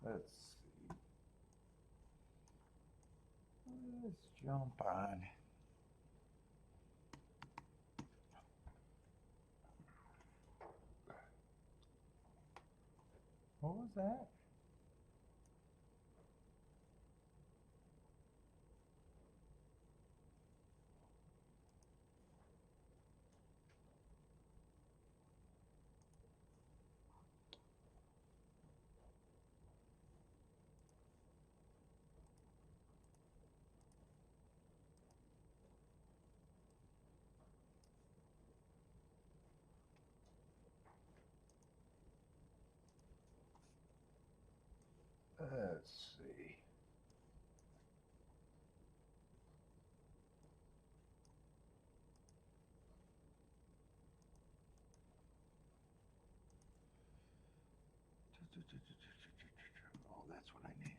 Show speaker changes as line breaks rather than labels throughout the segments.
Let's see. Let's jump on. What was that? Let's see. Oh, that's what I need.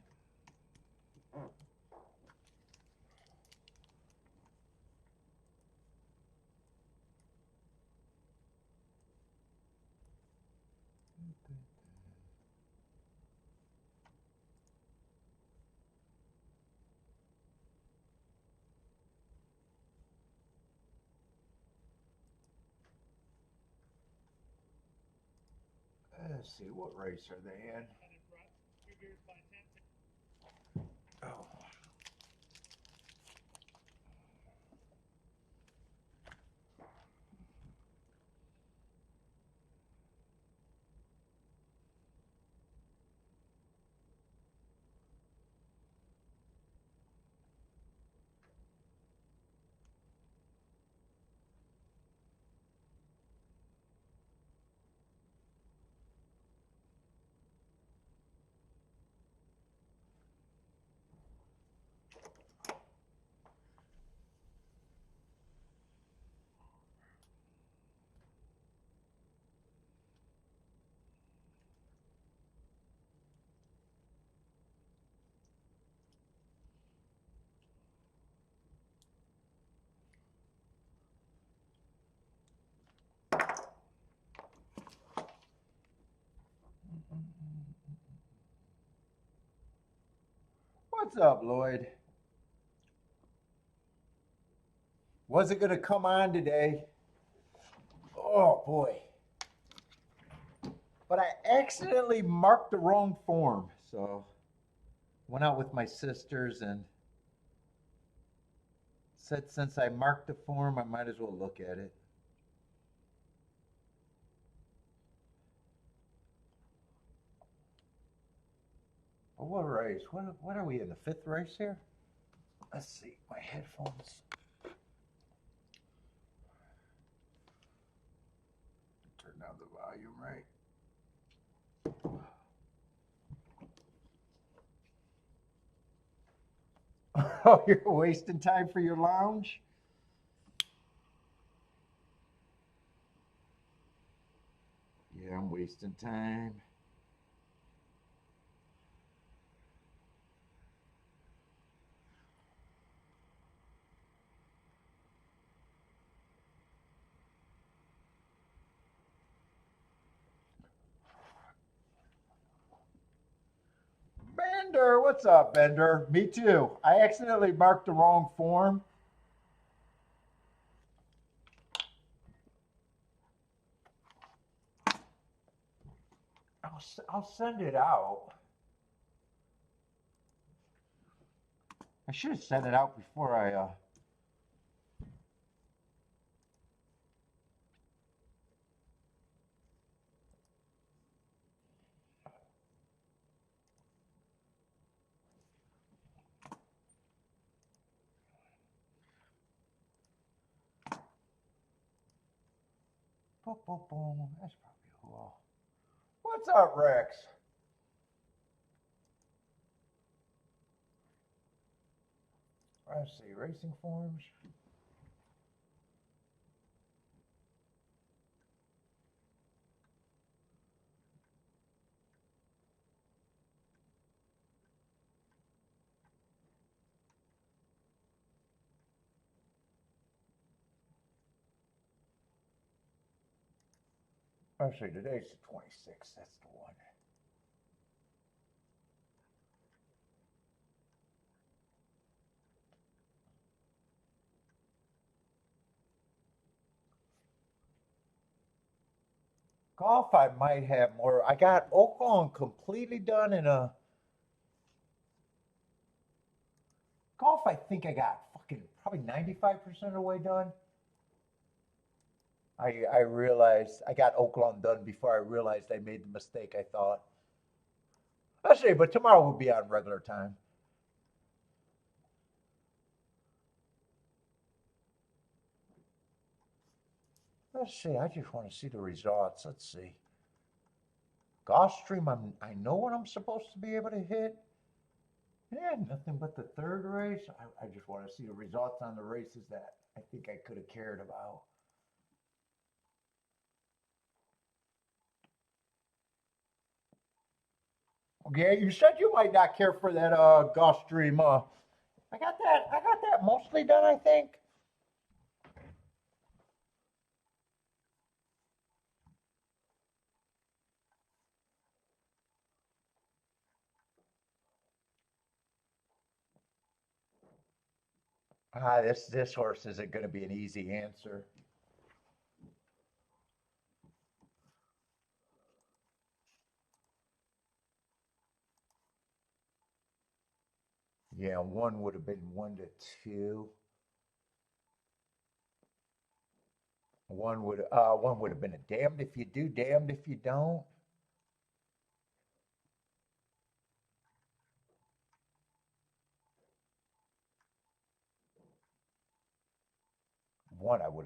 Let's see, what race are they in? Oh. What's up, Lloyd? Was it going to come on today? Oh, boy. But I accidentally marked the wrong form. So went out with my sisters and said since I marked the form, I might as well look at it. But what race? What are we in, the fifth race here? Let's see, my headphones. Turn down the volume, right? Oh, you're wasting time for your lounge? Yeah, I'm wasting time. Bender, what's up, Bender? Me too. I accidentally marked the wrong form. I'll send it out. I should have sent it out before I. Boom, boom, boom. That's probably cool. What's up, Rex? Let's see, racing forms. Let's see, today's the 26th. That's the one. Golf, I might have more. I got Oaklawn completely done in a golf. I think I got fucking probably 95% of the way done. I realized I got Oaklawn done before I realized I made the mistake I thought. Let's see, but tomorrow will be on regular time. Let's see. I just want to see the results. Let's see. Gulfstream, I know what I'm supposed to be able to hit. Yeah, nothing but the third race. I just want to see the results on the races that I think I could have cared about. Yeah, you said you might not care for that Gulfstream. I got that mostly done, I think. This horse isn't going to be an easy answer. Yeah, one would have been 1 to 2. One would have been a damned if you do, damned if you don't. One I would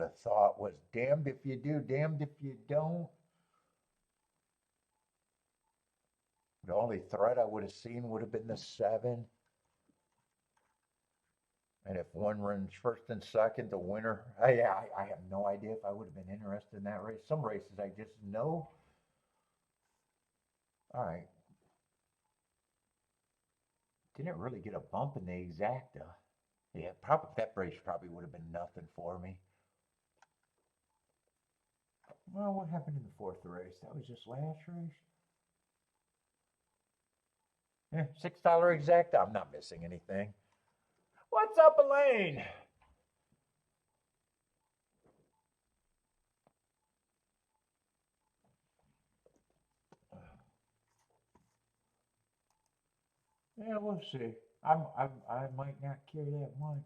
have thought was damned if you do, damned if you don't. The only threat I would have seen would have been the 7. And if one runs first and second, the winner. I have no idea if I would have been interested in that race. Some races I just know. All right. Didn't really get a bump in the exacta. Yeah, probably that race probably would have been nothing for me. Well, what happened in the fourth race? That was just last race. Yeah, $6 exacta. I'm not missing anything. What's up, Elaine? Yeah, we'll see. I might not care that much.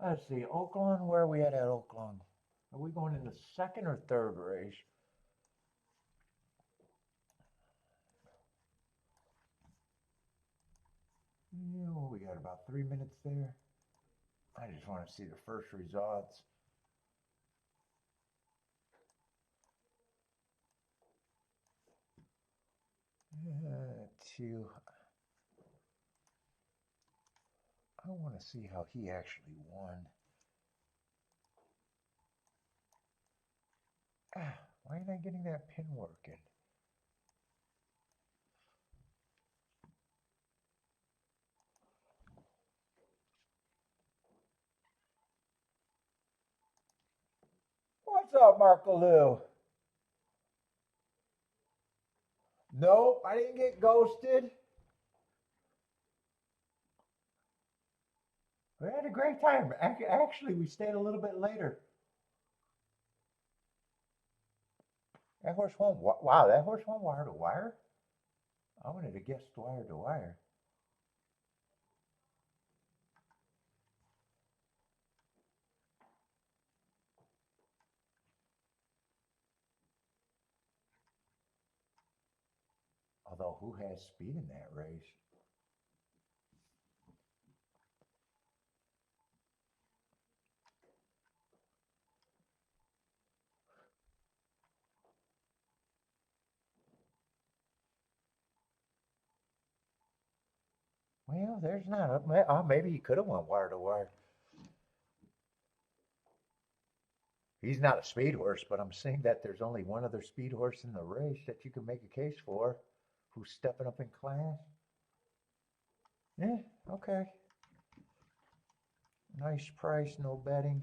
Let's see, Oaklawn. Where are we at Oaklawn? Are we going in the second or third race? Yeah, well, we got about 3 minutes there. I just want to see the first results. Two. I want to see how he actually won. Why ain't I getting that pin working? What's up, Marco Lou? Nope, I didn't get ghosted. We had a great time. Actually, we stayed a little bit later. That horse won. Wow, that horse won wire to wire. I wanted to guess wire to wire. Although, who has speed in that race? Well, there's not a. Maybe he could have won wire to wire. He's not a speed horse, but I'm saying that there's only one other speed horse in the race that you can make a case for who's stepping up in class. Yeah, okay. Nice price, no betting.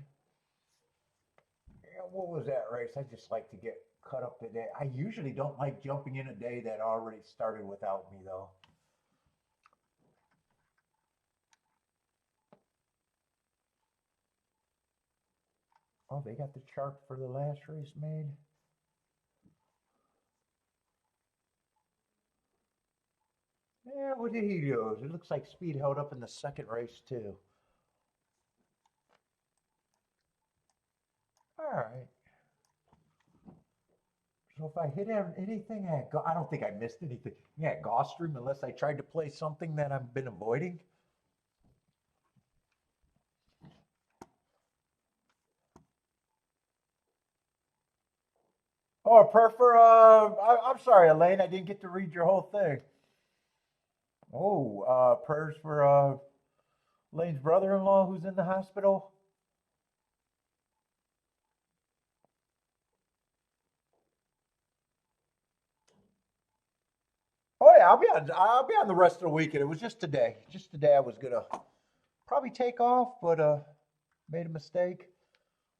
Yeah, what was that race? I just like to get cut up today. I usually don't like jumping in a day that already started without me, though. Oh, they got the chart for the last race made. Yeah, what did he do? It looks like speed held up in the second race too. All right. So if I hit anything at, I don't think I missed anything. Yeah, Gulfstream, unless I tried to play something that I've been avoiding. Oh, I'm sorry, Elaine, I didn't get to read your whole thing. Oh, prayers for Elaine's brother-in-law who's in the hospital. Oh yeah, I'll be on the rest of the weekend. It was just today. Just today I was gonna probably take off, but made a mistake.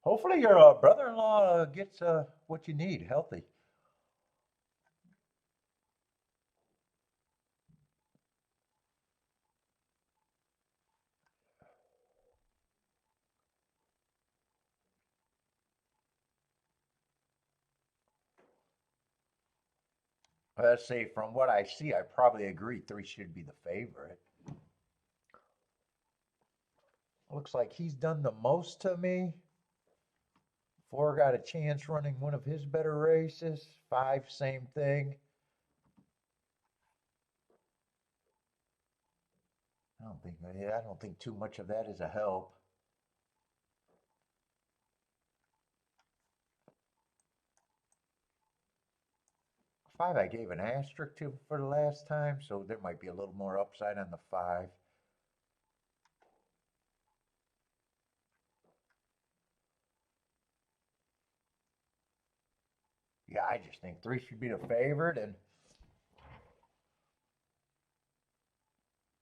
Hopefully your brother-in-law gets what you need, healthy. Let's see, from what I see, I probably agree three should be the favorite. Looks like he's done the most to me. Four got a chance running one of his better races. Five, same thing. I don't think too much of that is a help. Five, I gave an asterisk to for the last time, so there might be a little more upside on the five. Yeah, I just think three should be the favorite. And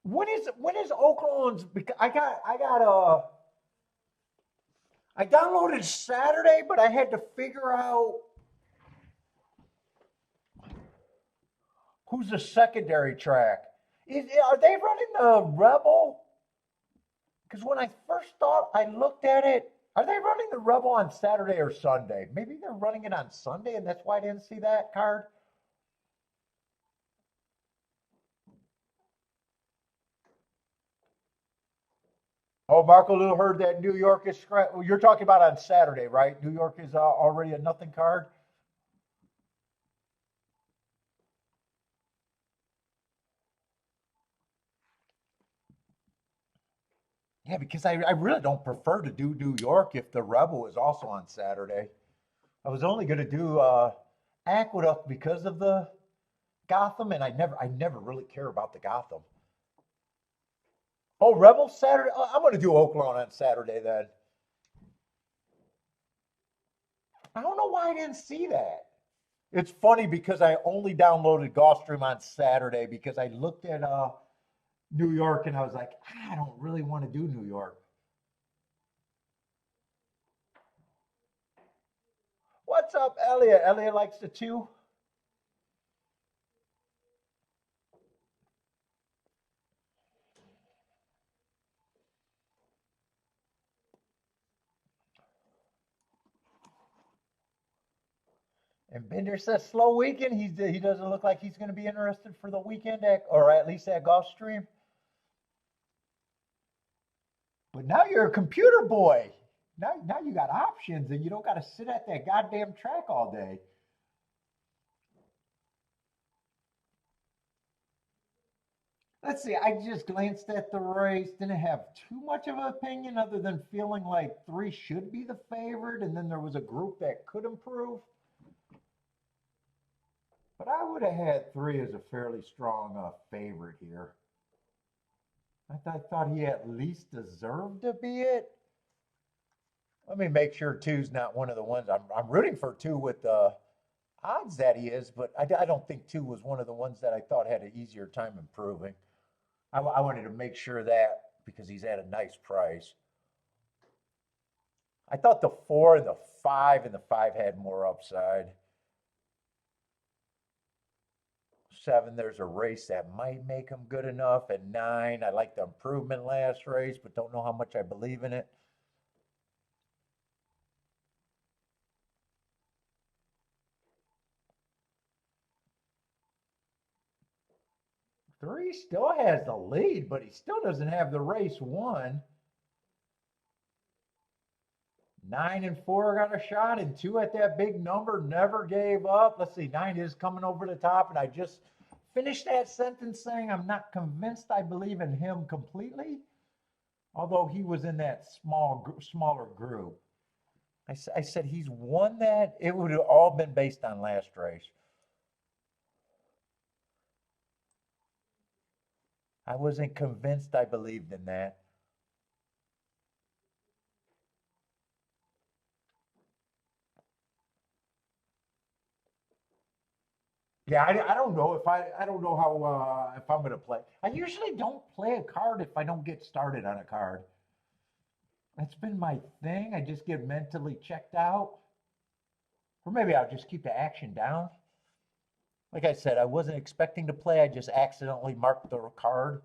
when is Oaklawn's? Because I downloaded Saturday, but I had to figure out who's the secondary track. Are they running the Rebel? Because when I first thought I looked at it, are they running the Rebel on Saturday or Sunday? Maybe they're running it on Sunday, and that's why I didn't see that card. Oh, Marco Lou heard that New York is. Well, you're talking about on Saturday, right? New York is already a nothing card. Yeah, because I really don't prefer to do New York if the Rebel is also on Saturday. I was only going to do Aqueduct because of the Gotham, and I never really care about the Gotham. Oh, Rebel Saturday. I'm going to do Oaklawn on Saturday then. I don't know why I didn't see that. It's funny because I only downloaded Gulfstream on Saturday because I looked at New York and I was like, I don't really want to do New York. What's up, Elliot? Elliot likes the two. And Bender says slow weekend. He doesn't look like he's going to be interested for the weekend or at least at Gulfstream. But now you're a computer boy. Now you got options and you don't got to sit at that goddamn track all day. Let's see. I just glanced at the race. Didn't have too much of an opinion other than feeling like three should be the favorite, and then there was a group that could improve. But I would have had three as a fairly strong favorite here. I thought he at least deserved to be it. Let me make sure two's not one of the ones I'm rooting for two with the odds that he is, but I don't think two was one of the ones that I thought had an easier time improving. I wanted to make sure that because he's at a nice price. I thought the four and the five had more upside. Seven, there's a race that might make him good enough. At nine, I like the improvement last race, but don't know how much I believe in it. 3 still has the lead, but he still doesn't have the race won. 9 and 4 got a shot, and 2 at that big number, never gave up. Let's see, 9 is coming over the top, and I just finished that sentence saying I'm not convinced I believe in him completely, although he was in that smaller group. I said he's won that. It would have all been based on last race. I wasn't convinced I believed in that. Yeah, I don't know if I don't know how if I'm gonna play. I usually don't play a card if I don't get started on a card. That's been my thing. I just get mentally checked out, or maybe I'll just keep the action down. Like I said, I wasn't expecting to play. I just accidentally marked the card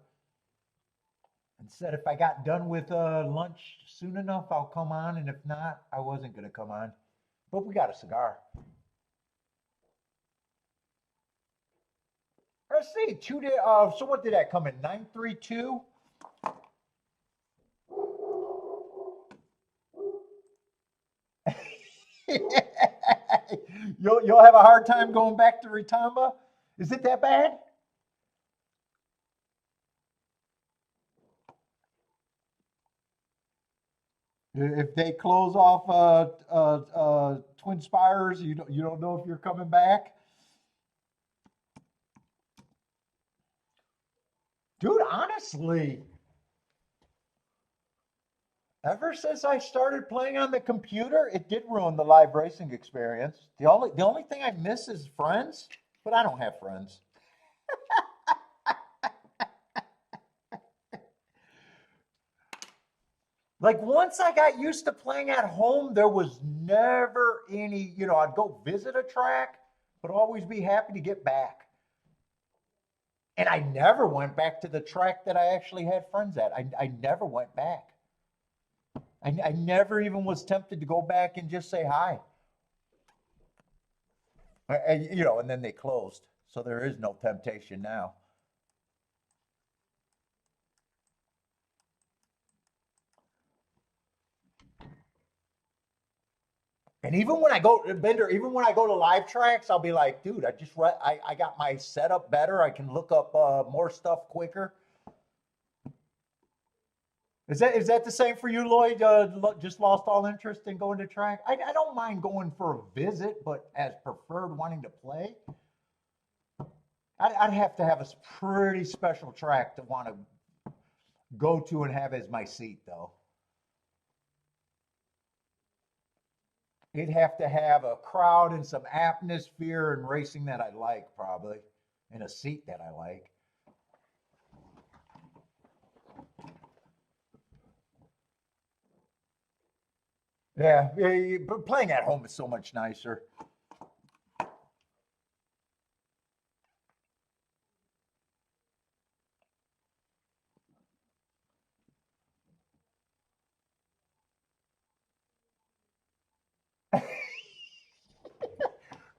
and said if I got done with lunch soon enough, I'll come on, and if not, I wasn't gonna come on. But we got a cigar. Let's see, so what did that come in? 932? You'll have a hard time going back to Retamba? Is it that bad? If they close off Twin Spires, you don't know if you're coming back? Dude, honestly, ever since I started playing on the computer, it did ruin the live racing experience. The only thing I miss is friends, but I don't have friends. Like once I got used to playing at home, there was never any, I'd go visit a track, but always be happy to get back. And I never went back to the track that I actually had friends at. I never went back. I never even was tempted to go back and just say hi. And then they closed. So there is no temptation now. And even when I go, Bender, even when I go to live tracks, I'll be like, dude, I got my setup better. I can look up more stuff quicker. Is that the same for you, Lloyd? Just lost all interest in going to track? I don't mind going for a visit, but as preferred wanting to play, I'd have to have a pretty special track to want to go to and have as my seat, though. It'd have to have a crowd and some atmosphere and racing that I like, probably, and a seat that I like. Yeah, but playing at home is so much nicer.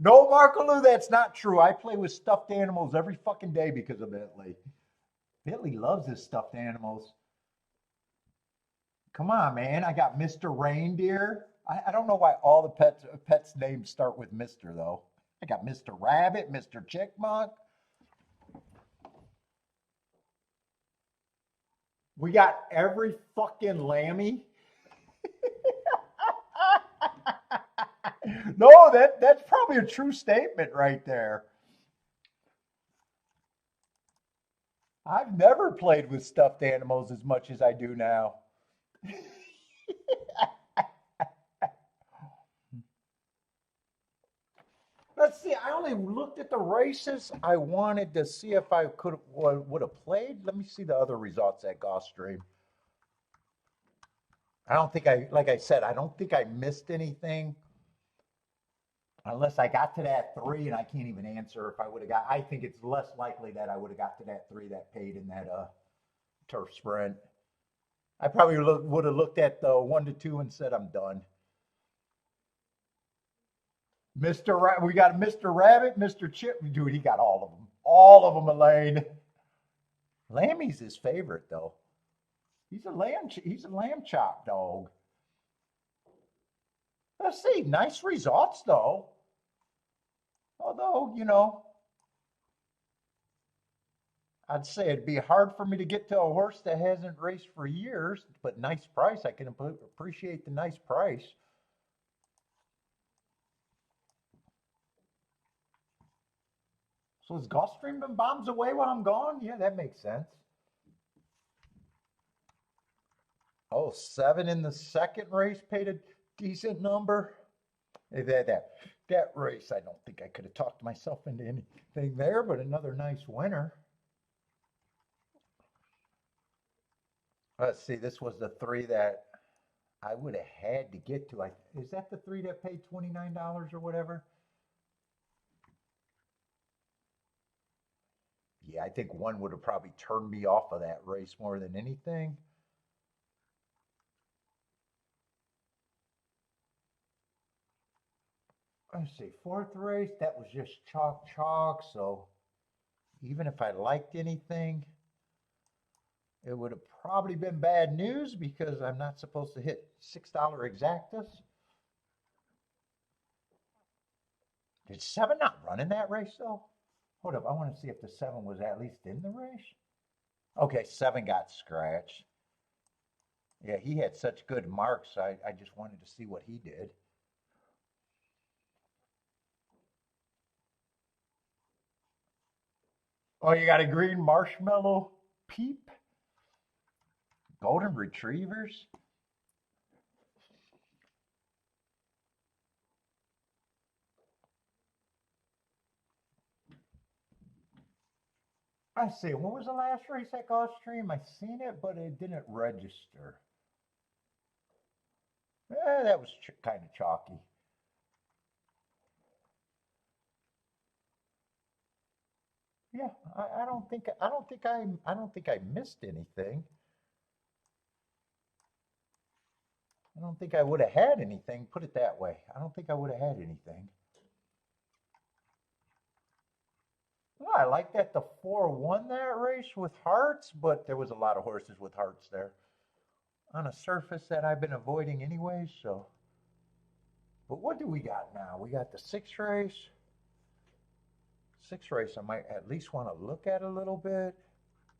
No, Markaloo, that's not true. I play with stuffed animals every fucking day because of Bentley. Bentley loves his stuffed animals. Come on, man. I got Mr. Reindeer. I don't know why all the pets names start with Mr. though. I got Mr. Rabbit, Mr. Chickmunk. We got every fucking Lammy. No, that's probably a true statement right there. I've never played with stuffed animals as much as I do now. Let's see. I only looked at the races. I wanted to see if I would have played. Let me see the other results at Gulfstream. I don't think like I said, I don't think I missed anything. Unless I got to that 3, and I can't even answer if I would have got. I think it's less likely that I would have got to that 3 that paid in that turf sprint. I probably would have looked at the 1 to 2 and said I'm done. We got Mr. Rabbit, Mr. Chip. Dude, he got all of them. All of them, Elaine. Lammy's his favorite though. He's a lamb chop dog. Let's see, nice results though. Although, I'd say it'd be hard for me to get to a horse that hasn't raced for years, but nice price. I can appreciate the nice price. So is Gulfstream and bombs away while I'm gone? Yeah, that makes sense. Oh, 7 in the second race paid a decent number. That race, I don't think I could have talked myself into anything there, but another nice winner. Let's see, this was the 3 that I would have had to get to. Is that the 3 that paid $29 or whatever? Yeah, I think one would have probably turned me off of that race more than anything. Let's see, 4th race, that was just chalk. So even if I liked anything, it would have probably been bad news because I'm not supposed to hit $6 exactas. Did 7 not run in that race though? Hold up, I want to see if the 7 was at least in the race. Okay, 7 got scratched. Yeah, he had such good marks. I just wanted to see what he did. Oh, you got a green marshmallow peep? Golden retrievers? I see. When was the last race at Gulfstream? I seen it, but it didn't register. That was kind of chalky. Yeah, I don't think I missed anything. I don't think I would have had anything. Put it that way. I don't think I would have had anything. Well, I like that the 4 won that race with hearts, but there was a lot of horses with hearts there on a surface that I've been avoiding anyway. So, but what do we got now? We got the 6th race. 6th race, I might at least want to look at a little bit.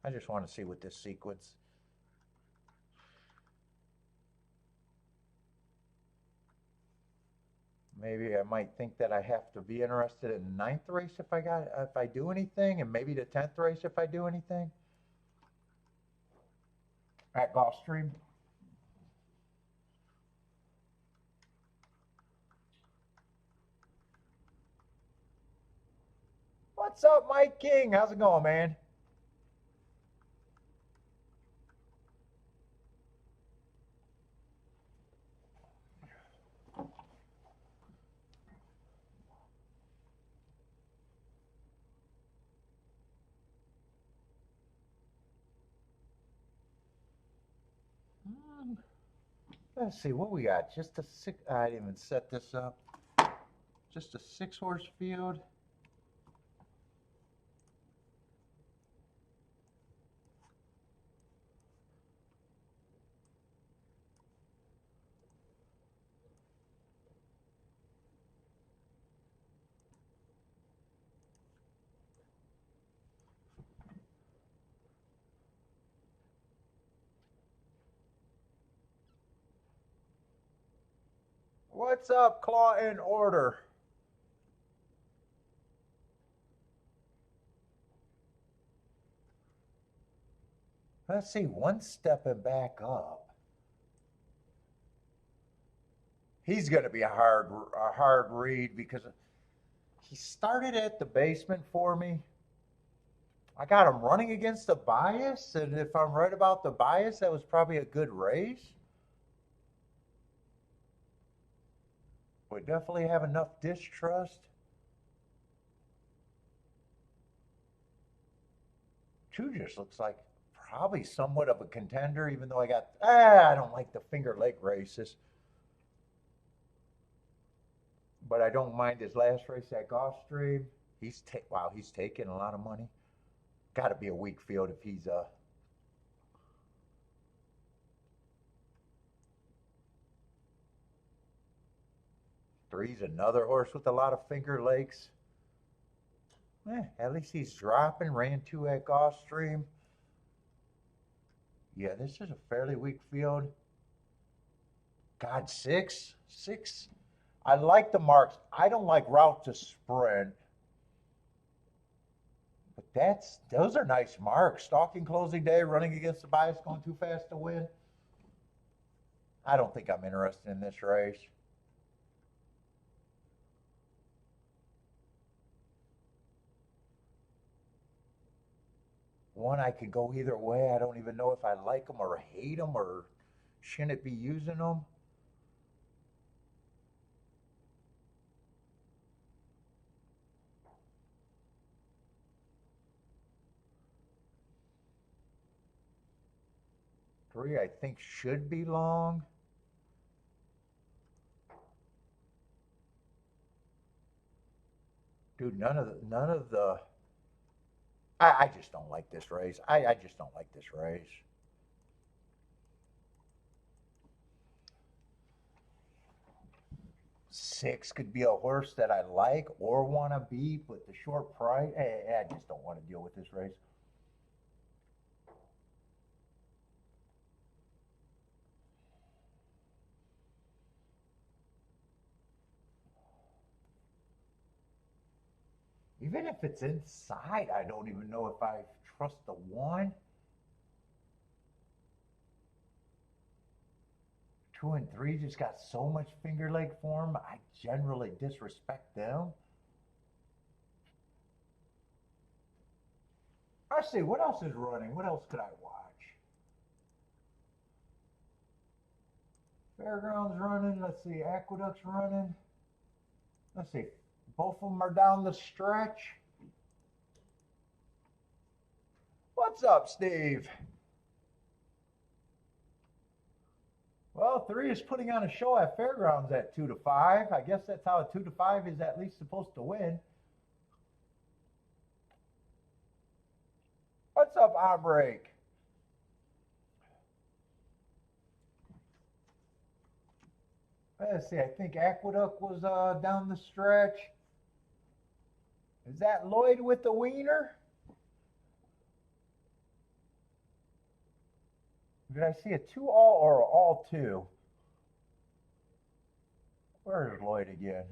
I just want to see what this sequence. Maybe I might think that I have to be interested in the 9th race if I do anything, and maybe the 10th race if I do anything at Gulfstream. What's up, Mike King? How's it going, man? Let's see what we got. Just a 6. I didn't even set this up. Just a 6-horse field. What's up, Claw and Order? Let's see, one stepping back up. He's going to be a hard read because he started at the basement for me. I got him running against the bias, and if I'm right about the bias, that was probably a good race. We definitely have enough distrust. 2 just looks like probably somewhat of a contender, even though I don't like the finger leg races. But I don't mind his last race at Gulfstream. He's taking a lot of money. got to be a weak field if he's a. Three's another horse with a lot of finger lakes. At least he's dropping. Ran 2 at Gulfstream. Yeah, this is a fairly weak field. God, 6. I like the marks. I don't like route to sprint. But those are nice marks. Stalking closing day, running against the bias, going too fast to win. I don't think I'm interested in this race. One, I could go either way. I don't even know if I like them or hate them or shouldn't be using them. Three, I think should be long. Dude, none of the. I just don't like this race. I just don't like this race. Six could be a horse that I like or want to beat, but the short price, I just don't want to deal with this race. Even if it's inside, I don't even know if I trust the one. 2 and 3 just got so much finger leg form. I generally disrespect them. Let's see, what else is running? What else could I watch? Fairgrounds running. Let's see, Aqueduct's running. Let's see, both of them are down the stretch. What's up, Steve? Well, 3 is putting on a show at Fairgrounds at 2 to 5. I guess that's how a 2 to 5 is at least supposed to win. What's up, Break? Let's see, I think Aqueduct was down the stretch. Is that Lloyd with the wiener? Did I see a 2 all or all 2? Where is Lloyd again?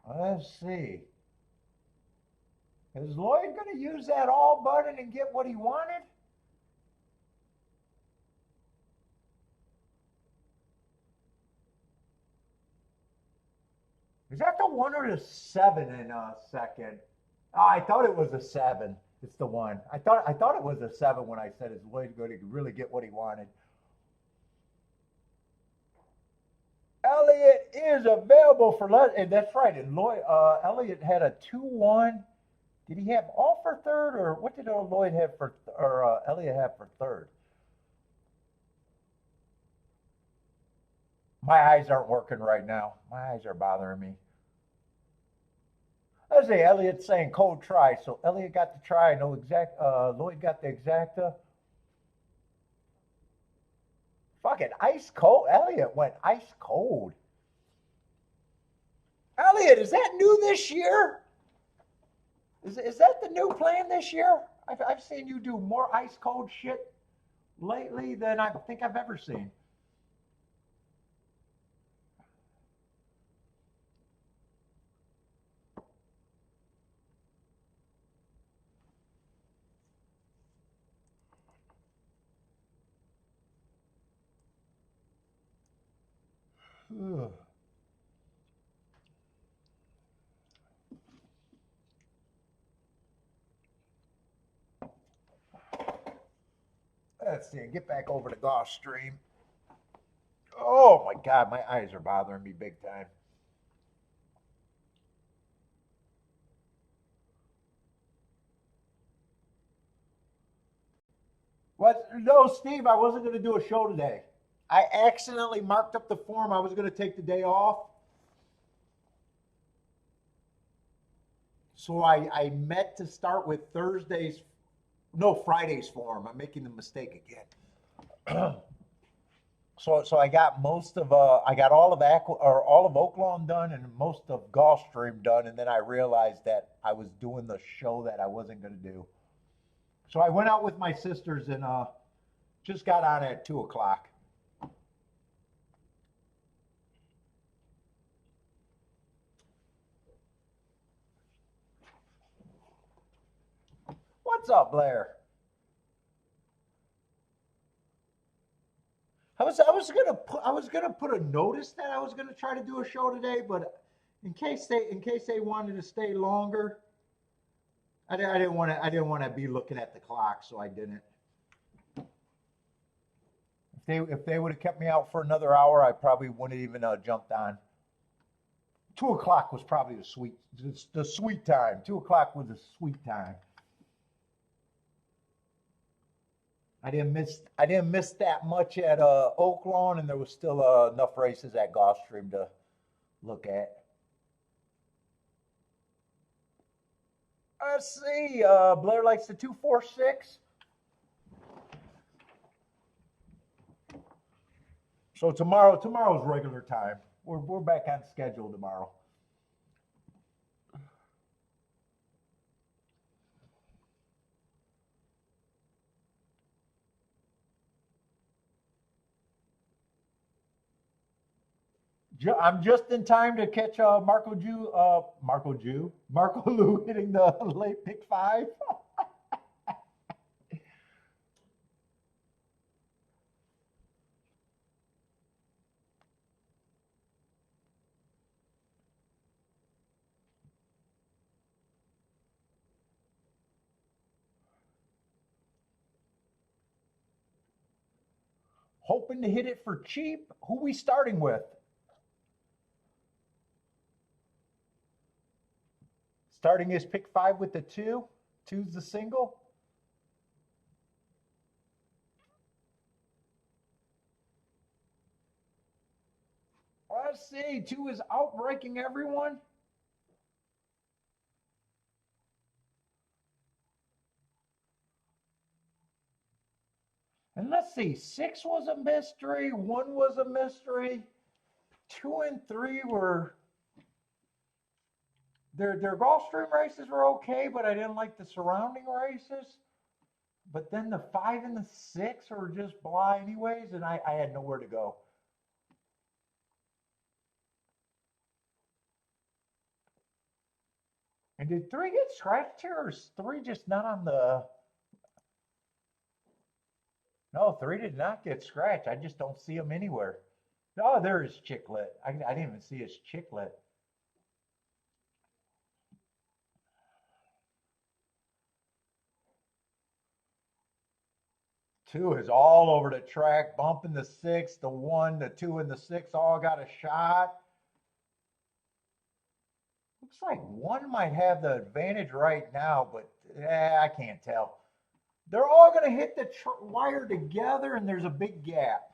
Let's see. Is Lloyd going to use that all button and get what he wanted? Is that the 1 or the 7 in a second? Oh, I thought it was a 7. It's the 1. I thought it was a 7 when I said, is Lloyd going to really get what he wanted? Elliott is available for and that's right. And Elliott had a 2-1. Did he have all for third, or what did Lloyd have for, or Elliott have for third? My eyes aren't working right now. My eyes are bothering me. Let's say Elliott's saying cold try, so Elliott got the try. No exact. Lloyd got the exacta. Fucking ice cold. Elliott went ice cold. Elliott, is that new this year? Is that the new plan this year? I've seen you do more ice cold shit lately than I think I've ever seen. Ugh. Let's see, get back over to Gulfstream. Oh my God, my eyes are bothering me big time. What? No, Steve, I wasn't going to do a show today. I accidentally marked up the form. I was going to take the day off. So I met to start with Friday's form. I'm making the mistake again. So I got I got all of Oaklawn done and most of Gulfstream done, and then I realized that I was doing the show that I wasn't going to do. So I went out with my sisters and just got on at 2 o'clock. What's up, Blair? I was gonna put a notice that I was gonna try to do a show today, but in case they wanted to stay longer, I didn't want to be looking at the clock, so I didn't. If they would have kept me out for another hour, I probably wouldn't have even jumped on. 2 o'clock was probably the sweet time. 2 o'clock was the sweet time. I didn't miss that much at Oaklawn, and there was still enough races at Gulfstream to look at. Let's see. Blair likes the 246. So tomorrow's regular time. We're back on schedule tomorrow. I'm just in time to catch Marco Lou hitting the late pick five. Hoping to hit it for cheap. Who we starting with? Starting his pick five with the two. Two's the single. Let's see. Two is outbreaking everyone. And let's see. Six was a mystery. One was a mystery. Two and three were their Gulfstream races were okay, but I didn't like the surrounding races. But then the five and the six were just blah anyways, and I had nowhere to go. And did three get scratched here, or is three just not on the? No, three did not get scratched. I just don't see him anywhere. Oh, there is Chicklet. I didn't even see his Chicklet. Two is all over the track, bumping the six, the one, the two, and the six all got a shot. Looks like one might have the advantage right now, but I can't tell. They're all going to hit the wire together, and there's a big gap.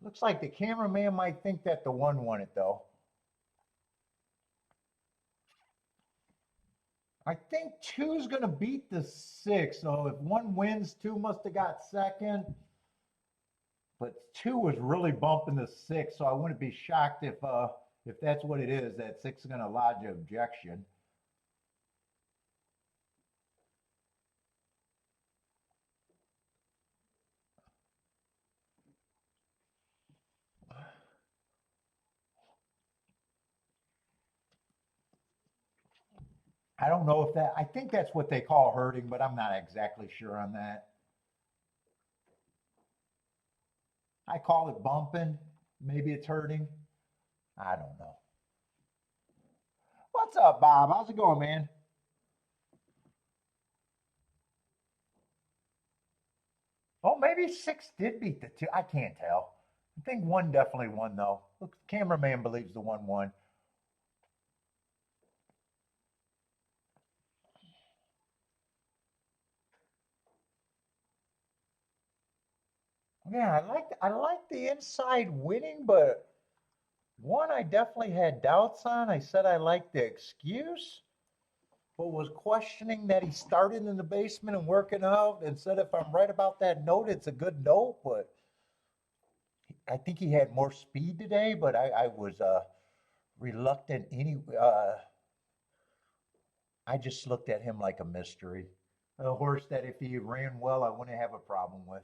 Looks like the cameraman might think that the one won it, though. I think two's going to beat the six. So if one wins, two must have got second. But two was really bumping the six, so I wouldn't be shocked if that's what it is. That six is going to lodge an objection. I don't know if that. I think that's what they call hurting, but I'm not exactly sure on that. I call it bumping. Maybe it's hurting. I don't know. What's up, Bob? How's it going, man? Oh, maybe six did beat the two. I can't tell. I think one definitely won, though. Look, cameraman believes the one won. Yeah, I like the inside winning, but One I definitely had doubts on. I said I liked the excuse, but was questioning that he started in the basement and working out and said if I'm right about that note, it's a good note. But I think he had more speed today, but I was reluctant I just looked at him like a mystery. A horse that if he ran well, I wouldn't have a problem with.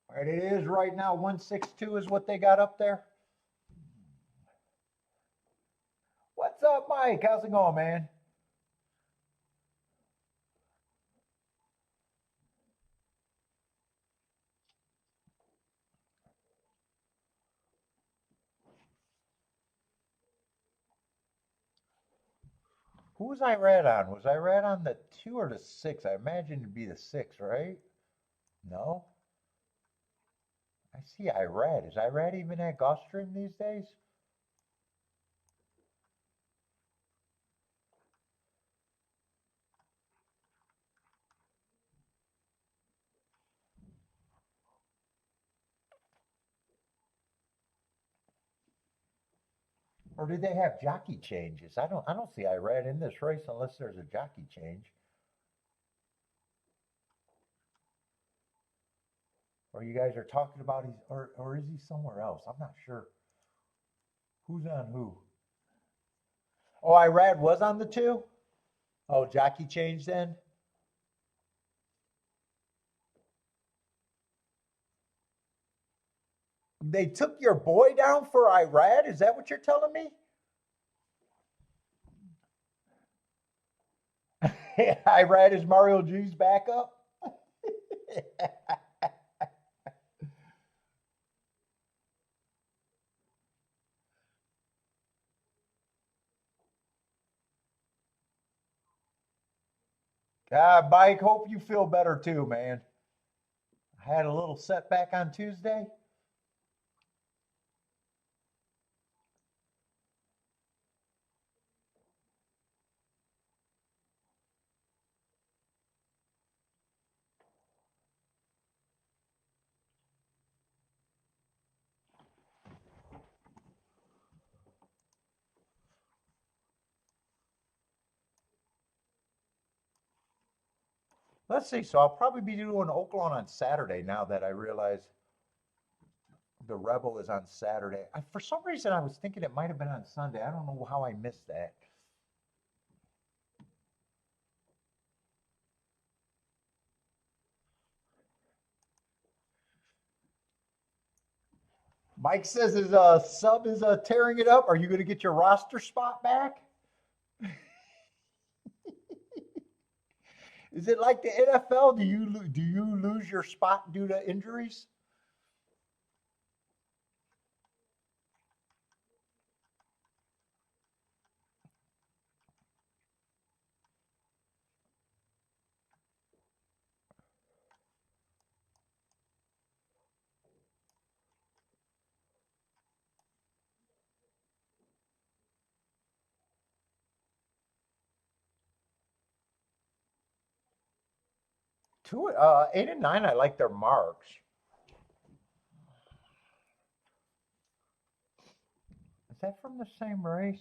All right, it is right now 162 is what they got up there. What's up, Mike? How's it going, man? Who was Irad on? Was Irad on the 2 or the 6? I imagine it'd be the 6, right? No? I see Irad. Is Irad even at Gulfstream these days? Or do they have jockey changes? I don't see Irad in this race unless there's a jockey change. Or you guys are talking about he's or is he somewhere else? I'm not sure. Who's on who? Oh, Irad was on the 2? Oh, jockey change then? They took your boy down for Irad? Is that what you're telling me? Irad is Mario G's backup? Mike, hope you feel better too, man. I had a little setback on Tuesday. Let's see. So I'll probably be doing Oaklawn on Saturday now that I realize the Rebel is on Saturday. For some reason, I was thinking it might have been on Sunday. I don't know how I missed that. Mike says his sub is tearing it up. Are you going to get your roster spot back? Is it like the NFL? Do you lose your spot due to injuries? Two, 8 and 9, I like their marks. Is that from the same race?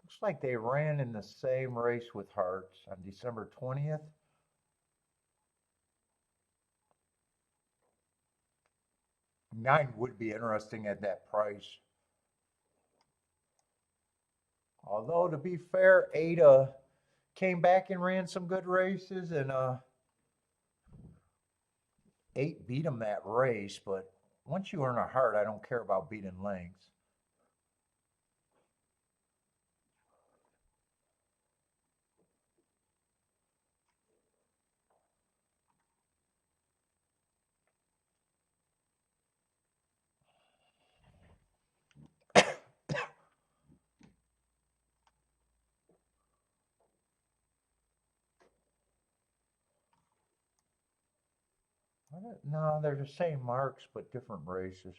Looks like they ran in the same race with Hearts on December 20th. 9 would be interesting at that price. Although, to be fair, 8 came back and ran some good races, and 8 beat them that race. But once you earn a heart, I don't care about beating lengths. No, they're the same marks, but different races.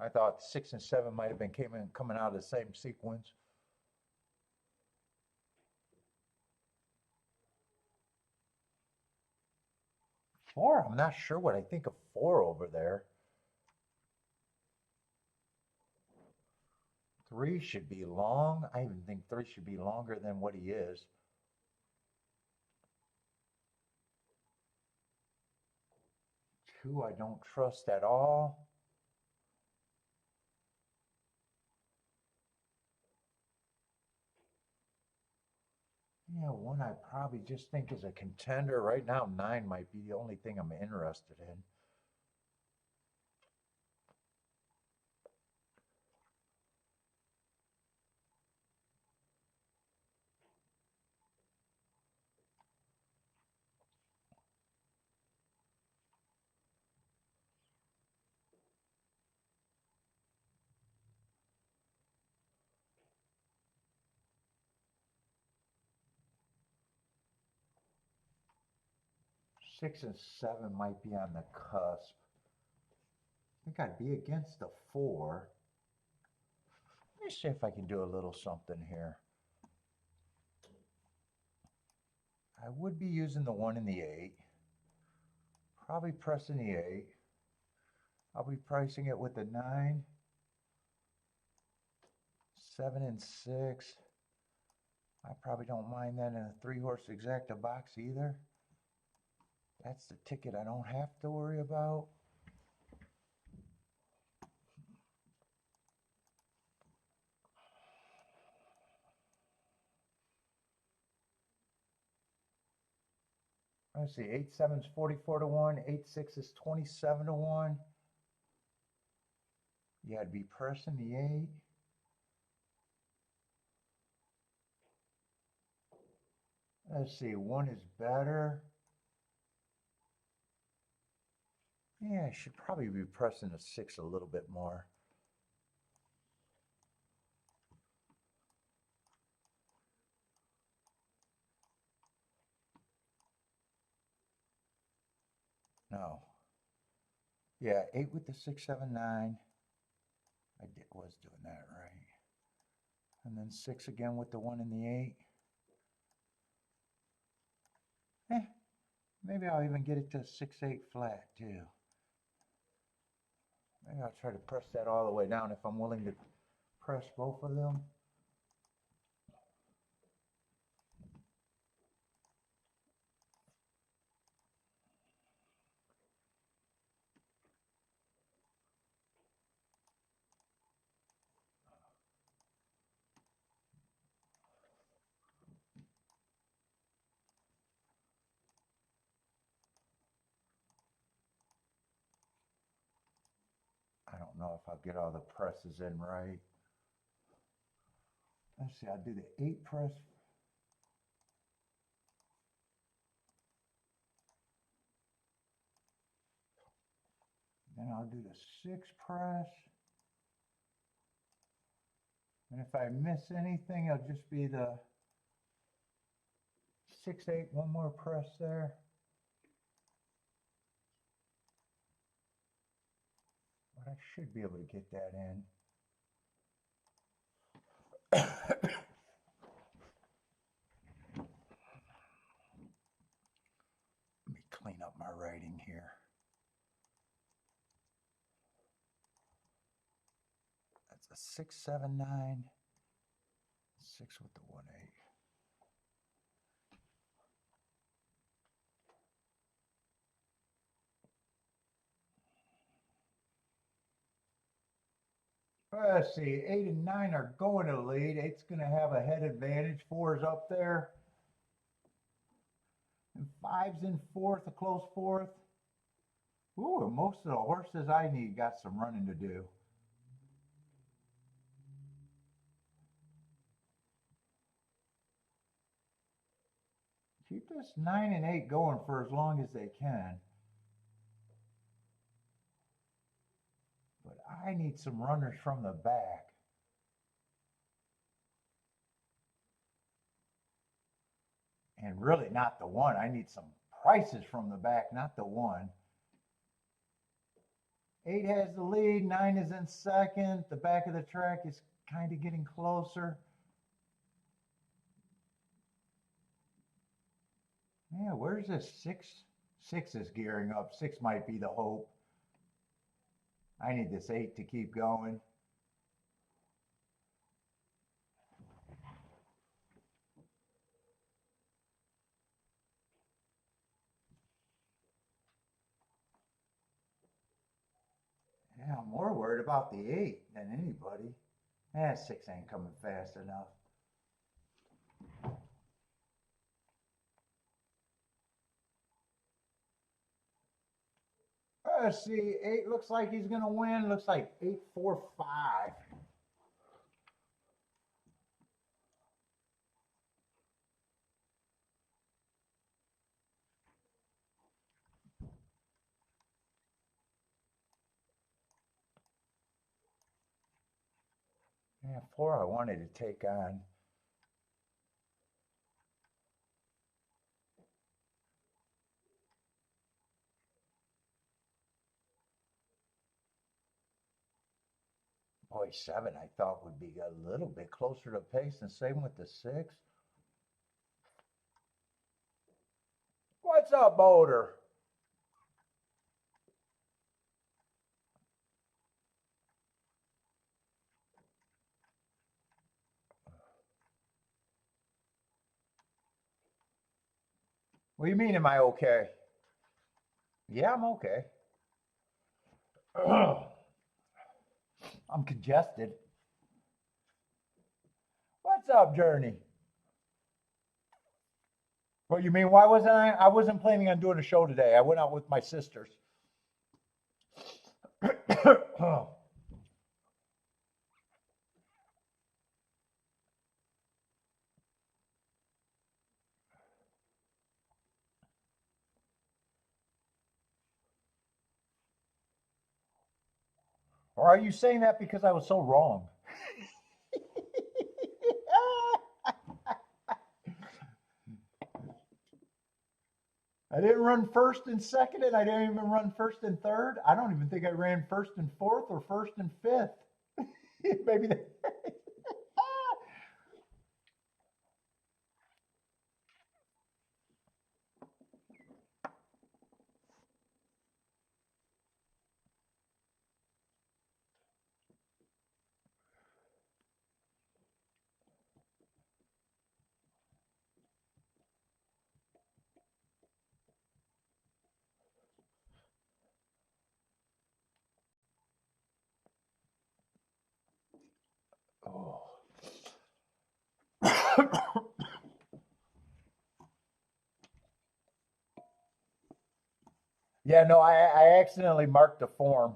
I thought 6 and 7 might have been coming out of the same sequence. 4, I'm not sure what I think of 4 over there. 3 should be long. I even think 3 should be longer than what he is. Two, I don't trust at all. Yeah, 1 I probably just think is a contender. Right now, 9 might be the only thing I'm interested in. Six and 7 might be on the cusp. I think I'd be against the 4. Let me see if I can do a little something here. I would be using the 1 and the 8. Probably pressing the 8. I'll be pricing it with the 9. 7 and 6. I probably don't mind that in a 3-horse exacta box either. That's the ticket I don't have to worry about. Let's see, 8-7 is 44 to 1, 8-6 is 27 to 1. Yeah, I'd be pressing the 8. Let's see, 1 is better. Yeah, I should probably be pressing the 6 a little bit more. No. Yeah, 8 with the 6, 7, 9. Was doing that right. And then 6 again with the 1 and the 8. Maybe I'll even get it to 6-8 flat too. Maybe I'll try to press that all the way down if I'm willing to press both of them. I don't know if I'll get all the presses in right. Let's see, I'll do the 8 press. Then I'll do the 6 press. And if I miss anything, it'll just be the 6-8, 1 more press there. But I should be able to get that in. Let me clean up my writing here. That's a 6, 7, 9. 6 with the 1, 8. Let's see, 8 and 9 are going to lead. 8's going to have a head advantage. 4 is up there. And 5's in 4th, a close 4th. Ooh, most of the horses I need got some running to do. Keep this 9 and 8 going for as long as they can. But I need some runners from the back. And really not the 1. I need some prices from the back, not the 1. 8 has the lead, 9 is in 2nd. The back of the track is kind of getting closer. Yeah, where's this 6, 6 is gearing up. 6 might be the hope. I need this 8 to keep going. Yeah, I'm more worried about the 8 than anybody. 6 ain't coming fast enough. Let's see, 8 looks like he's going to win. Looks like 8-4-5. Yeah, 4 I wanted to take on. Boy, 7 I thought would be a little bit closer to pace, and same with the 6. What's up, Boulder? What do you mean, am I okay? Yeah, I'm okay. I'm congested. What's up, Journey? What you mean? Why wasn't I? I wasn't planning on doing a show today. I went out with my sisters. Or are you saying that because I was so wrong? I didn't run first and second, and I didn't even run first and third. I don't even think I ran first and fourth or first and fifth. Maybe that. Oh. Yeah, no, I accidentally marked the form.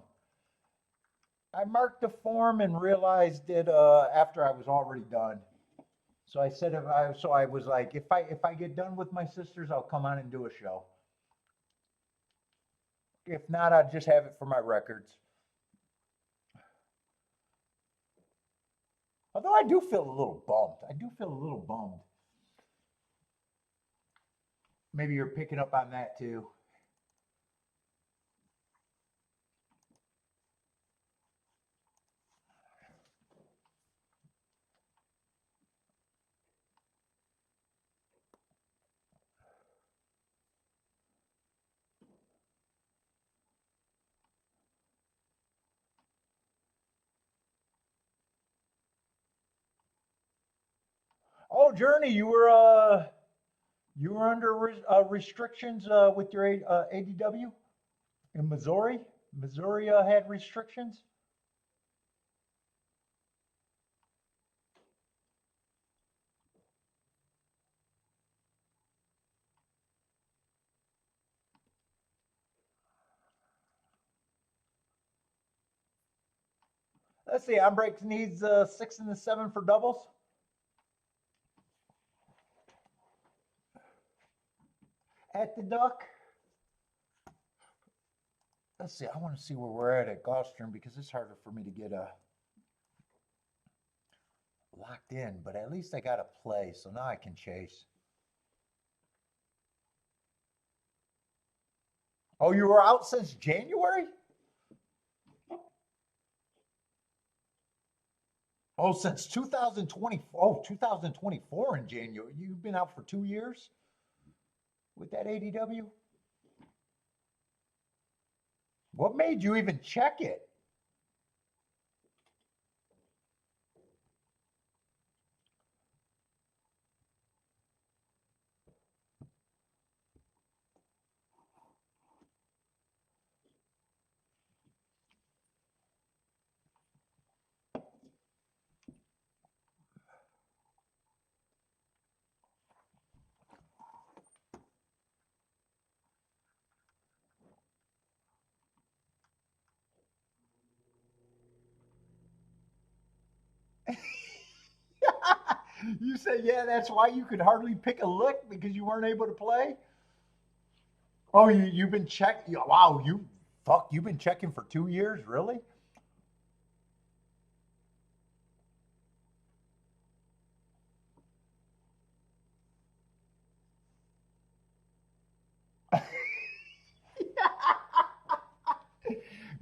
I marked the form and realized it after I was already done. So I said so I was like, if I get done with my sisters, I'll come on and do a show. If not, I'd just have it for my records. Although I do feel a little bummed. I do feel a little bummed. Maybe you're picking up on that too. Oh, Journey, you were under restrictions with your ADW in Missouri. Missouri had restrictions. Let's see. Breaks needs 6 and the 7 for doubles. At the Duck. Let's see. I want to see where we're at Gulfstream because it's harder for me to get locked in. But at least I got a play, so now I can chase. Oh, you were out since January? Oh, since 2020. Oh, 2024 in January. You've been out for 2 years with that ADW? What made you even check it? You said, yeah, that's why you could hardly pick a lick because you weren't able to play? Oh, you've been checking. Wow, you've been checking for 2 years, really?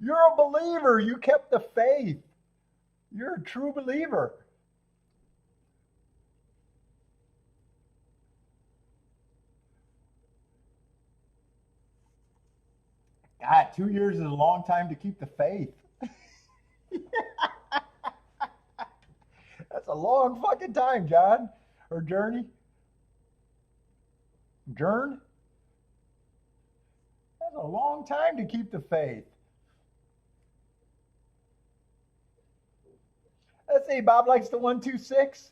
You're a believer. You kept the faith. You're a true believer. God, 2 years is a long time to keep the faith. That's a long fucking time, John. Or Journey. Jern? That's a long time to keep the faith. Let's see, Bob likes the 126.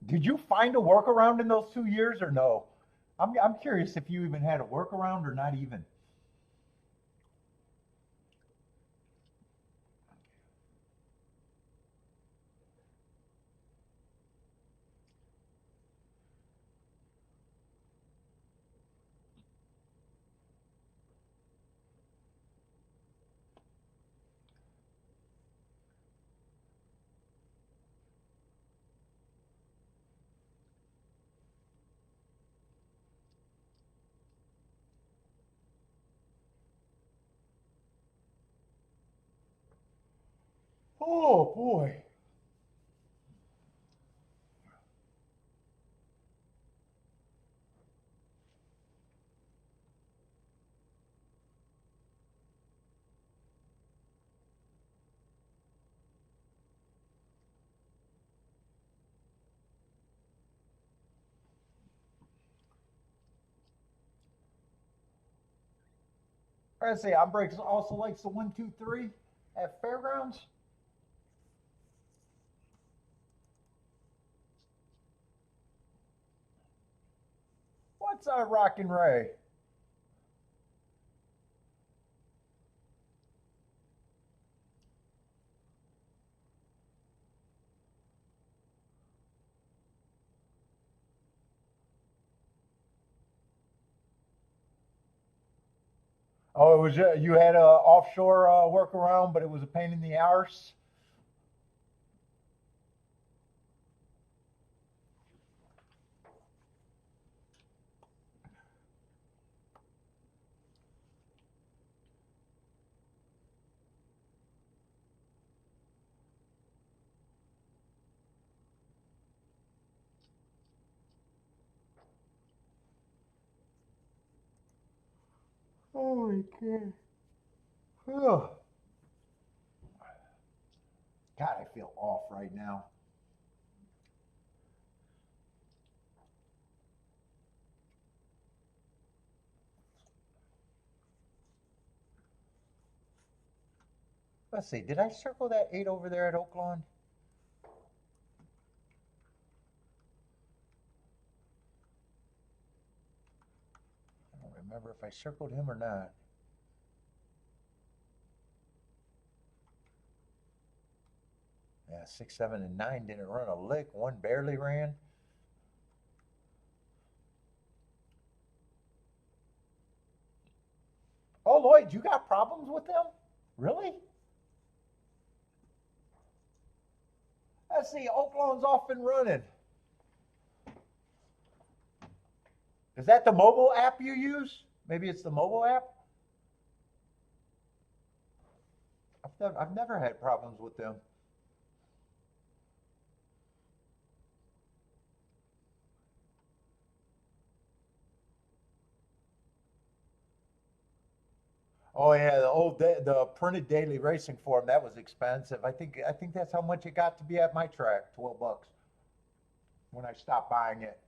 Did you find a workaround in those 2 years or no? I'm curious if you even had a workaround or not even. Oh boy. Let's see, Breaks also likes the 123 at Fairgrounds. What's Rockin' Ray? Oh, it was you had a offshore workaround, but it was a pain in the arse. Oh my god. Oh, God, I feel off right now. Let's see, did I circle that 8 over there at Oaklawn? I don't remember if I circled him or not. Yeah, 6, 7, and 9 didn't run a lick. One barely ran. Oh, Lloyd, you got problems with them? Really? Let's see, Oaklawn's off and running. Is that the mobile app you use? Maybe it's the mobile app? I've never had problems with them. Oh yeah, the printed daily racing form that was expensive. I think that's how much it got to be at my track, $12 when I stopped buying it.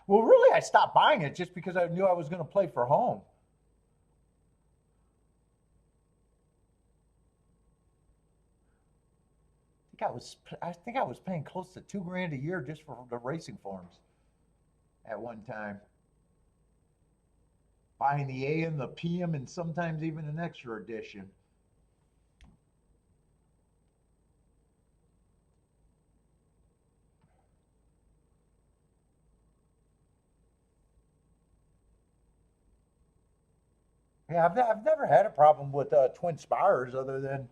Well, really, I stopped buying it just because I knew I was going to play for home. I think I was paying close to 2 grand a year just for the racing forms at one time. Buying the AM, the PM, and sometimes even an extra edition. Yeah, I've never had a problem with twin spires other than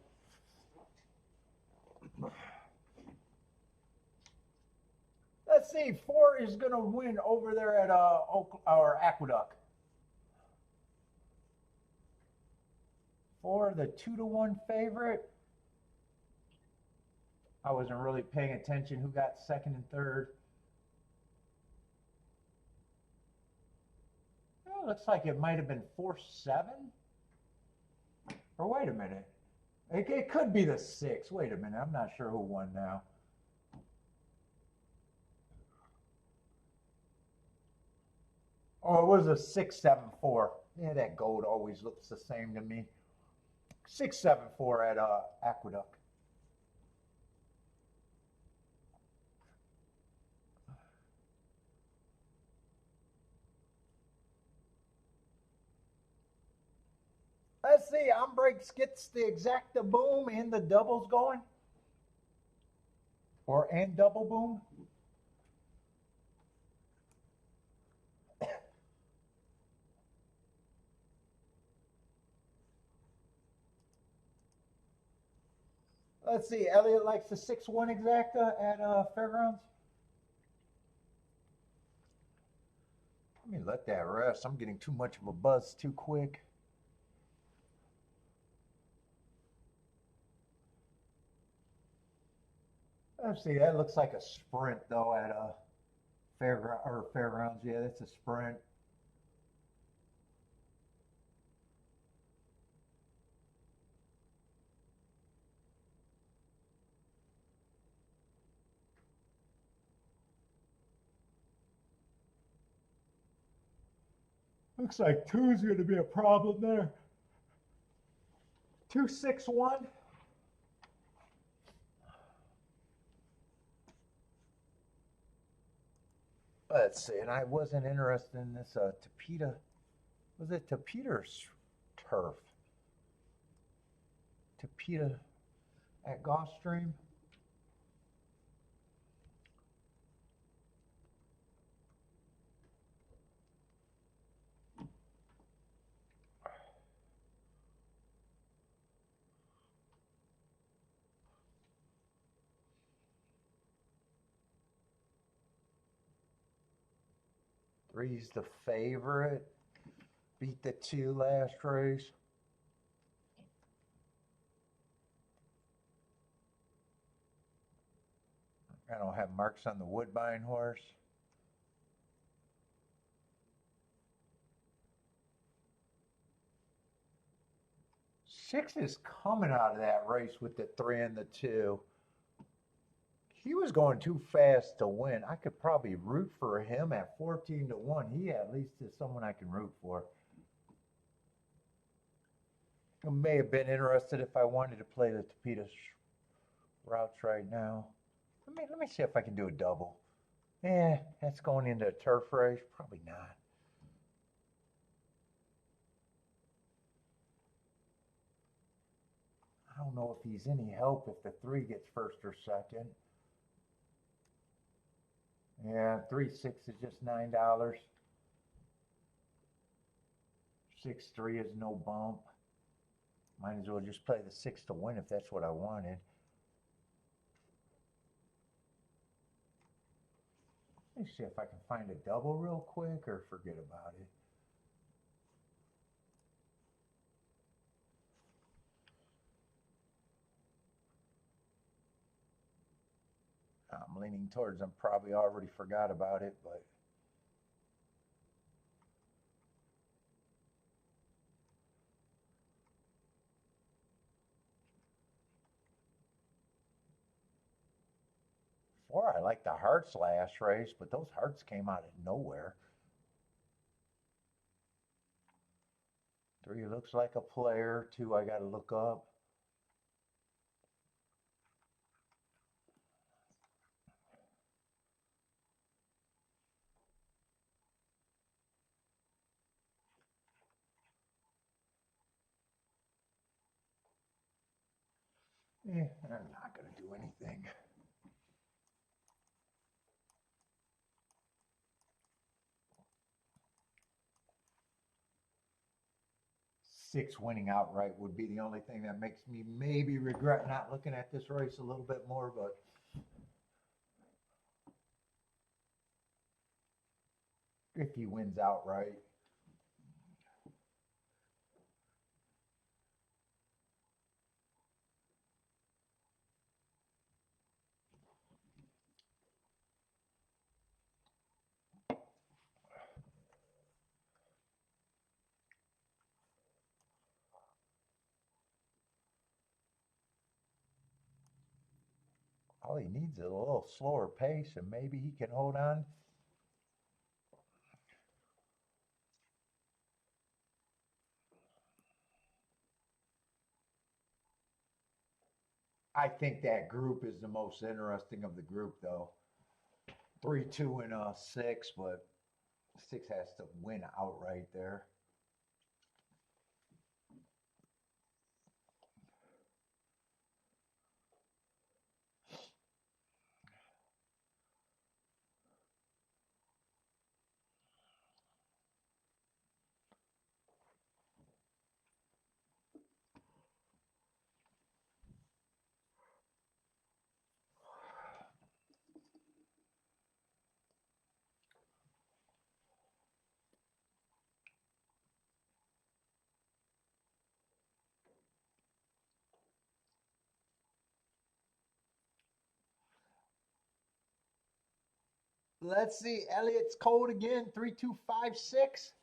let's see, four is gonna win over there at or Aqueduct. Four, the 2-1 favorite. I wasn't really paying attention who got second and third. Oh, looks like it might have been 4-7. Or wait a minute, it could be the six. Wait a minute, I'm not sure who won now. Oh, it was a 6-7-4. Yeah, that gold always looks the same to me. 6-7-4 at Aqueduct. Let's see. Breaks gets the exacta boom and the doubles going, or and double boom. Let's see. Elliot likes the 6-1 exacta at Fairgrounds. Let me let that rest. I'm getting too much of a buzz too quick. Let's see. That looks like a sprint though at Fairgrounds. Yeah, that's a sprint. Looks like two's going to be a problem there. 2-6-1. Let's see. And I wasn't interested in this Tapeta. Was it Tapeter's turf? Tapeta at Gulfstream. Three's the favorite. Beat the two last race. I don't have marks on the Woodbine horse. Six is coming out of that race with the three and the two. He was going too fast to win. I could probably root for him at 14-1. He at least is someone I can root for. I may have been interested if I wanted to play the Tapeta routes right now. Let me see if I can do a double. That's going into a turf race. Probably not. I don't know if he's any help if the three gets first or second. Yeah, 3-6 is just $9. 6-3 is no bump. Might as well just play the six to win if that's what I wanted. Let me see if I can find a double real quick or forget about it. I'm leaning towards them probably already forgot about it, but before I liked the Hearts last race, but those Hearts came out of nowhere. 3 looks like a player. 2 I got to look up. They're not going to do anything. 6 winning outright would be the only thing that makes me maybe regret not looking at this race a little bit more, but if he wins outright. All he needs is a little slower pace, and maybe he can hold on. I think that group is the most interesting of the group, though. 3, 2, and 6, but 6 has to win outright there. Let's see. Elliot's code again, 3256.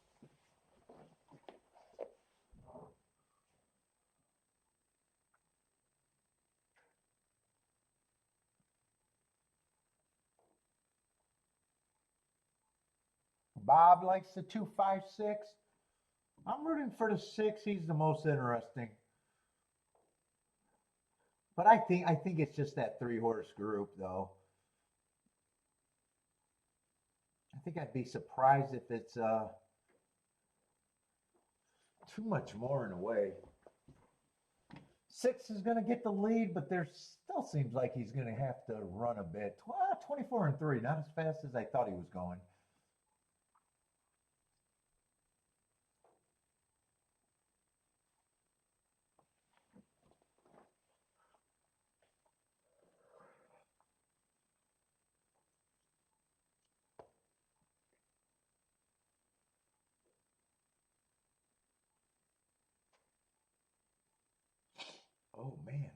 Bob likes the 256. I'm rooting for the 6. He's the most interesting. But I think it's just that 3-horse group, though. I think I'd be surprised if it's too much more in a way. 6 is going to get the lead, but there still seems like he's going to have to run a bit. 24 and 3, not as fast as I thought he was going. Oh man,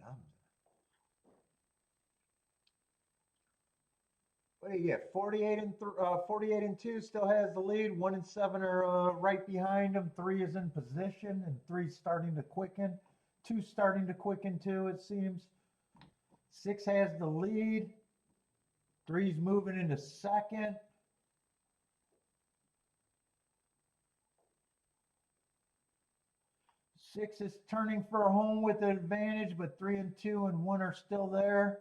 what do you get? 48 and 2 still has the lead. 1 and 7 are right behind him. 3 is in position, and 3's starting to quicken. 2's starting to quicken too, it seems. 6 has the lead. 3's moving into second. 6 is turning for home with an advantage, but 3 and 2 and 1 are still there.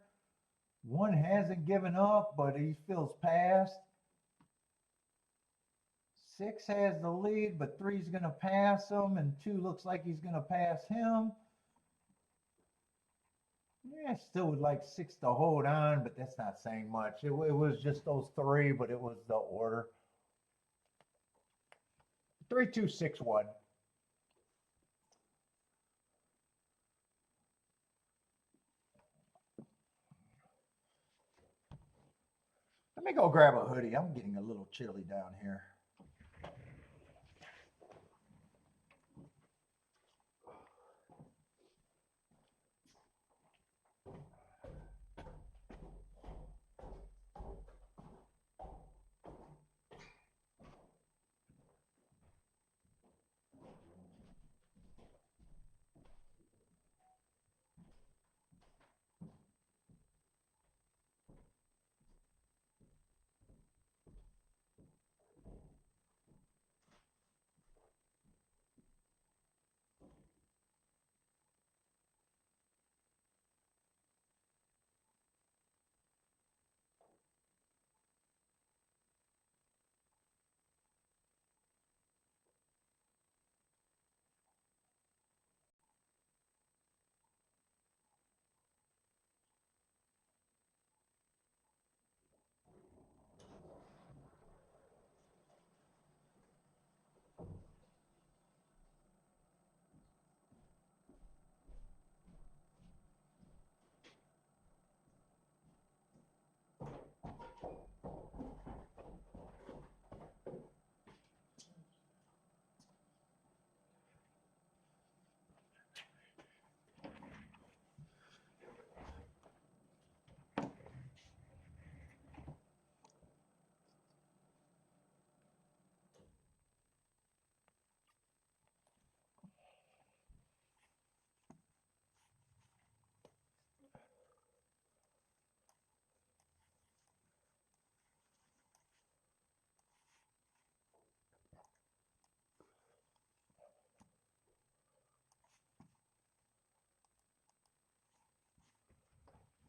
1 hasn't given up, but he feels passed. 6 has the lead, but 3's going to pass him, and 2 looks like he's going to pass him. Yeah, I still would like 6 to hold on, but that's not saying much. It was just those 3, but it was the order. 3, 2, 6, 1. Let me go grab a hoodie. I'm getting a little chilly down here.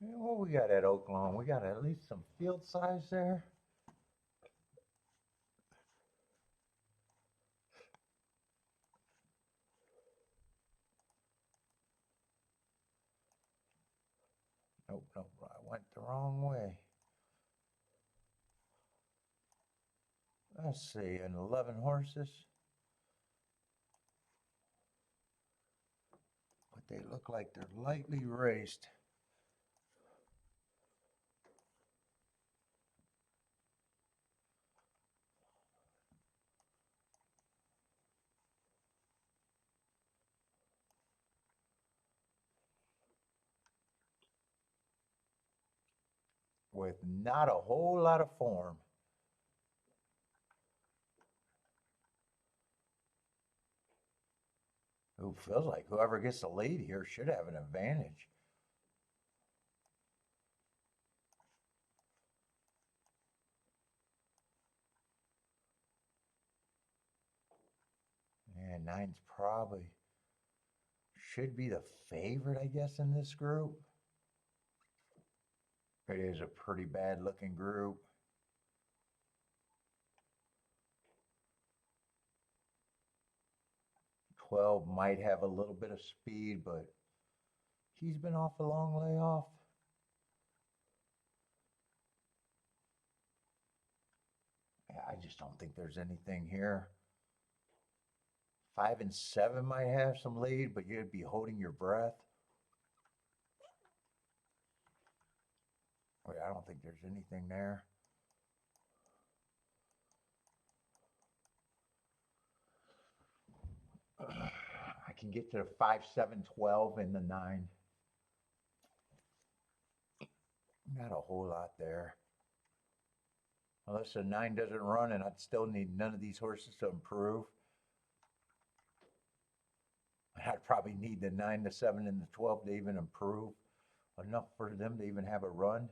Yeah, what we got at Oaklawn? We got at least some field size there. Nope, nope, I went the wrong way. Let's see, an 11 horses. But they look like they're lightly raced. With not a whole lot of form. Who feels like whoever gets the lead here should have an advantage. And nine's probably should be the favorite, I guess, in this group. It is a pretty bad looking group. Twelve might have a little bit of speed, but he's been off a long layoff. Yeah, I just don't think there's anything here. 5 and 7 might have some lead, but you'd be holding your breath. Wait, I don't think there's anything there. I can get to the 5, 7, 12 and the 9. Not a whole lot there. Unless the 9 doesn't run, and I'd still need none of these horses to improve. I'd probably need the 9, the 7, and the 12 to even improve enough for them to even have a run.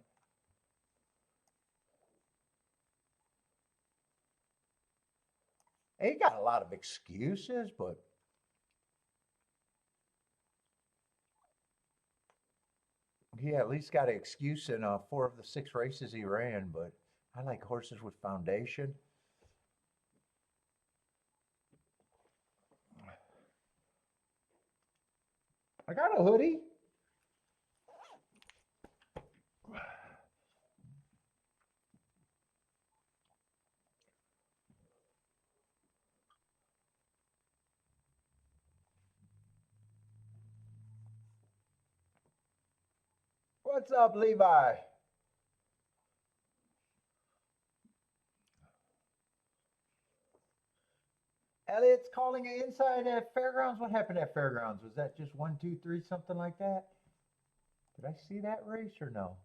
He got a lot of excuses, but he at least got an excuse in 4 of the 6 races he ran. But I like horses with foundation. I got a hoodie. What's up, Levi? Elliot's calling it inside at Fairgrounds. What happened at Fairgrounds? Was that just 1, 2, 3, something like that? Did I see that race or no?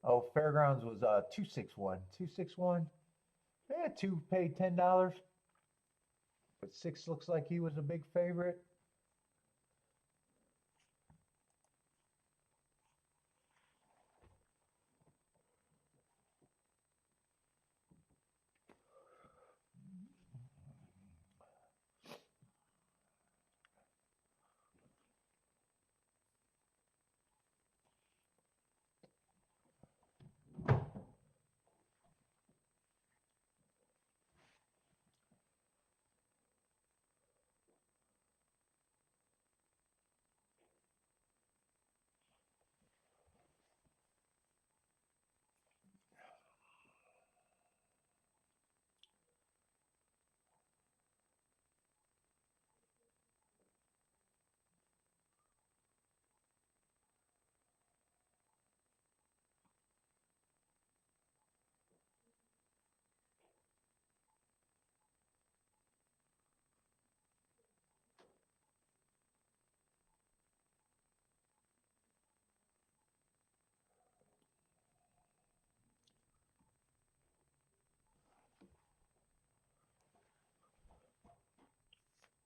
Oh, Fairgrounds was 261. 261. Yeah, 2 paid $10. But 6 looks like he was a big favorite.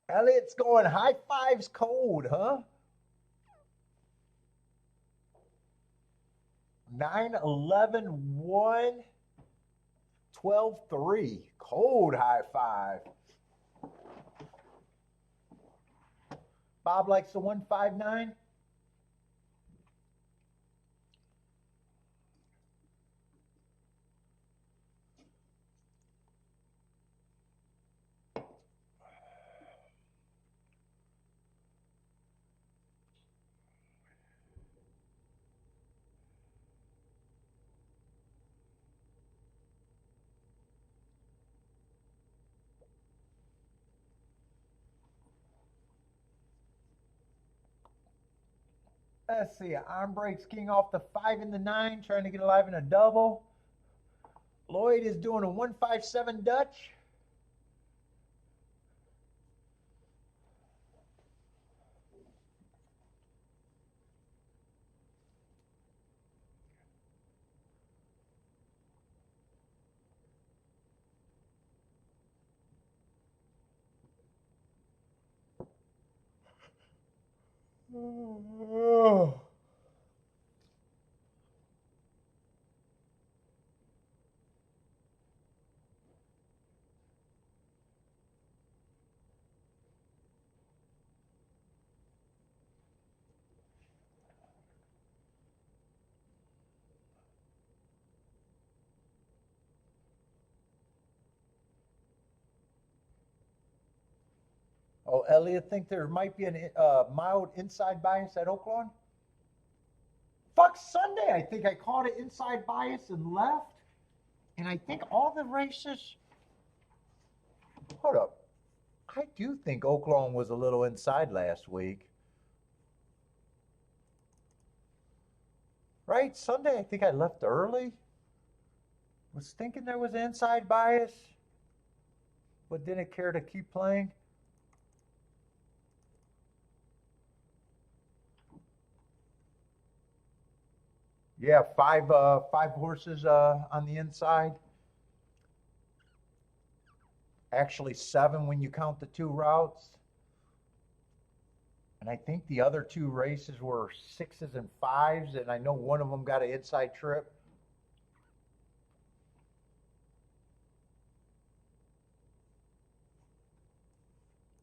Elliot's going high fives cold, huh? 9, 11, 1, 12, 3. Cold high five. Bob likes the 159. Let's see. Arm breaks king off the 5 and the 9, trying to get alive in a double. Lloyd is doing a 157 Dutch. Oh, Elliot, think there might be a mild inside bias at Oaklawn? Fuck Sunday. I think I caught it inside bias and left. And I think all the races. Hold up. I do think Oaklawn was a little inside last week. Right? Sunday, I think I left early. Was thinking there was inside bias, but didn't care to keep playing. Yeah, five horses on the inside. Actually, seven when you count the two routes. And I think the other two races were sixes and fives, and I know one of them got an inside trip.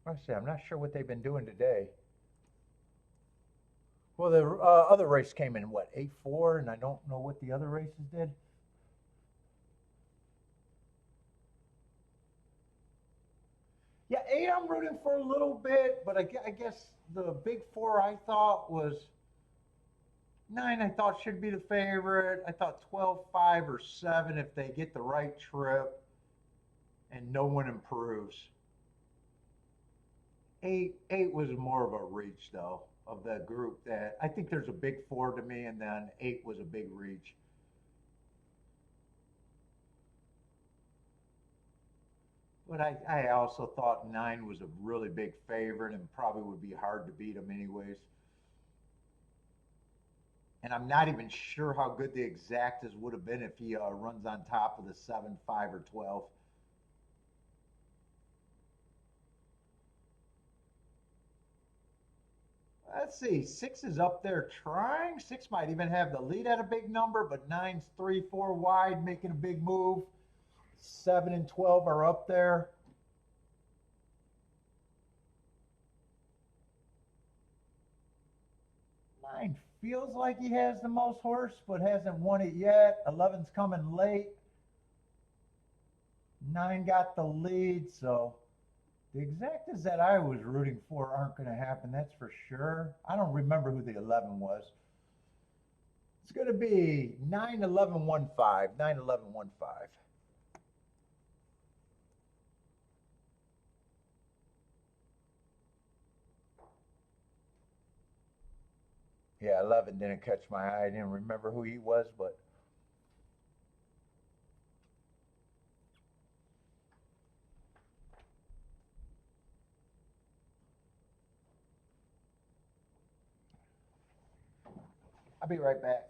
I say I'm not sure what they've been doing today. Well, the other race came in what 8-4, and I don't know what the other races did. Yeah, 8 I'm rooting for a little bit, but I guess the big 4 I thought was 9. I thought should be the favorite. I thought 12, 5, or 7 if they get the right trip, and no one improves. 8 was more of a reach though of the group. That I think there's a big 4 to me, and then 8 was a big reach. But I also thought 9 was a really big favorite and probably would be hard to beat him anyways. And I'm not even sure how good the exactas would have been if he runs on top of the 7, 5, or 12. Let's see. 6 is up there trying. 6 might even have the lead at a big number, but 9's 3, 4 wide, making a big move. 7 and 12 are up there. 9 feels like he has the most horse, but hasn't won it yet. 11's coming late. 9 got the lead, so the exactas that I was rooting for aren't going to happen, that's for sure. I don't remember who the 11 was. It's going to be 9-11-1-5. 9-11-1-5. Yeah, 11 didn't catch my eye. I didn't remember who he was, but I'll be right back.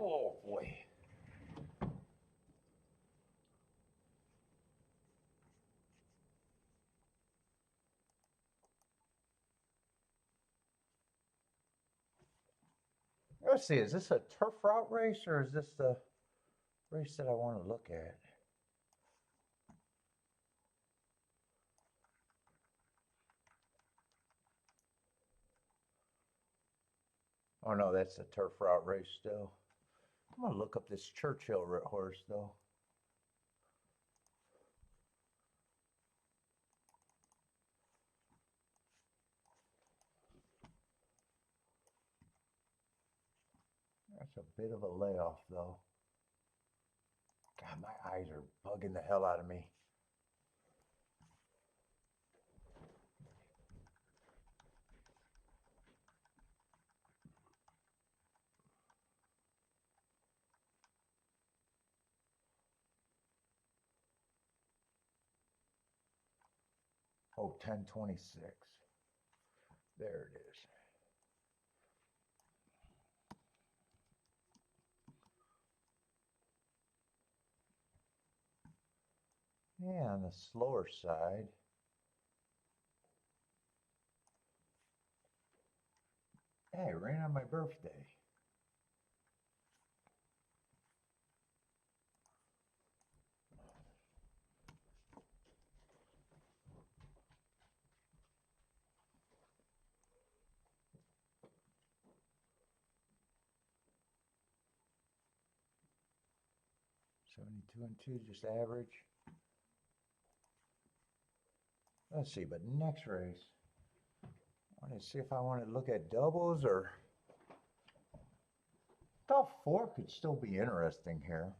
Oh boy. Let's see, is this a turf route race or is this the race that I want to look at? Oh no, that's the turf route race still. I'm gonna look up this Churchill horse though. That's a bit of a layoff though. God, my eyes are bugging the hell out of me. Oh, 10:26. There it is. Yeah, on the slower side. Hey, it ran on my birthday. $72 and 2, just average. Let's see, but next race, I want to see if I want to look at doubles or. Thought 4 could still be interesting here.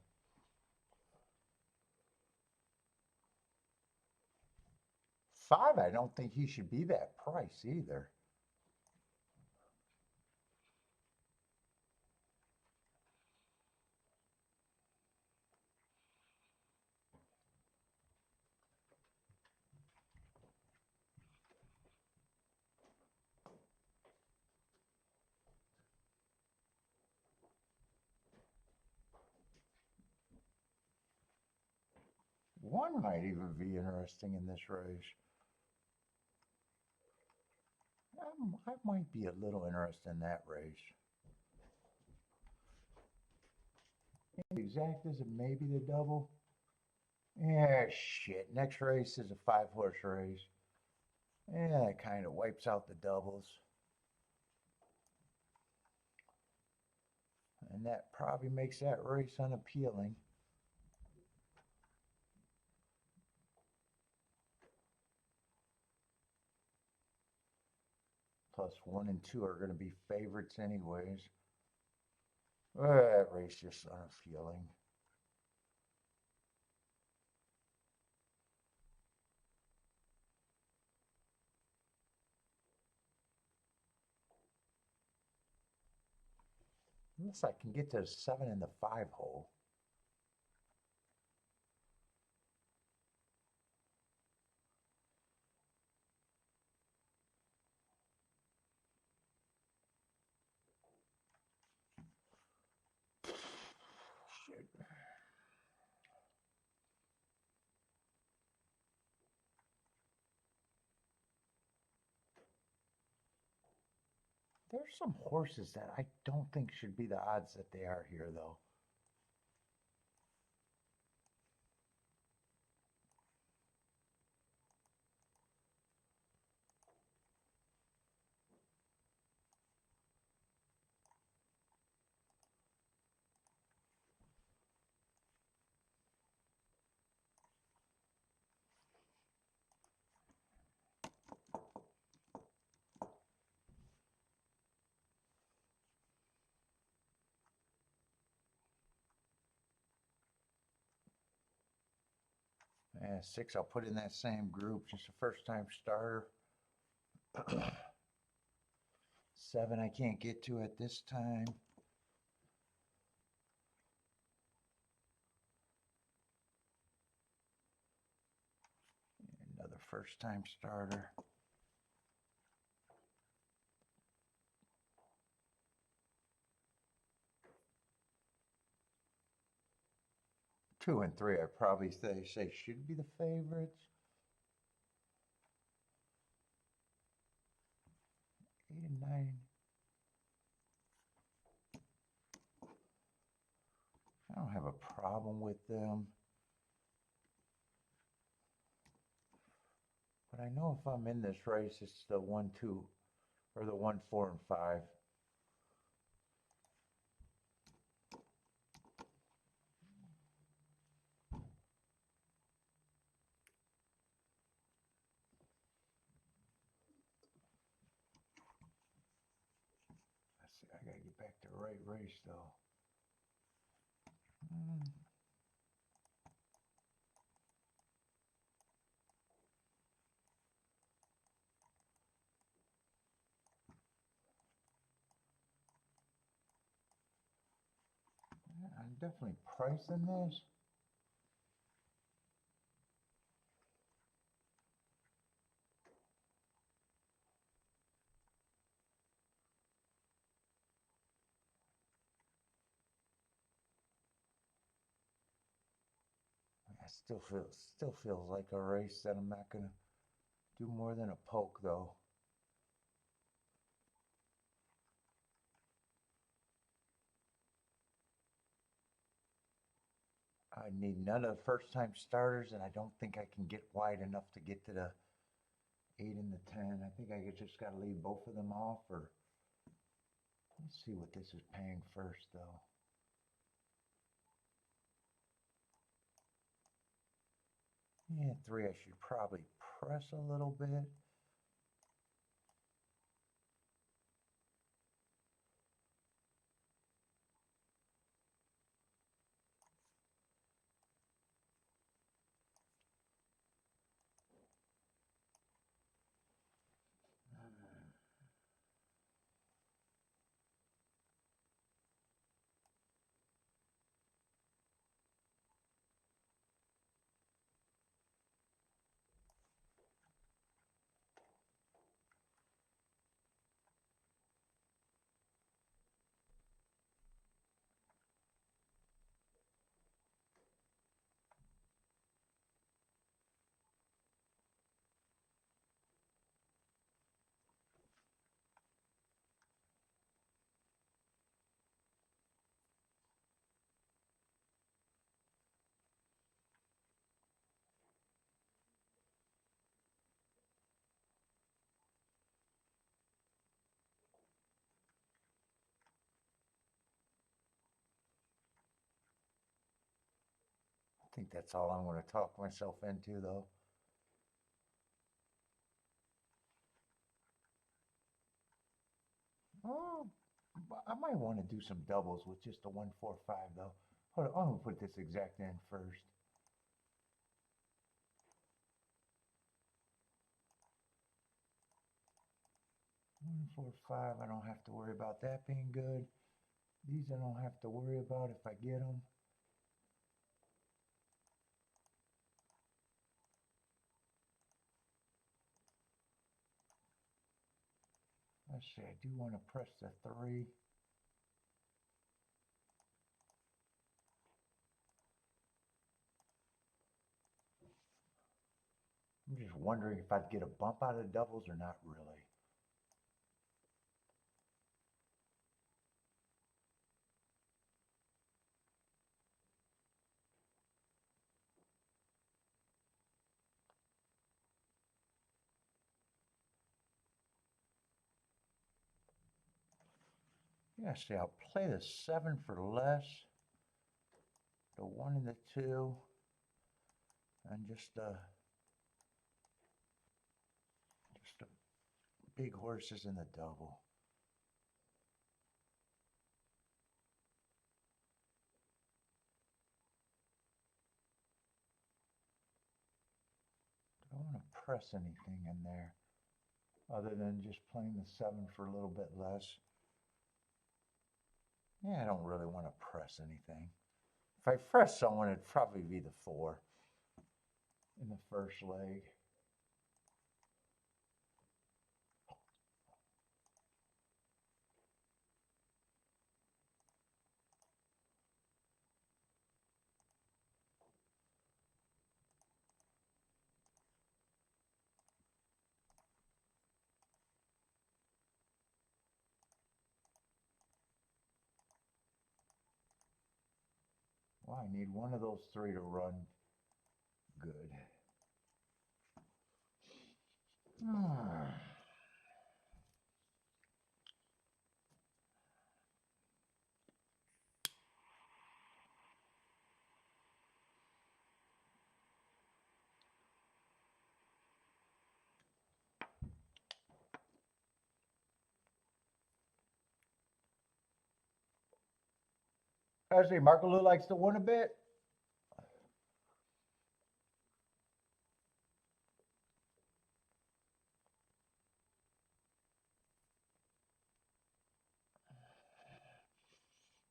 5, I don't think he should be that price either. One might even be interesting in this race. I might be a little interested in that race. Exact is it maybe the double? Yeah, shit. Next race is a 5-horse race. Yeah, it kind of wipes out the doubles. And that probably makes that race unappealing. Plus 1 and 2 are going to be favorites anyways. That race just unappealing. Unless I can get to the 7 and the 5 hole. Shit. There's some horses that I don't think should be the odds that they are here, though. Yeah, 6, I'll put in that same group, just a first-time starter. 7, I can't get to at this time. Another first-time starter. 2 and 3, I probably say should be the favorites. 8 and 9. I don't have a problem with them. But I know if I'm in this race, it's the 1, 2, or the 1, 4, and 5. Let's see, I gotta get back to the right race though. Yeah, I'm definitely pricing this. I still feels like a race that I'm not gonna do more than a poke though. I need none of the first time starters, and I don't think I can get wide enough to get to the 8 and the 10. I think I just got to leave both of them off, or let's see what this is paying first though. Yeah, 3 I should probably press a little bit. I think that's all I'm going to talk myself into though. Oh, I might want to do some doubles with just a 1, 4, 5 though. Hold on, I'm going to put this exact in first. 1, 4, 5, I don't have to worry about that being good. These I don't have to worry about if I get them. Let's see, I do want to press the 3. I'm just wondering if I'd get a bump out of doubles or not really. Yeah, see, I'll play the 7 for less, the 1 and the 2, and just the big horses in the double. I don't want to press anything in there other than just playing the 7 for a little bit less. Yeah, I don't really want to press anything. If I press someone, it'd probably be the 4 in the first leg. Well, I need one of those three to run good. I see Marco Lou likes to win a bit.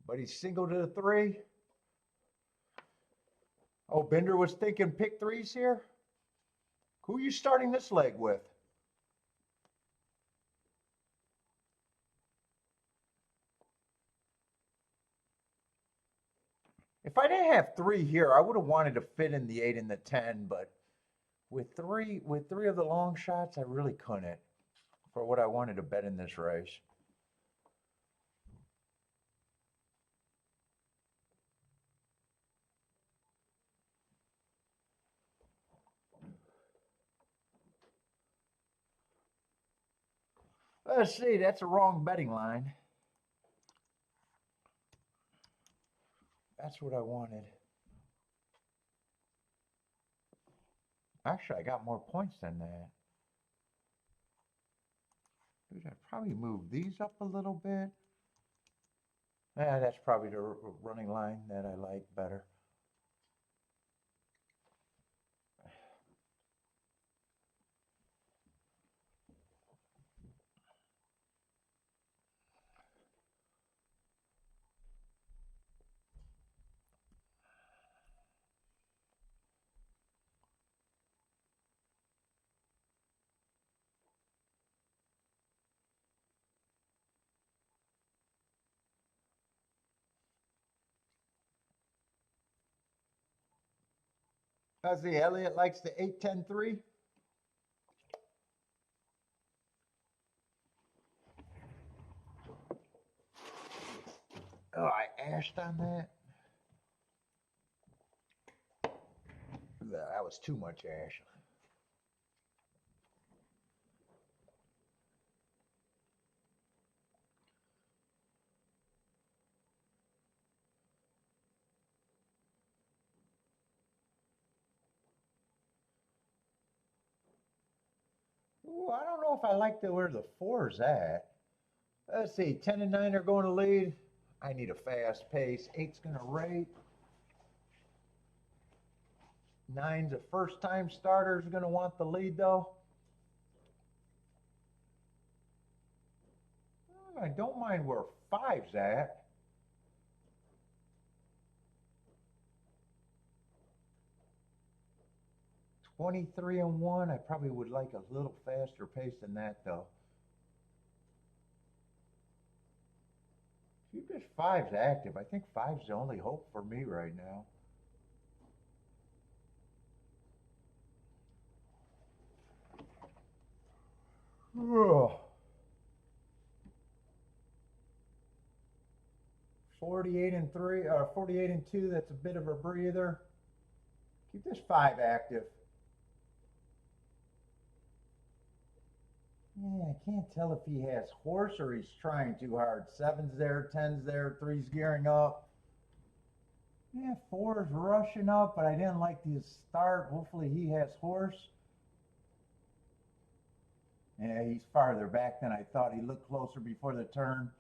But he's single to the three. Oh, Bender was thinking pick threes here. Who are you starting this leg with? If I didn't have three here, I would have wanted to fit in the 8 and the 10, but with three of the long shots, I really couldn't for what I wanted to bet in this race. Let's see, that's a wrong betting line. That's what I wanted. Actually, I got more points than that. Dude, I'd probably move these up a little bit. Yeah, that's probably the running line that I like better. Let's see, Elliot likes the 8-10-3. Oh, I ashed on that. That was too much ash. Ooh, I don't know if I like where the 4's at. Let's see, 10 and 9 are going to lead. I need a fast pace. 8's going to rate. 9's a first-time starter, is going to want the lead, though. I don't mind where 5's at. $23 and 1. I probably would like a little faster pace than that, though. Keep this 5's active. I think 5's the only hope for me right now. Ugh. 48 and 3, or 48 and 2. That's a bit of a breather. Keep this 5 active. Yeah, I can't tell if he has horse or he's trying too hard. 7's there, 10's there, 3's gearing up. Yeah, 4's rushing up, but I didn't like his start. Hopefully he has horse. Yeah, he's farther back than I thought. He looked closer before the turn.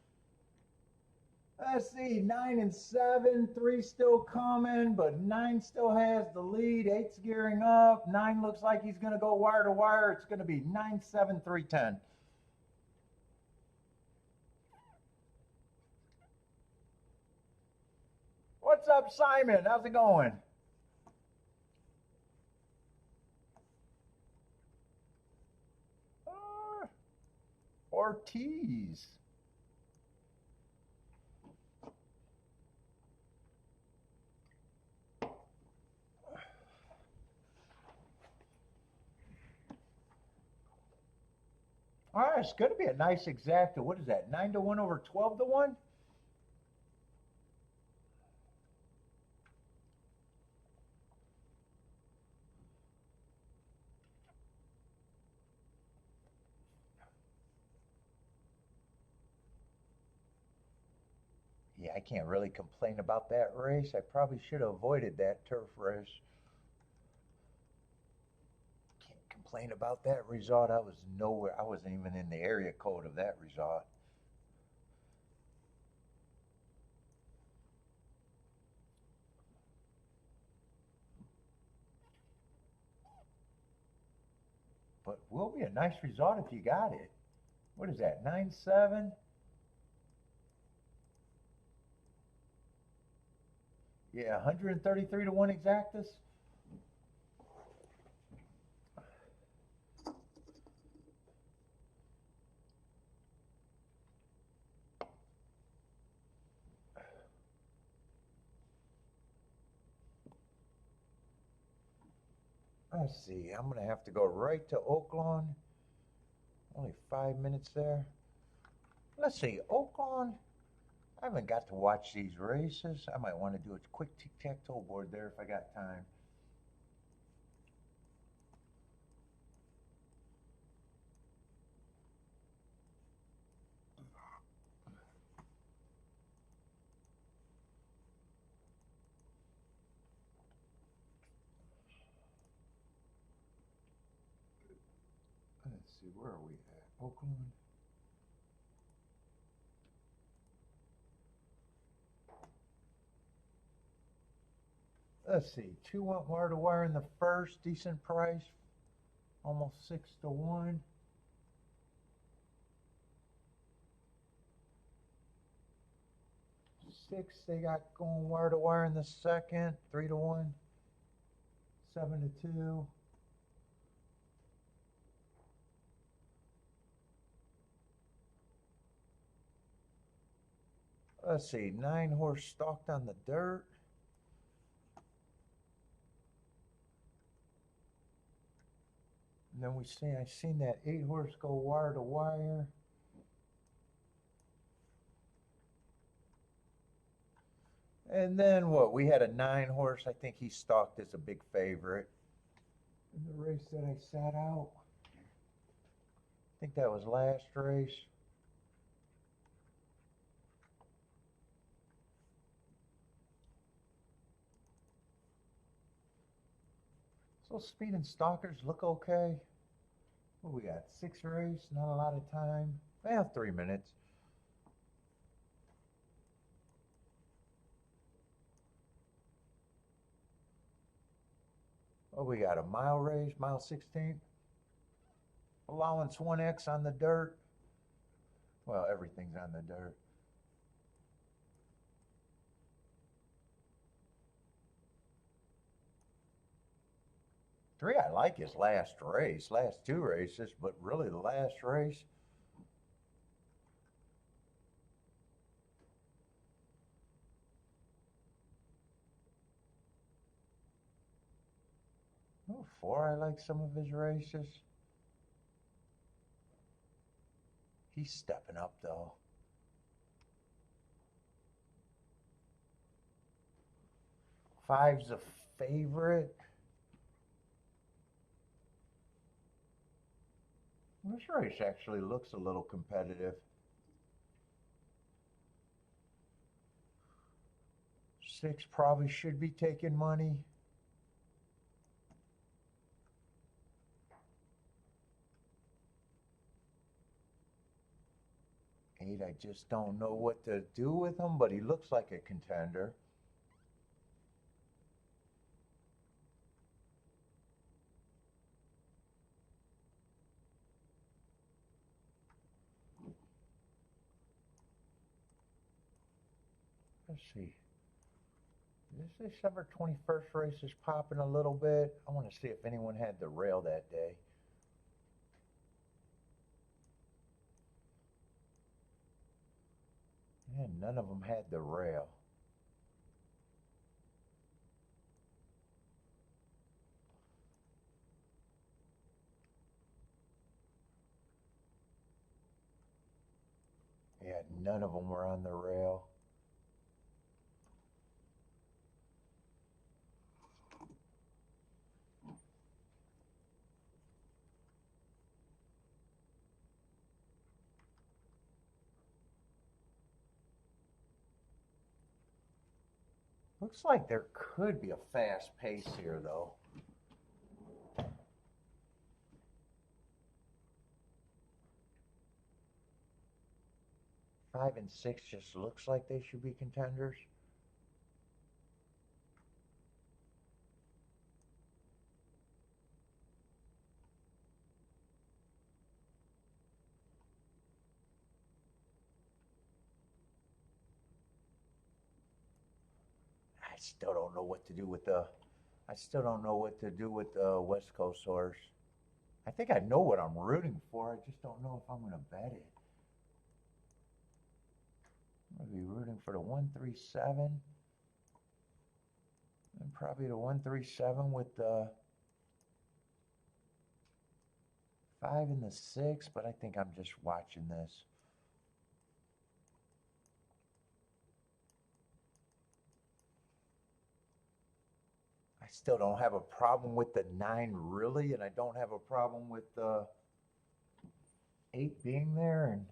Let's see, 9 and 7, 3's still coming, but 9 still has the lead. 8's gearing up. 9 looks like he's going to go wire to wire. It's going to be 9, 7, 3, 10. What's up, Simon? How's it going? Ortiz. All right, it's going to be a nice exacta. What is that? 9 to 1 over 12 to 1? I can't really complain about that race. I probably should have avoided that turf race. Can't complain about that result. I was nowhere. I wasn't even in the area code of that result. But will be a nice result if you got it. What is that? 9-7. Yeah, 133 to 1 exactus. Let's see. I'm gonna have to go right to Oaklawn. Only 5 minutes there. Let's see. Oaklawn. I haven't got to watch these races. I might want to do a quick tic-tac-toe board there if I got time. Let's see, where are we at? Oaklawn. Let's see, 2-1 wire to wire in the first, decent price, almost 6 to 1. Six they got going wire to wire in the second, 3 to 1, 7 to 2. Let's see, 9 horse stalked on the dirt. And then I seen that 8 horse go wire to wire. And then what? We had a 9 horse. I think he stalked as a big favorite in the race that I sat out. I think that was last race. So speed and stalkers look okay. What we got? 6 race, not a lot of time. Well, 3 minutes. Oh, we got a mile race, mile 16. Allowance 1X on the dirt. Well, everything's on the dirt. Three, I like his last race, last 2 races, but really the last race. Oh, 4, I like some of his races. He's stepping up though. Five's a favorite. This race actually looks a little competitive. 6 probably should be taking money. 8, I just don't know what to do with him, but he looks like a contender. Let's see. This December 21st race is popping a little bit. I want to see if anyone had the rail that day. Yeah, none of them had the rail. Yeah, none of them were on the rail. Looks like there could be a fast pace here, though. 5 and 6 just looks like they should be contenders. I still don't know what to do with the West Coast horse. I think I know what I'm rooting for. I just don't know if I'm going to bet it. I'm going to be rooting for the 137. And probably the 137 with the 5 and the 6. But I think I'm just watching this. I still don't have a problem with the 9 really. And I don't have a problem with the 8 being there. And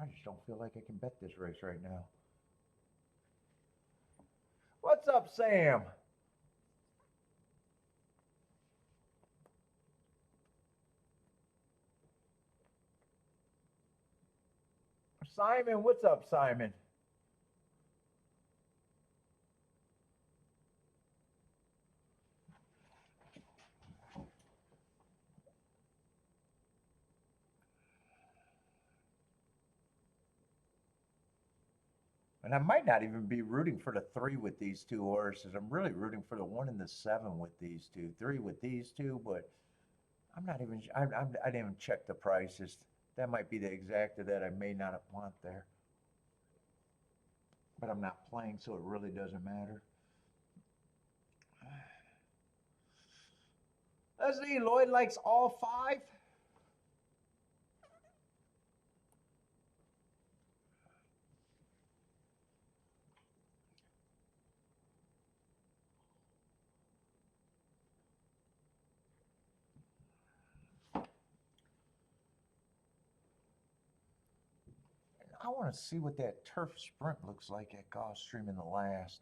I just don't feel like I can bet this race right now. What's up, Sam? Simon, what's up, Simon? And I might not even be rooting for the 3 with these 2 horses. I'm really rooting for the 1 and the 7 with these 2, 3 with these 2, but I'm not even, I didn't even check the prices. That might be the exacta that I may not want there. But I'm not playing, so it really doesn't matter. Let's see, Lloyd likes all 5. I want to see what that turf sprint looks like at Gulfstream in the last.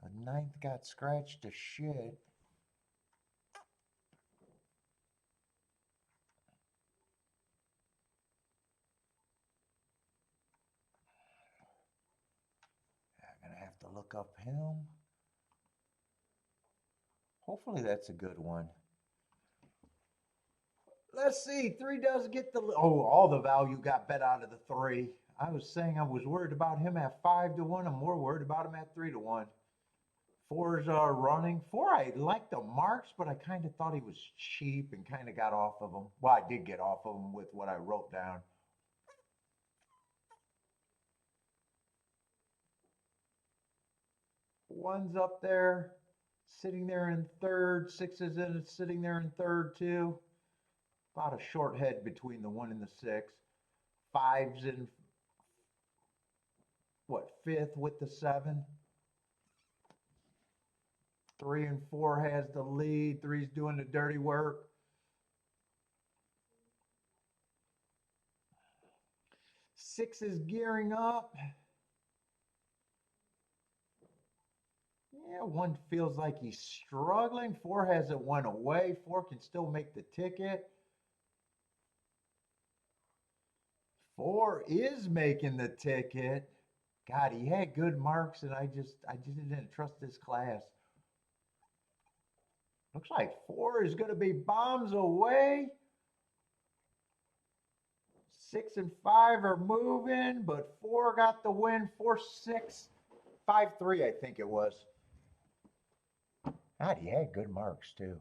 The 9th got scratched to shit. I'm going to have to look up him. Hopefully that's a good one. Let's see. 3 does get the... Oh, all the value got bet out of the 3. I was saying I was worried about him at 5 to 1. I'm more worried about him at 3 to 1. 4's running. 4, I like the marks, but I kind of thought he was cheap and kind of got off of him. Well, I did get off of him with what I wrote down. One's up there, sitting there in 3rd. 6 is in it, sitting there in 3rd too. About a short head between the 1 and the 6. 5's in what, 5th with the 7. 3 and 4 has the lead. 3's doing the dirty work. 6 is gearing up. Yeah, 1 feels like he's struggling. 4 has it 1 away. 4 can still make the ticket. 4 is making the ticket. God, he had good marks, and I just didn't trust this class. Looks like 4 is going to be bombs away. 6 and 5 are moving, but 4 got the win. 4-6, 5-3, I think it was. God, he had good marks too.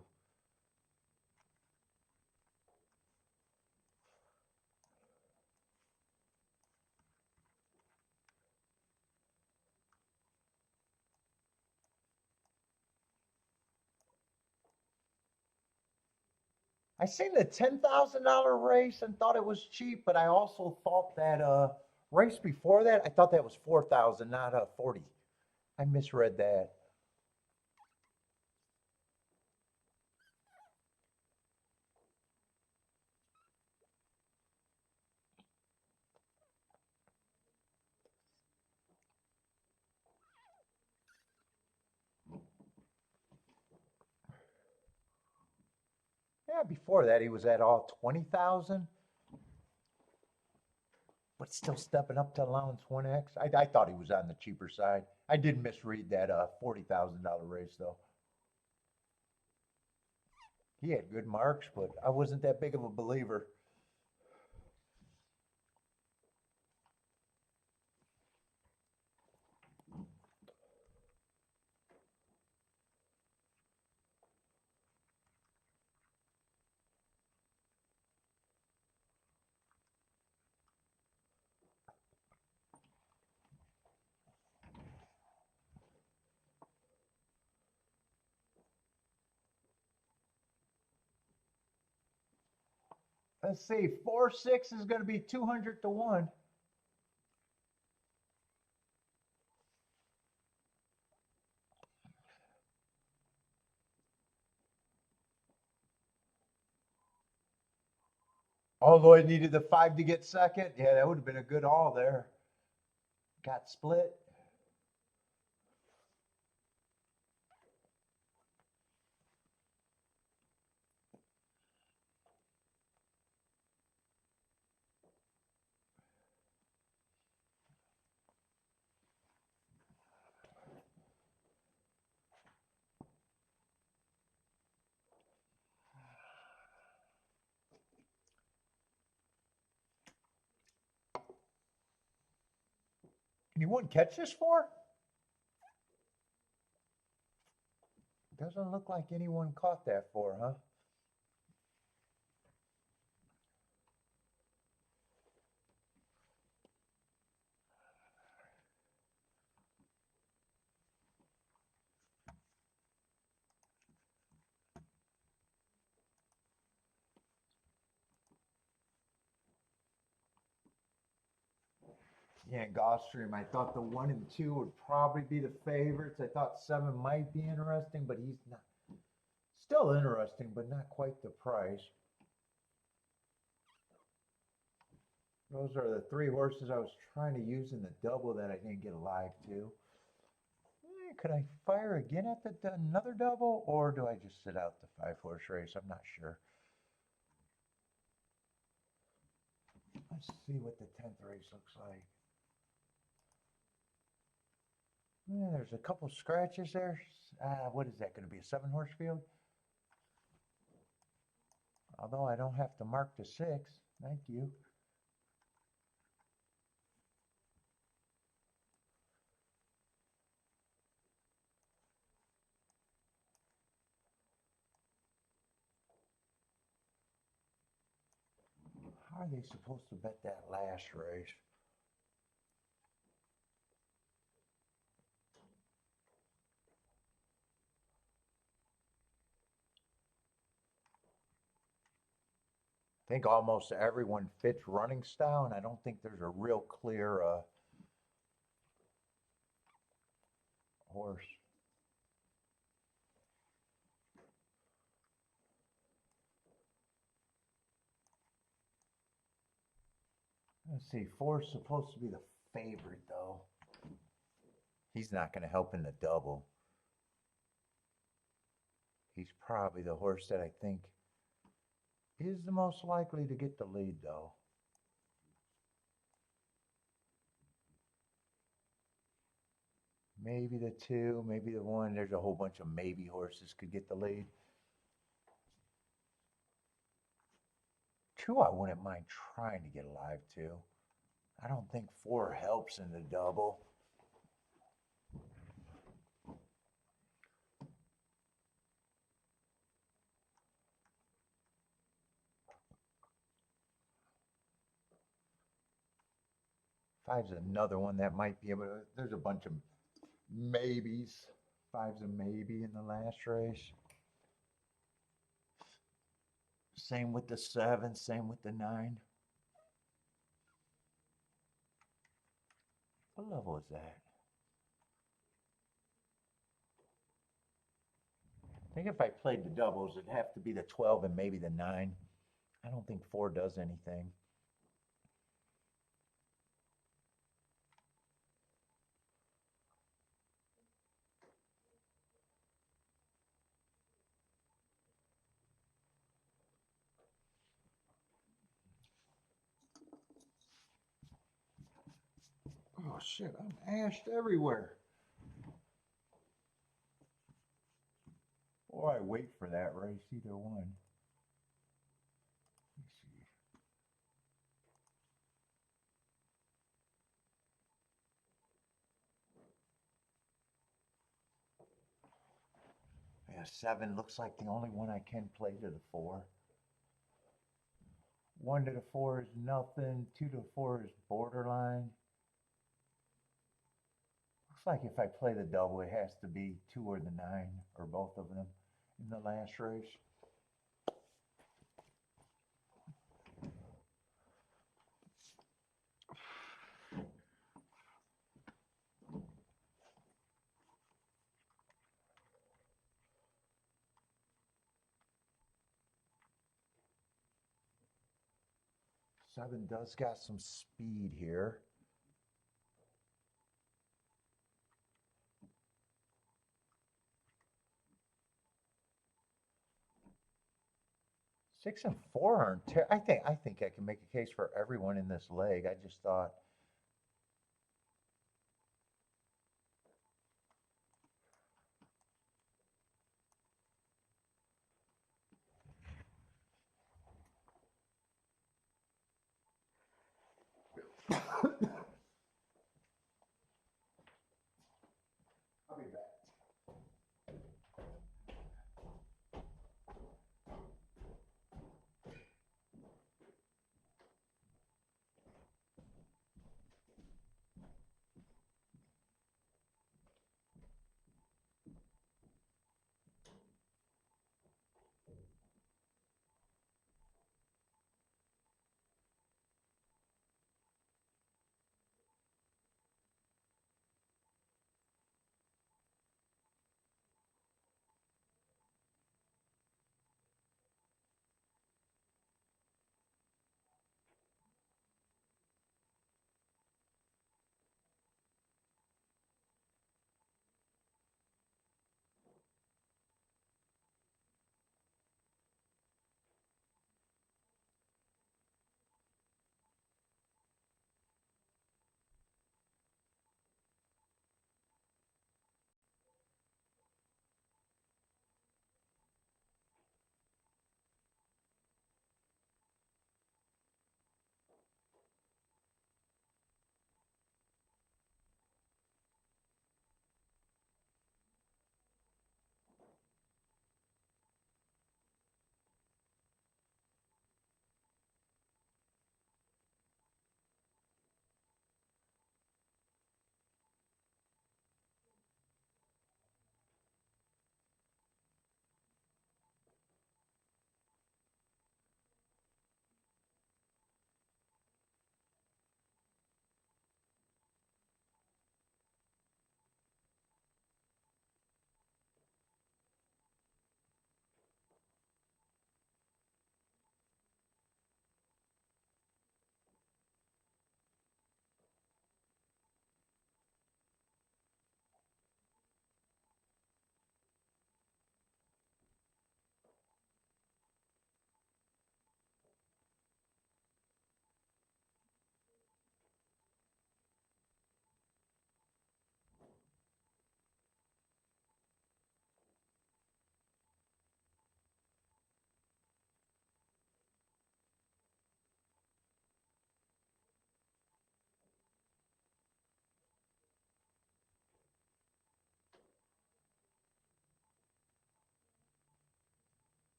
I seen the $10,000 race and thought it was cheap, but I also thought that race before that, I thought that was 4,000, not 40. I misread that. Yeah, before that he was at all 20,000, but still stepping up to allowance 1X. I thought he was on the cheaper side. I did misread that $40,000 race though. He had good marks, but I wasn't that big of a believer. Let's see, 4-6 is going to be 200 to 1. Although I needed the 5 to get second. Yeah, that would have been a good haul there. Got split. Anyone catch this for? Doesn't look like anyone caught that for, huh? Yeah, Gulfstream. I thought the 1 and 2 would probably be the favorites. I thought 7 might be interesting, but he's not. Still interesting, but not quite the price. Those are the 3 horses I was trying to use in the double that I didn't get alive to. Could I fire again at another double, or do I just sit out the 5-horse race? I'm not sure. Let's see what the 10th race looks like. Yeah, there's a couple scratches there. What is that going to be, a 7-horse field? Although I don't have to mark the 6. Thank you. How are they supposed to bet that last race? I think almost everyone fits running style, and I don't think there's a real clear horse. Let's see, 4's supposed to be the favorite, though. He's not going to help in the double. He's probably the horse that I think is the most likely to get the lead, though. Maybe the 2, maybe the 1. There's a whole bunch of maybe horses could get the lead. 2, I wouldn't mind trying to get alive to. I don't think 4 helps in the double. Five's another one that might be able to. There's a bunch of maybes. 5's a maybe in the last race. Same with the 7, same with the 9. What level is that? I think if I played the doubles, it'd have to be the 12 and maybe the 9. I don't think 4 does anything. shit, I'm ashed everywhere. Or I wait for that race, either one. Let's see. Yeah, 7 looks like the only one I can play to the 4. 1 to the 4 is nothing. 2 to the 4 is borderline. Looks like if I play the double, it has to be 2 or the 9, or both of them in the last race. Seven does got some speed here. Six and four aren't. I think I can make a case for everyone in this leg. I just thought. I'll be back.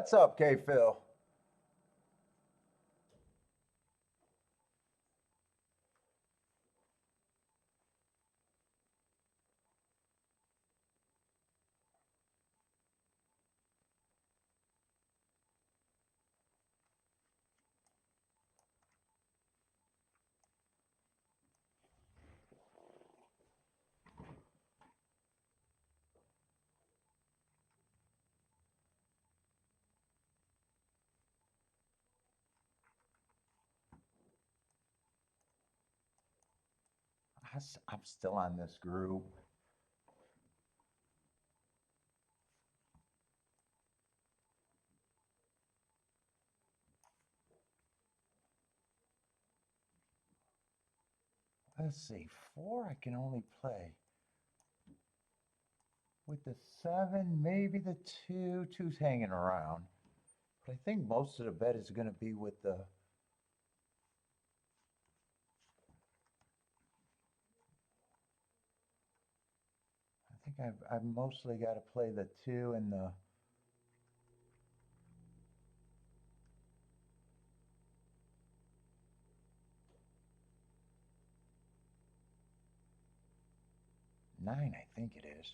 What's up, K Phil? I'm still on this group. Let's see, 4 I can only play. With the 7, maybe the 2. 2's hanging around. But I think most of the bet is going to be with the... I think I've mostly got to play the 2 and the... Nine, I think it is.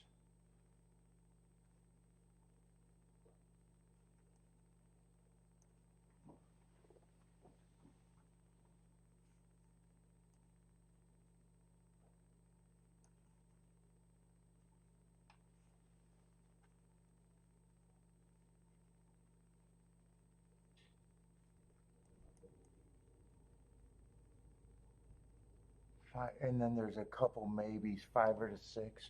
Five, and then there's a couple maybes, 5 or the 6.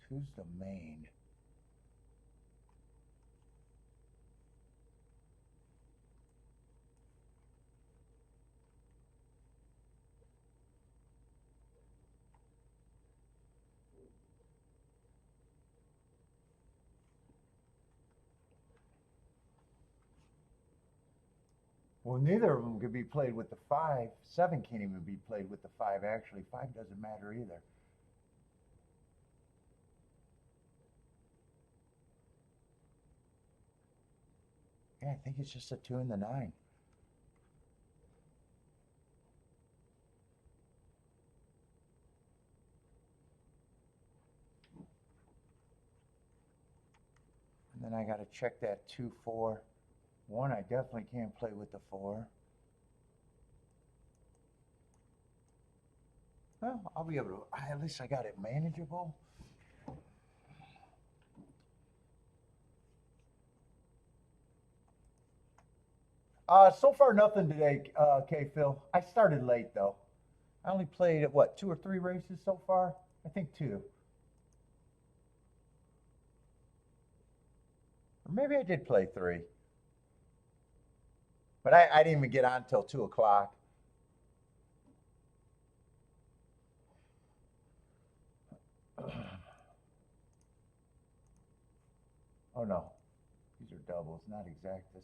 Who's the main? Well, neither of them could be played with the 5. 7 can't even be played with the 5, actually. 5 doesn't matter either. Yeah, I think it's just a 2 and the 9. And then I got to check that 2, 4. 1, I definitely can't play with the 4. Well, I'll be able to, at least I got it manageable. So far nothing today, K Phil. I started late though. I only played at what, 2 or 3 races so far? I think 2. Or maybe I did play 3. But I didn't even get on until 2 o'clock. Oh no, these are doubles, not exactas.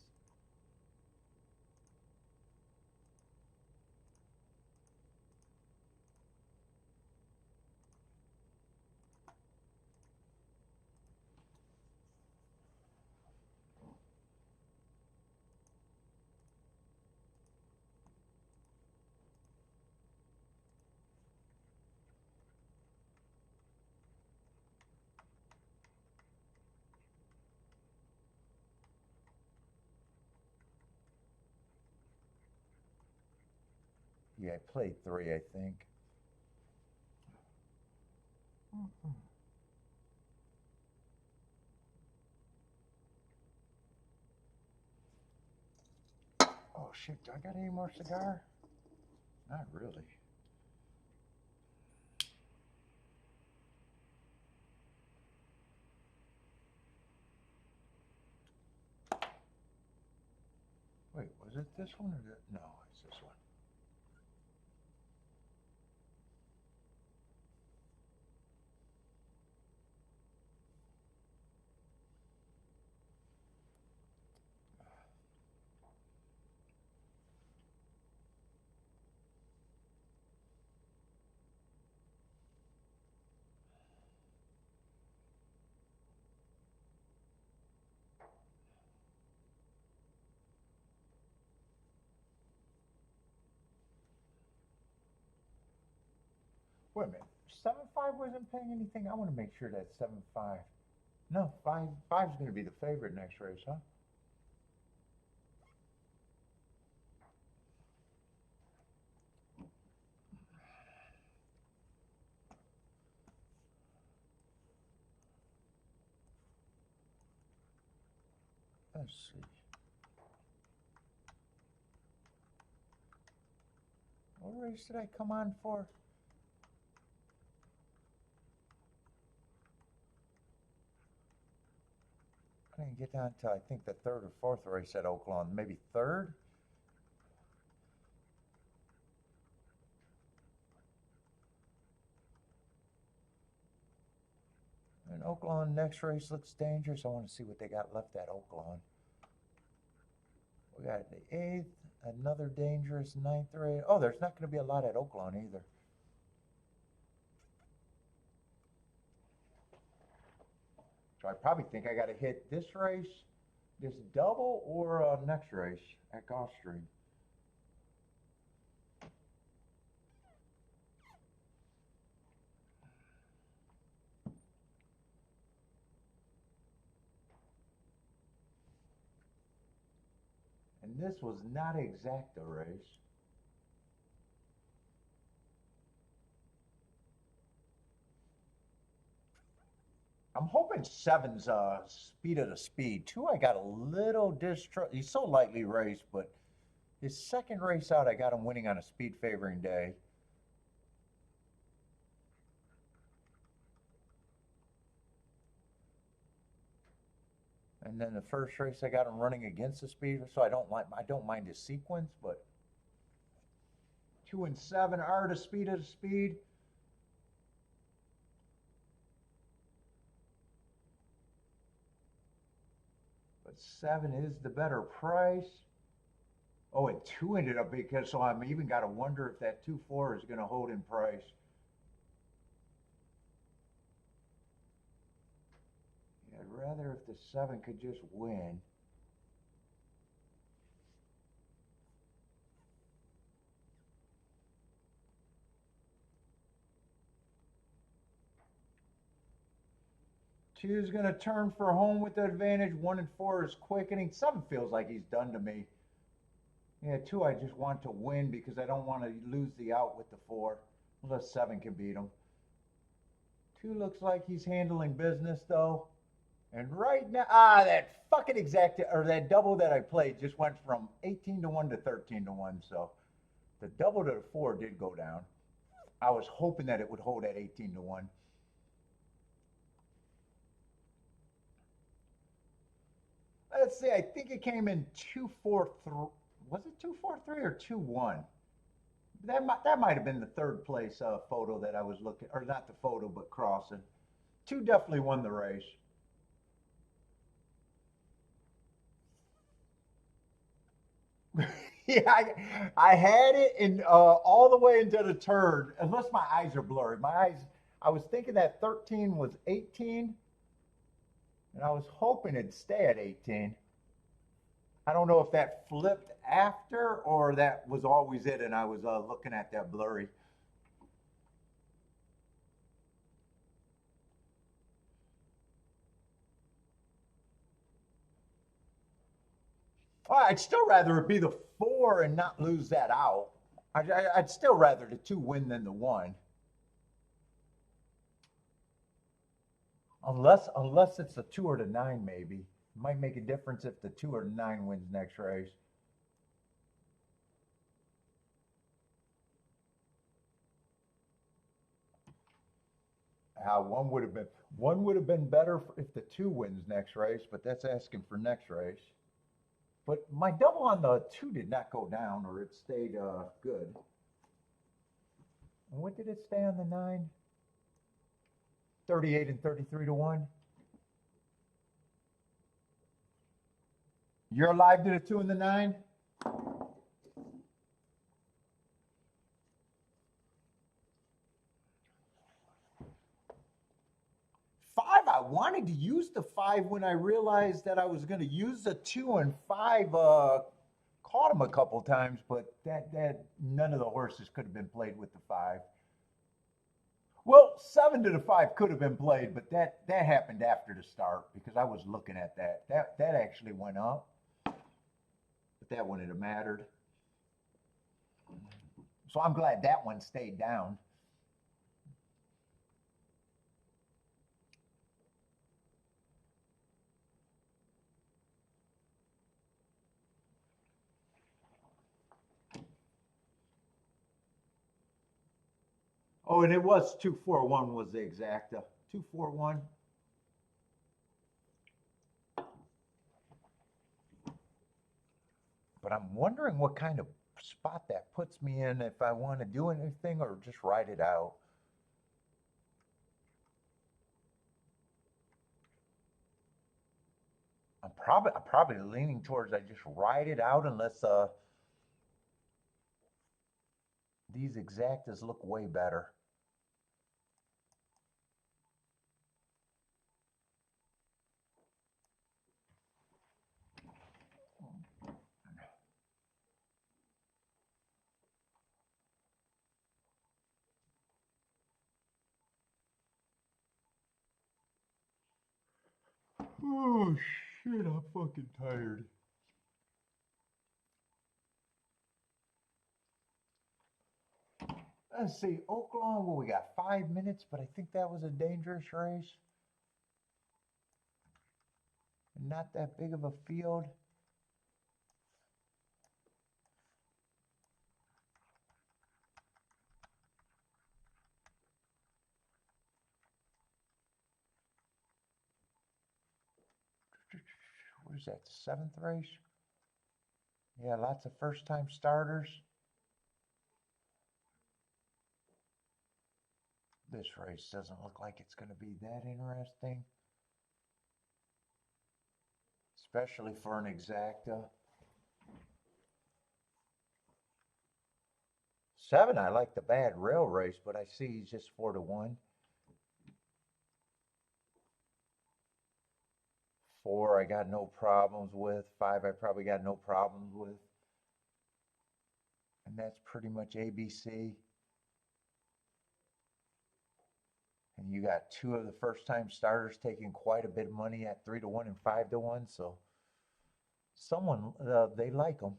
Yeah, I played 3, I think. Oh shit, do I got any more cigar? Not really. Wait, was it this one or that? No, it's this one. Wait a minute. 7-5 wasn't paying anything. I want to make sure that 7-5. No, 5's going to be the favorite next race, huh? Let's see. What race did I come on for? I didn't get down to, I think, the third or fourth race at Oaklawn. Maybe third? And Oaklawn next race looks dangerous. I want to see what they got left at Oaklawn. We got the 8th, another dangerous 9th race. Oh, there's not going to be a lot at Oaklawn either. So I probably think I got to hit this race, this double, or next race at Gulfstream. And this was not exact a race. I'm hoping 7's speed of the speed. 2, I got a little distrust. He's so lightly raced, but his second race out, I got him winning on a speed favoring day. And then the first race, I got him running against the speed, so I don't mind his sequence, but 2 and 7 are the speed of the speed. But 7 is the better price. Oh, and 2 ended up because, so I'm even got to wonder if that 2-4 is going to hold in price. Yeah, I'd rather if the 7 could just win. Two is going to turn for home with the advantage. 1 and 4 is quickening. 7 feels like he's done to me. Yeah, 2 I just want to win because I don't want to lose the out with the 4. Unless 7 can beat him. 2 looks like he's handling business though. And right now, that fucking exact, or that double that I played just went from 18 to 1 to 13 to 1. So the double to the 4 did go down. I was hoping that it would hold at 18 to 1. Let's see, I think it came in 2-4-3. Was it 2-4-3 or 2-1? That might have been the third place photo that I was looking, or not the photo, but crossing. 2 definitely won the race. Yeah, I had it in all the way into the turn, unless my eyes are blurry. My eyes, I was thinking that 13 was 18, and I was hoping it'd stay at 18. I don't know if that flipped after or that was always it, and I was looking at that blurry. Well, I'd still rather it be the 4 and not lose that out. I'd still rather the 2 win than the 1. Unless it's the 2 or the 9, maybe. It might make a difference if the 2 or the 9 wins next race. One would have been better if the 2 wins next race, but that's asking for next race. But my double on the 2 did not go down, or it stayed good. And what did it stay on the 9? 38 and 33 to 1. You're alive to the 2 and the 9? I wanted to use the 5 when I realized that I was going to use the 2 and 5. Caught him a couple times, but that none of the horses could have been played with the 5. Well, 7 to 5 could have been played, but that happened after the start because I was looking at that. That actually went up, but that wouldn't have mattered. So I'm glad that one stayed down. Oh, and it was 241 was the exacta. 241. But I'm wondering what kind of spot that puts me in if I want to do anything or just ride it out. I'm probably leaning towards I just ride it out unless these exactas look way better. Oh shit, I'm fucking tired. Let's see, Oaklawn, well, we got 5 minutes, but I think that was a dangerous race. Not that big of a field. What is that, the seventh race? Yeah, lots of first time starters. This race doesn't look like it's going to be that interesting, especially for an exacta. 7, I like the bad rail race, but I see he's just 4 to 1. 4, I got no problems with. 5, I probably got no problems with. And that's pretty much ABC. And you got 2 of the first time starters taking quite a bit of money at 3 to 1 and 5 to 1. So someone, they like them.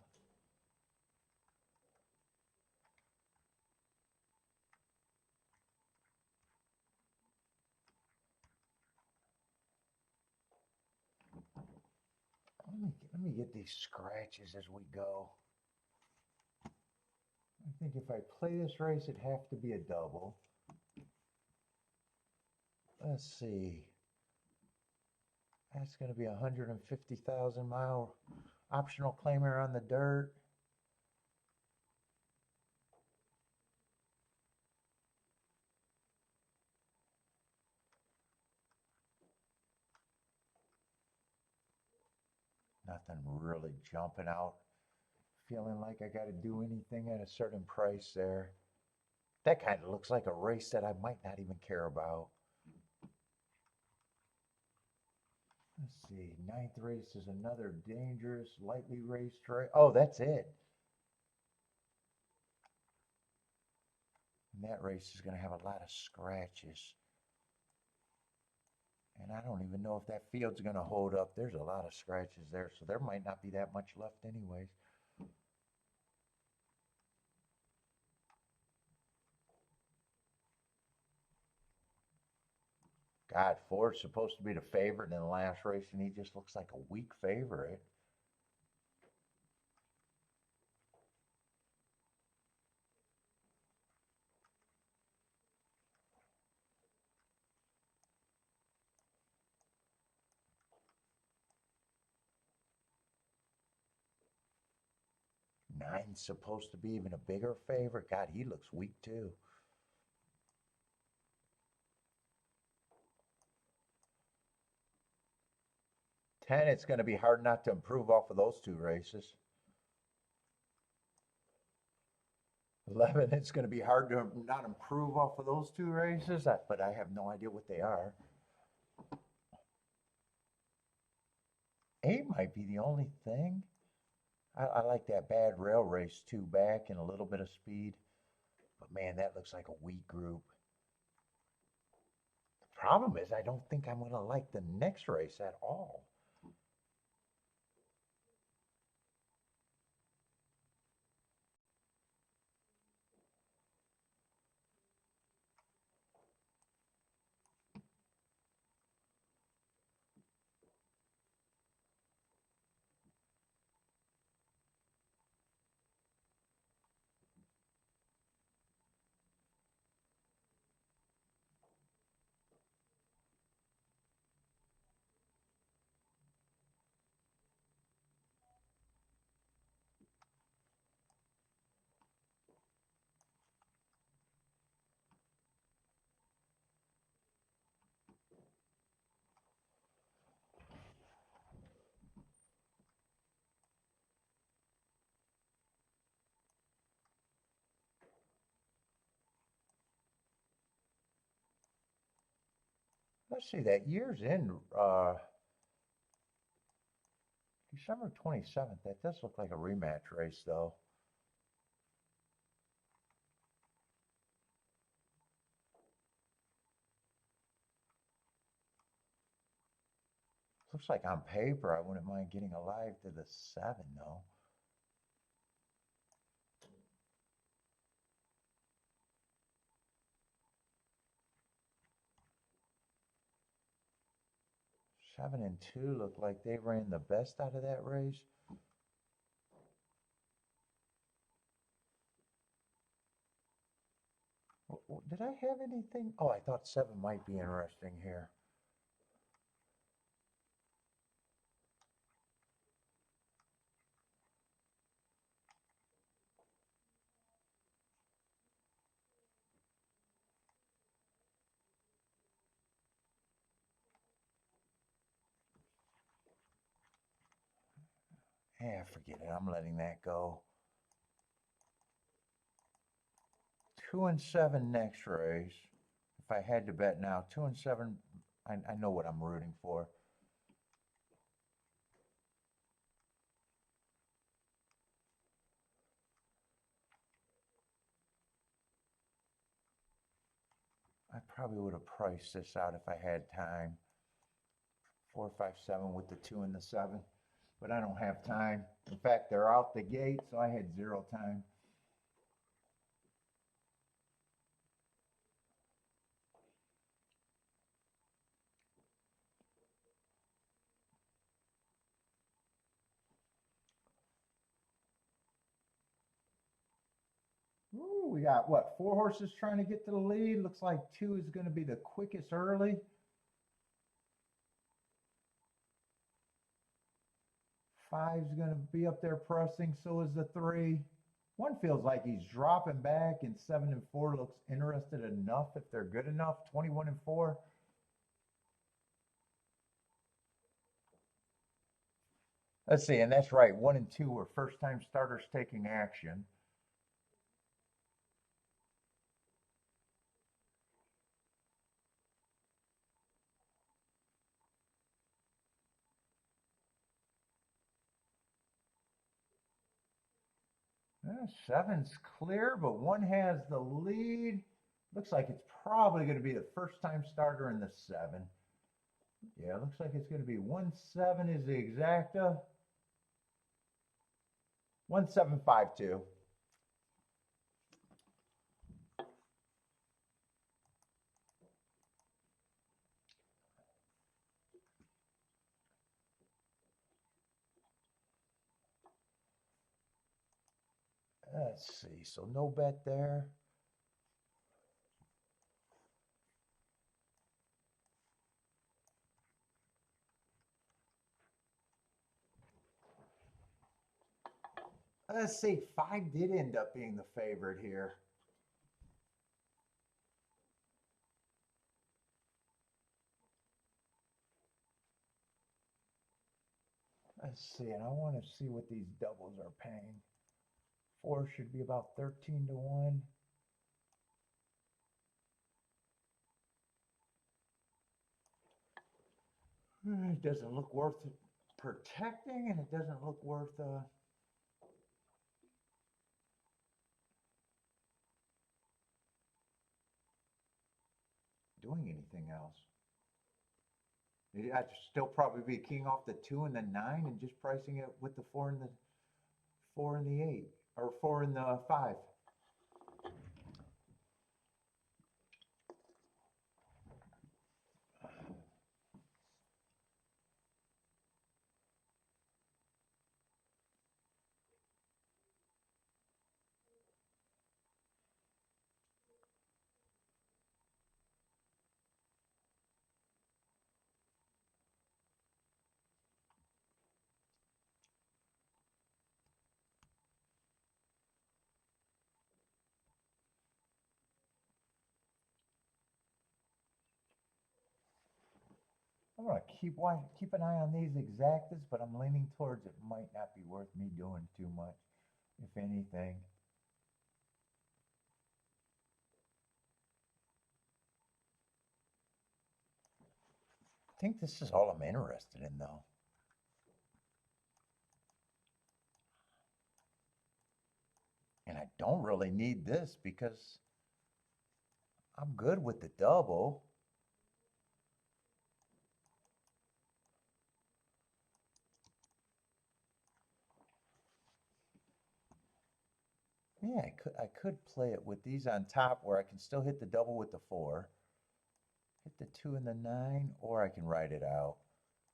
Let me get these scratches as we go. I think if I play this race, it'd have to be a double. Let's see. That's going to be 150,000 mile optional claimer on the dirt. Nothing really jumping out. Feeling like I got to do anything at a certain price there. That kind of looks like a race that I might not even care about. Let's see. 9th race is another dangerous, lightly raced race. Oh, that's it. And that race is going to have a lot of scratches. And I don't even know if that field's going to hold up. There's a lot of scratches there, so there might not be that much left anyways. God, Ford's supposed to be the favorite in the last race, and he just looks like a weak favorite. Nine's supposed to be even a bigger favorite. God, he looks weak too. 10, it's going to be hard not to improve off of those 2 races. 11, it's going to be hard to not improve off of those 2 races, but I have no idea what they are. 8 might be the only thing. I like that bad rail race 2 back and a little bit of speed. But man, that looks like a weak group. Problem is, I don't think I'm going to like the next race at all. Let's see, that year's in December 27th. That does look like a rematch race, though. Looks like on paper, I wouldn't mind getting alive to the 7, though. Seven and 2 look like they ran the best out of that race. Did I have anything? Oh, I thought 7 might be interesting here. Yeah, forget it. I'm letting that go. 2 and 7 next race. If I had to bet now, 2 and 7, I know what I'm rooting for. I probably would have priced this out if I had time. 4, 5, 7 with the 2 and the 7. But I don't have time. In fact, they're out the gate, so I had 0 time. Ooh, we got what, 4 horses trying to get to the lead. Looks like 2 is going to be the quickest early. 5's going to be up there pressing. So is the 3. 1 feels like he's dropping back, and 7 and 4 looks interested enough if they're good enough. 21 and 4. Let's see, and that's right. 1 and 2 were first-time starters taking action. Seven's clear, but 1 has the lead. Looks like it's probably going to be the first-time starter in the 7. Yeah, looks like it's going to be 1-7 is the exacta. 1752. Let's see. So no bet there. Let's see. 5 did end up being the favorite here. Let's see. And I want to see what these doubles are paying. 4 should be about 13 to 1. It doesn't look worth protecting, and it doesn't look worth doing anything else. I'd still probably be keying off the 2 and the 9 and just pricing it with the 4 and the 8 or 4 and the 5. I'm gonna keep an eye on these exactas, but I'm leaning towards it might not be worth me doing too much, if anything. I think this is all I'm interested in, though. And I don't really need this because I'm good with the double. Yeah, I could play it with these on top where I can still hit the double with the 4, hit the 2 and the 9, or I can ride it out.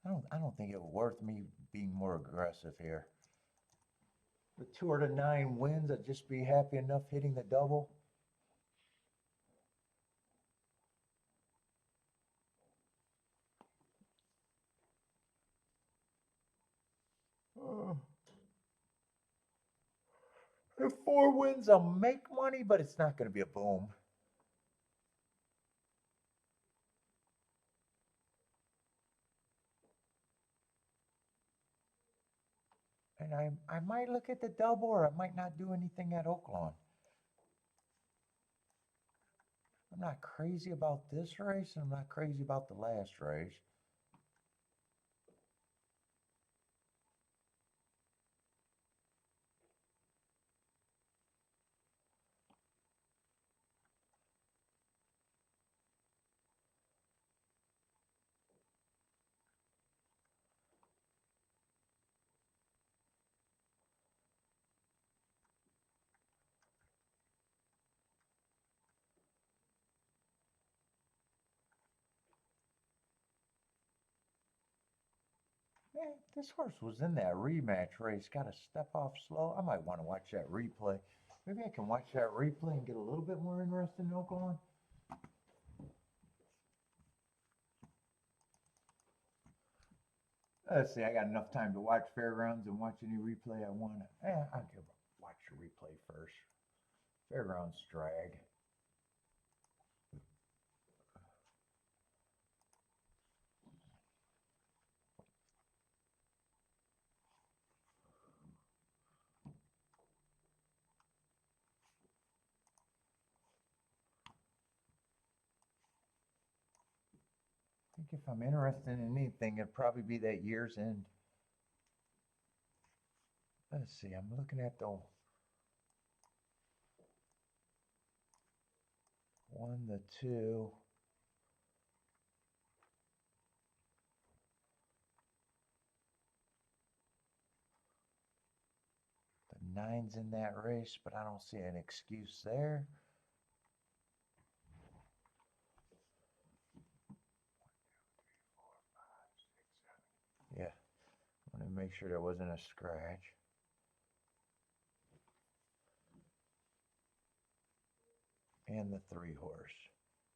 I don't think it was worth me being more aggressive here. The 2 or the 9 wins, I'd just be happy enough hitting the double. If 4 wins, I'll make money, but it's not going to be a boom. And I might look at the double, or I might not do anything at Oaklawn. I'm not crazy about this race, and I'm not crazy about the last race. Yeah, this horse was in that rematch race. Got to step off slow. I might want to watch that replay. Maybe I can watch that replay and get a little bit more interested in Oaklawn. Let's see, I got enough time to watch Fairgrounds and watch any replay I want. I'll watch the replay first. Fairgrounds drag. I think if I'm interested in anything, it'd probably be that year's end. Let's see, I'm looking at the 1, the 2. The 9's in that race, but I don't see an excuse there. Yeah, I want to make sure there wasn't a scratch. And the 3 horse.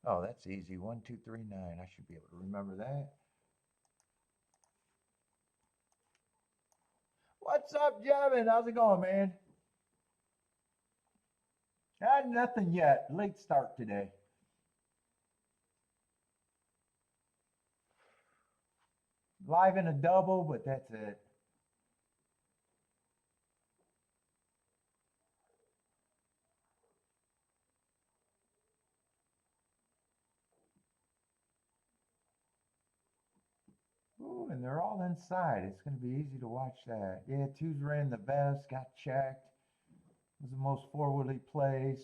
Oh, that's easy. 1, 2, 3, 9. I should be able to remember that. What's up, Javin? How's it going, man? Nothing yet. Late start today. Live in a double, but that's it. Ooh, and they're all inside. It's going to be easy to watch that. Yeah, 2's ran the best, got checked. Was the most forwardly plays.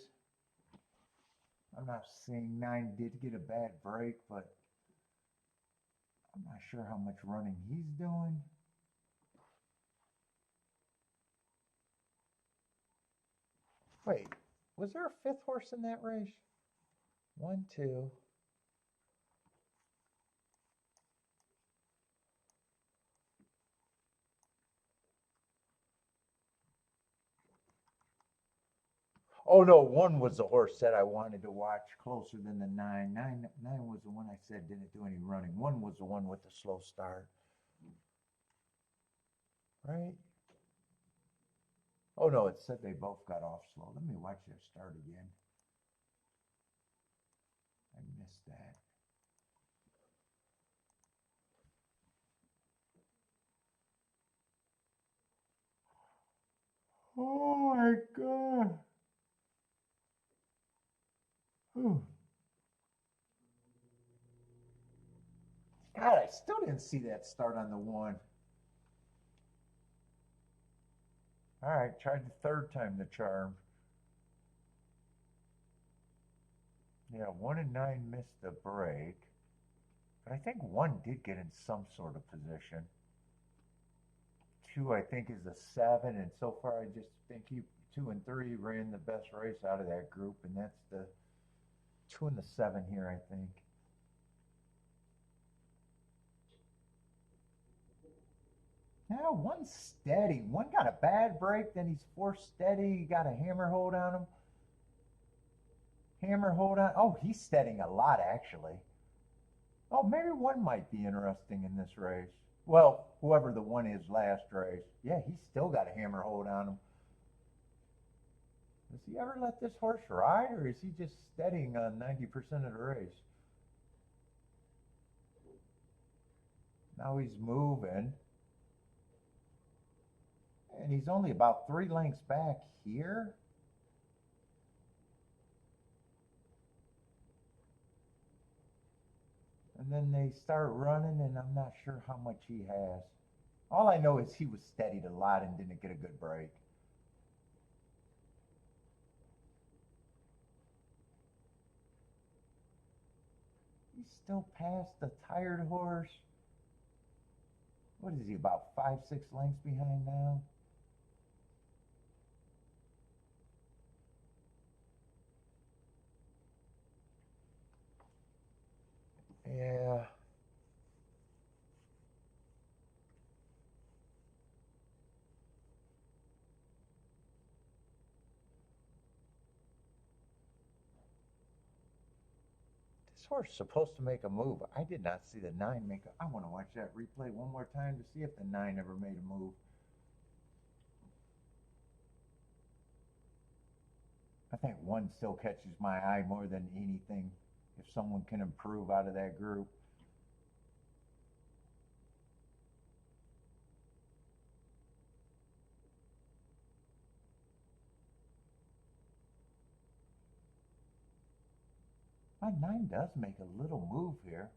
I'm not saying 9 did get a bad break, but I'm not sure how much running he's doing. Wait, was there a fifth horse in that race? 1, 2. Oh no, 1 was the horse that I wanted to watch closer than the 9. 9 was the one I said didn't do any running. 1 was the one with the slow start. Right? Oh no, it said they both got off slow. Let me watch their start again. I missed that. Oh my God. Whew. God, I still didn't see that start on the 1. All right, tried the third time the charm. Yeah, 1 and 9 missed the break. But I think 1 did get in some sort of position. 2, I think, is a 7, and so far I just think 2 and 3 ran the best race out of that group, and that's the 2 and the 7 here, I think. Now 1's steady. 1 got a bad break, then he's forced steady. He got a hammer hold on him. Hammer hold on. Oh, he's steadying a lot, actually. Oh, maybe 1 might be interesting in this race. Well, whoever the 1 is last race. Yeah, he's still got a hammer hold on him. Does he ever let this horse ride, or is he just steadying on 90% of the race? Now he's moving. And he's only about 3 lengths back here. And then they start running, and I'm not sure how much he has. All I know is he was steadied a lot and didn't get a good break. He's still past the tired horse. What is he, about 5, 6 lengths behind now? Yeah. This horse is supposed to make a move. I did not see the 9 make a... I want to watch that replay one more time to see if the 9 ever made a move. I think 1 still catches my eye more than anything. If someone can improve out of that group. My 9 does make a little move here.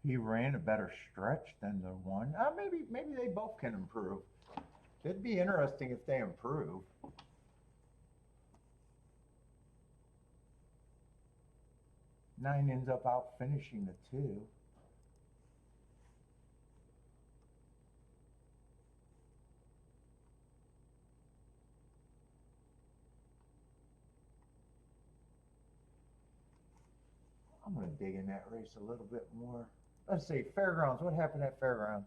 He ran a better stretch than the 1. Maybe they both can improve. It'd be interesting if they improve. 9 ends up out finishing the 2. I'm going to dig in that race a little bit more. Let's see, Fairgrounds. What happened at Fairgrounds?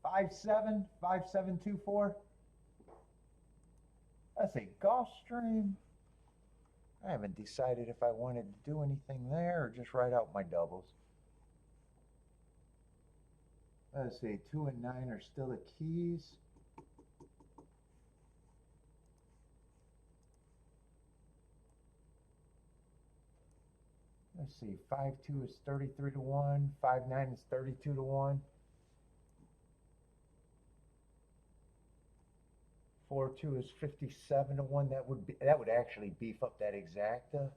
5-7, 5-7-2-4. Let's see, Gulfstream. I haven't decided if I wanted to do anything there or just write out my doubles. Let's see, 2 and 9 are still the keys. Let's see, 5-2 is 33-1, 5-9 is 32-1. 4-2 is 57 to 1. That would actually beef up that exacta.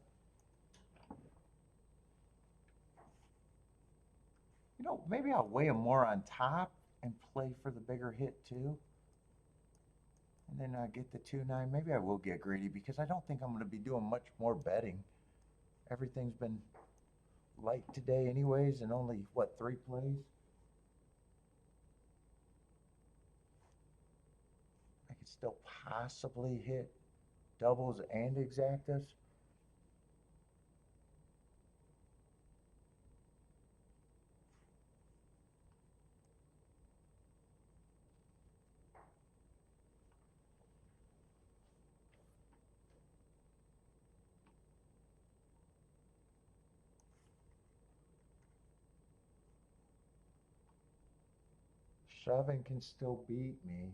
You know, maybe I'll weigh them more on top and play for the bigger hit too. And then I get the 2-9. Maybe I will get greedy because I don't think I'm going to be doing much more betting. Everything's been light today anyways, and only, what, 3 plays? I could still possibly hit doubles and exactas. Seven can still beat me.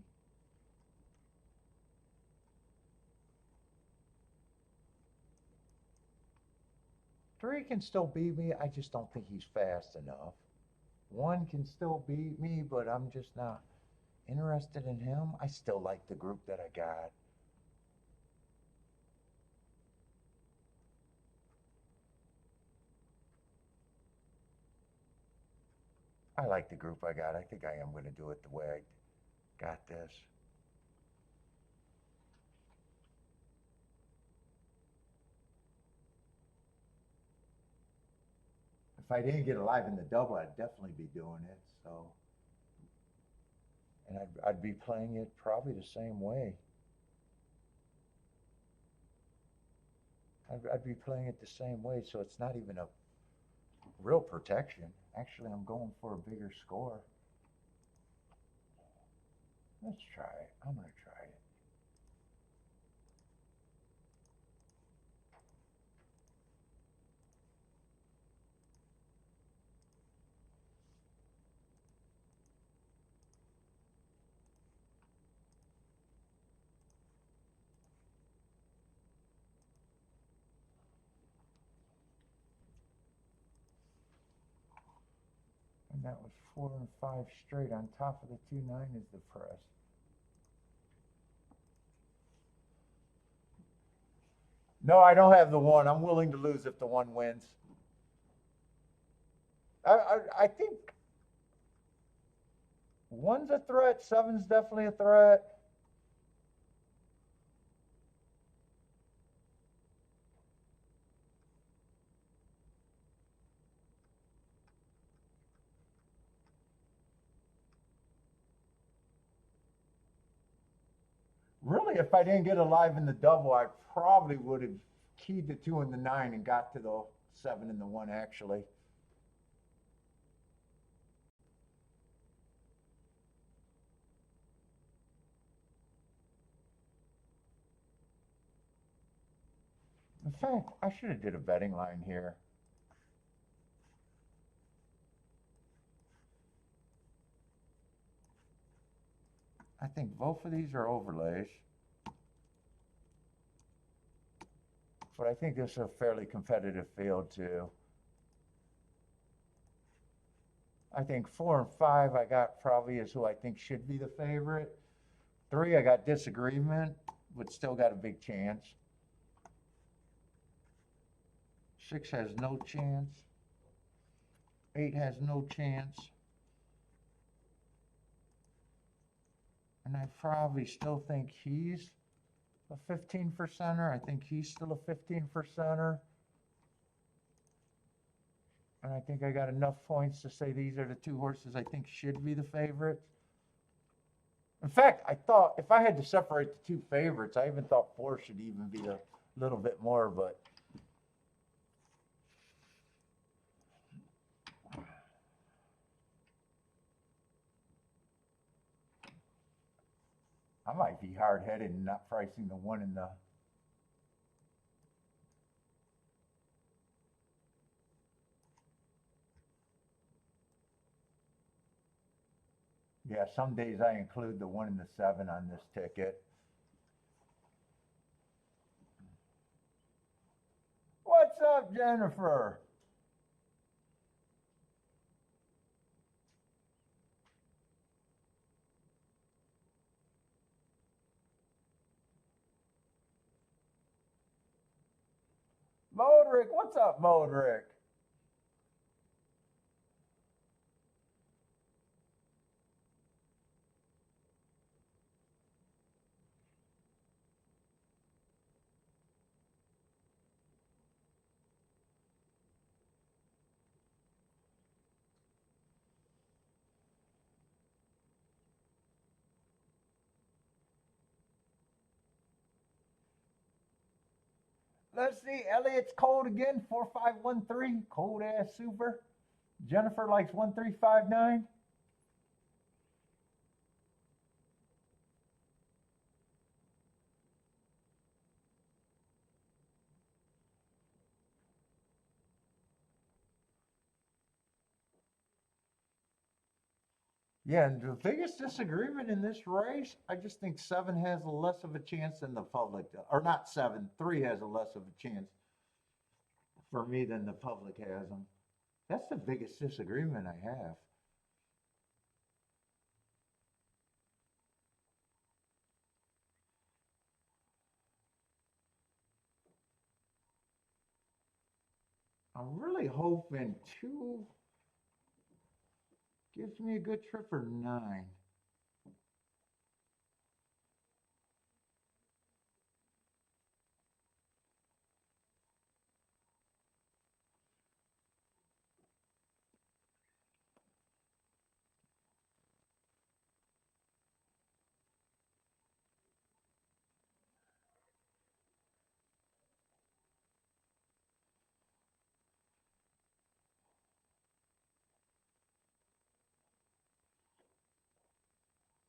Three can still beat me. I just don't think he's fast enough. One can still beat me, but I'm just not interested in him. I still like the group that I got. I like the group I got. I think I am going to do it the way I got this. If I didn't get alive in the double, I'd definitely be doing it. So, and I'd be playing it probably the same way. I'd be playing it the same way, so it's not even a real protection. Actually, I'm going for a bigger score. Let's try it. I'm going to try it. And that was 4 and 5 straight. On top of the 2-9 is the press. No, I don't have the 1. I'm willing to lose if the 1 wins. I think 1's a threat. 7's definitely a threat. Really, if I didn't get alive in the double, I probably would have keyed the 2 and the 9 and got to the 7 and the 1 actually. In fact, I should have did a betting line here. I think both of these are overlays. But I think this is a fairly competitive field too. I think 4 and 5 I got probably is who I think should be the favorite. 3 I got disagreement, but still got a big chance. 6 has no chance. 8 has no chance. And I probably still think he's a 15%er. I think he's still a 15%er. And I think I got enough points to say these are the 2 horses I think should be the favorites. In fact, I thought if I had to separate the 2 favorites, I even thought 4 should even be a little bit more, but I might be hard-headed and not pricing the 1 in the... Yeah, some days I include the 1 and the 7 on this ticket. What's up, Jennifer? Modric. What's up, Modric? Let's see. Elliot's cold again. 4513. Cold ass super. Jennifer likes 1359. Yeah, and the biggest disagreement in this race, I just think 7 has less of a chance than the public, or not 7, 3 has a less of a chance for me than the public has them. That's the biggest disagreement I have. I'm really hoping 2 gives me a good trip or 9.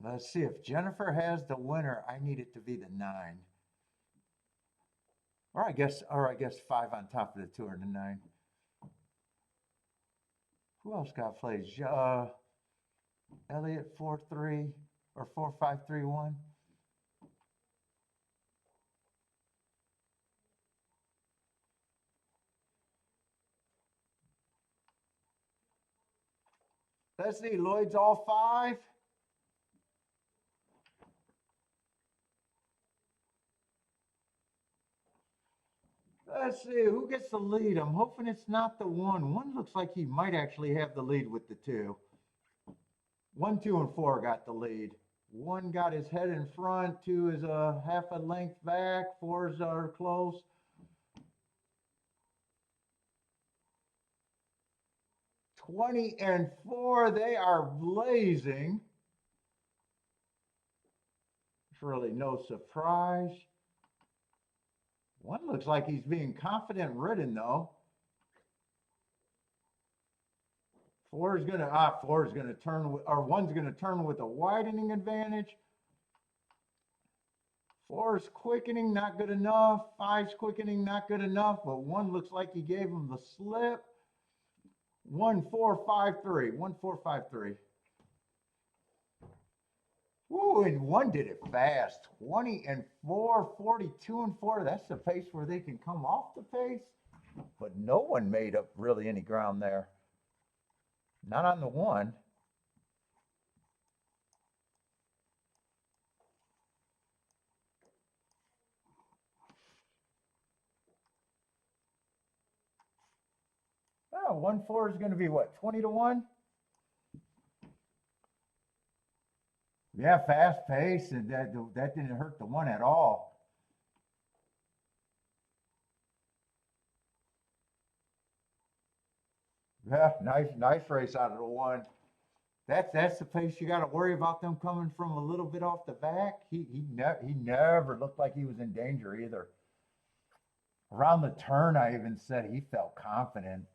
Let's see if Jennifer has the winner. I need it to be the 9, or I guess 5 on top of the 2 or the 9. Who else got plays? Elliot 4-3 or 4-5-3-1. Let's see. Lloyd's all 5. Let's see who gets the lead. I'm hoping it's not the 1. 1 looks like he might actually have the lead with the 2. 1, 2, and 4 got the lead. 1 got his head in front. 2 is a half a length back. 4s are close. $20 and $4. They are blazing. It's really no surprise. 1 looks like he's being confident ridden though. 4 is gonna turn, or 1's gonna turn with a widening advantage. 4's quickening, not good enough. 5's quickening, not good enough. But 1 looks like he gave him the slip. 1-4-5-3. 1-4-5-3. Woo, and 1 did it fast. 20 and 4, 42 and 4. That's the pace where they can come off the pace. But no one made up really any ground there. Not on the 1. Oh, 1-4 is going to be what, 20 to 1? Yeah, fast pace, and that didn't hurt the 1 at all. Yeah, nice race out of the 1. That's the pace you got to worry about them coming from a little bit off the back. He never looked like he was in danger either. Around the turn, I even said he felt confident.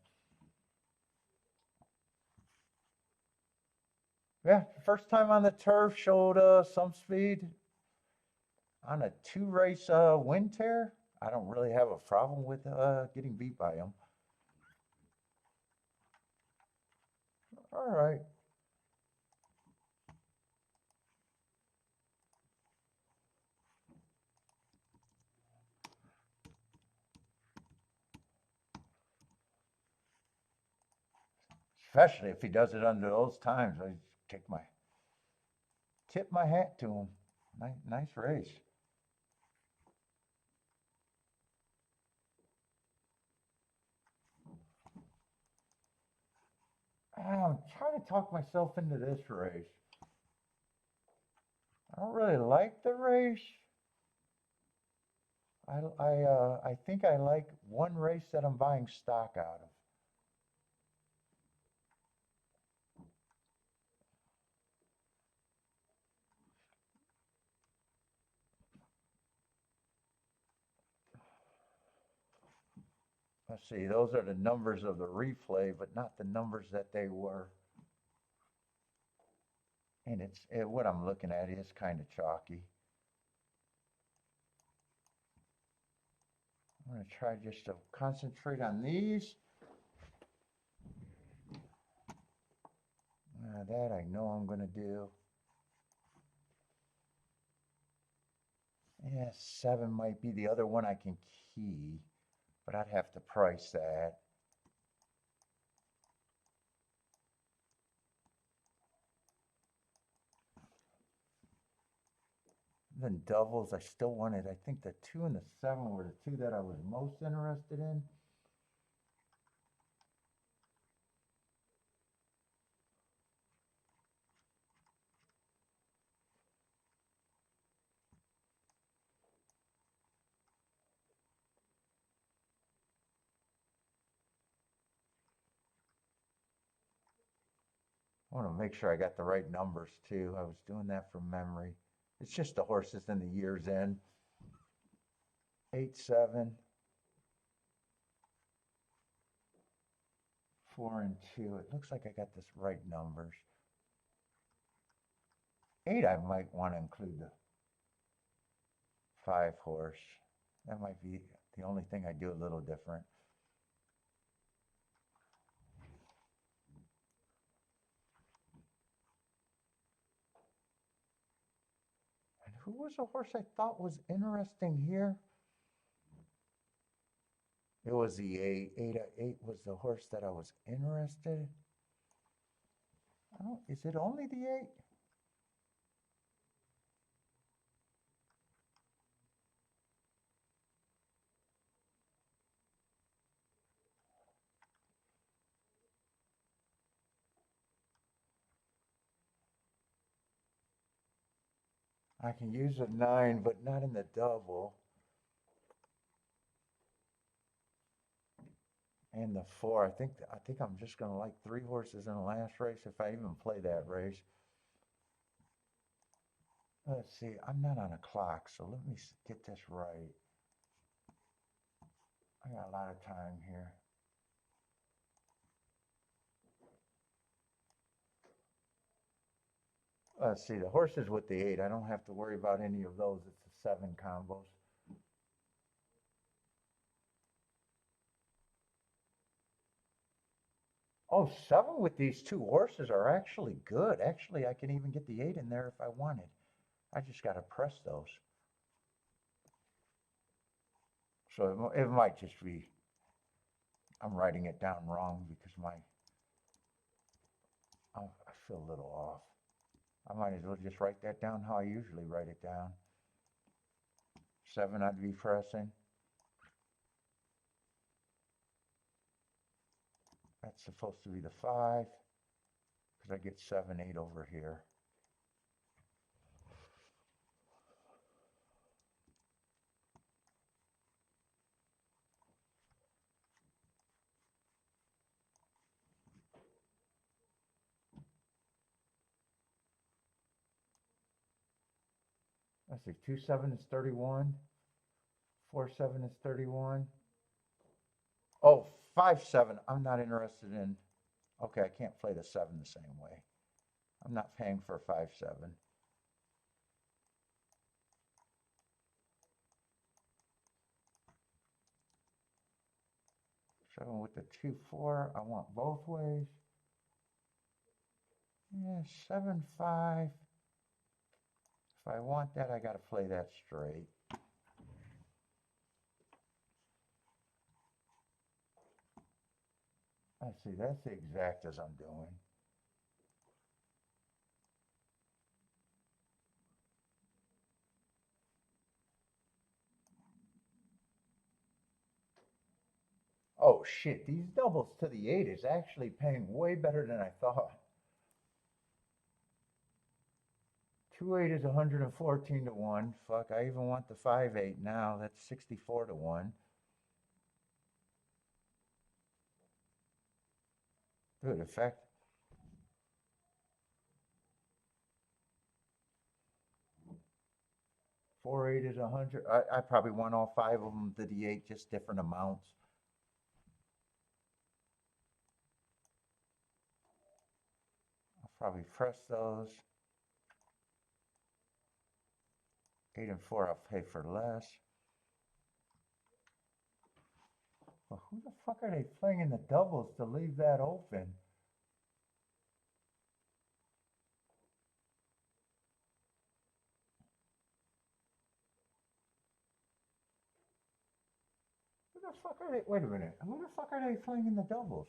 Yeah, first time on the turf, showed some speed on a 2-race win tear. I don't really have a problem with getting beat by him. All right. Especially if he does it under those times. I tip my hat to him. Nice race. I'm trying to talk myself into this race. I don't really like the race. I think I like one race that I'm buying stock out of. Let's see, those are the numbers of the replay, but not the numbers that they were. And what I'm looking at is kind of chalky. I'm going to try just to concentrate on these. That I know I'm going to do. Yeah, 7 might be the other one I can key, but I'd have to price that. Then doubles, I still wanted, I think the 2 and the 7 were the 2 that I was most interested in. I want to make sure I got the right numbers too. I was doing that from memory. It's just the horses and the years in. 8, 7, 4, and 2. It looks like I got this right numbers. 8, I might want to include the 5 horse. That might be the only thing I do a little different. And who was a horse I thought was interesting here? It was the 8. 8 was the horse that I was interested. Is it only the 8? I can use a 9, but not in the double. And the 4, I think I'm just going to like 3 horses in the last race if I even play that race. Let's see, I'm not on a clock, so let me get this right. I got a lot of time here. Let's see, the horses with the 8, I don't have to worry about any of those. It's the 7 combos. Oh, 7 with these 2 horses are actually good. Actually, I can even get the 8 in there if I wanted. I just got to press those. So it might just be, I'm writing it down wrong because I feel a little off. I might as well just write that down how I usually write it down. 7 I'd be pressing. That's supposed to be the 5 because I get 7, 8 over here. Let's see, 2, 7 is 31. 4, 7 is 31. Oh, 5, 7, I'm not interested in. Okay, I can't play the 7 the same way. I'm not paying for 5, 7. 7 with the 2, 4. I want both ways. Yeah, 7, 5. If I want that, I got to play that straight. Let's see, that's the exact as I'm doing. Oh, Oh shit, these doubles to the 8 is actually paying way better than I thought. 2-8 is 114 to 1. Fuck, I even want the 5-8 now. That's 64 to 1. Good effect. Four eight is 100. I probably want all 5 of them to the 8, just different amounts. I'll probably press those. 8 and 4 I'll pay for less. Well, who the fuck are they playing in the doubles to leave that open? Who the fuck are they? Wait a minute. Who the fuck are they playing in the doubles?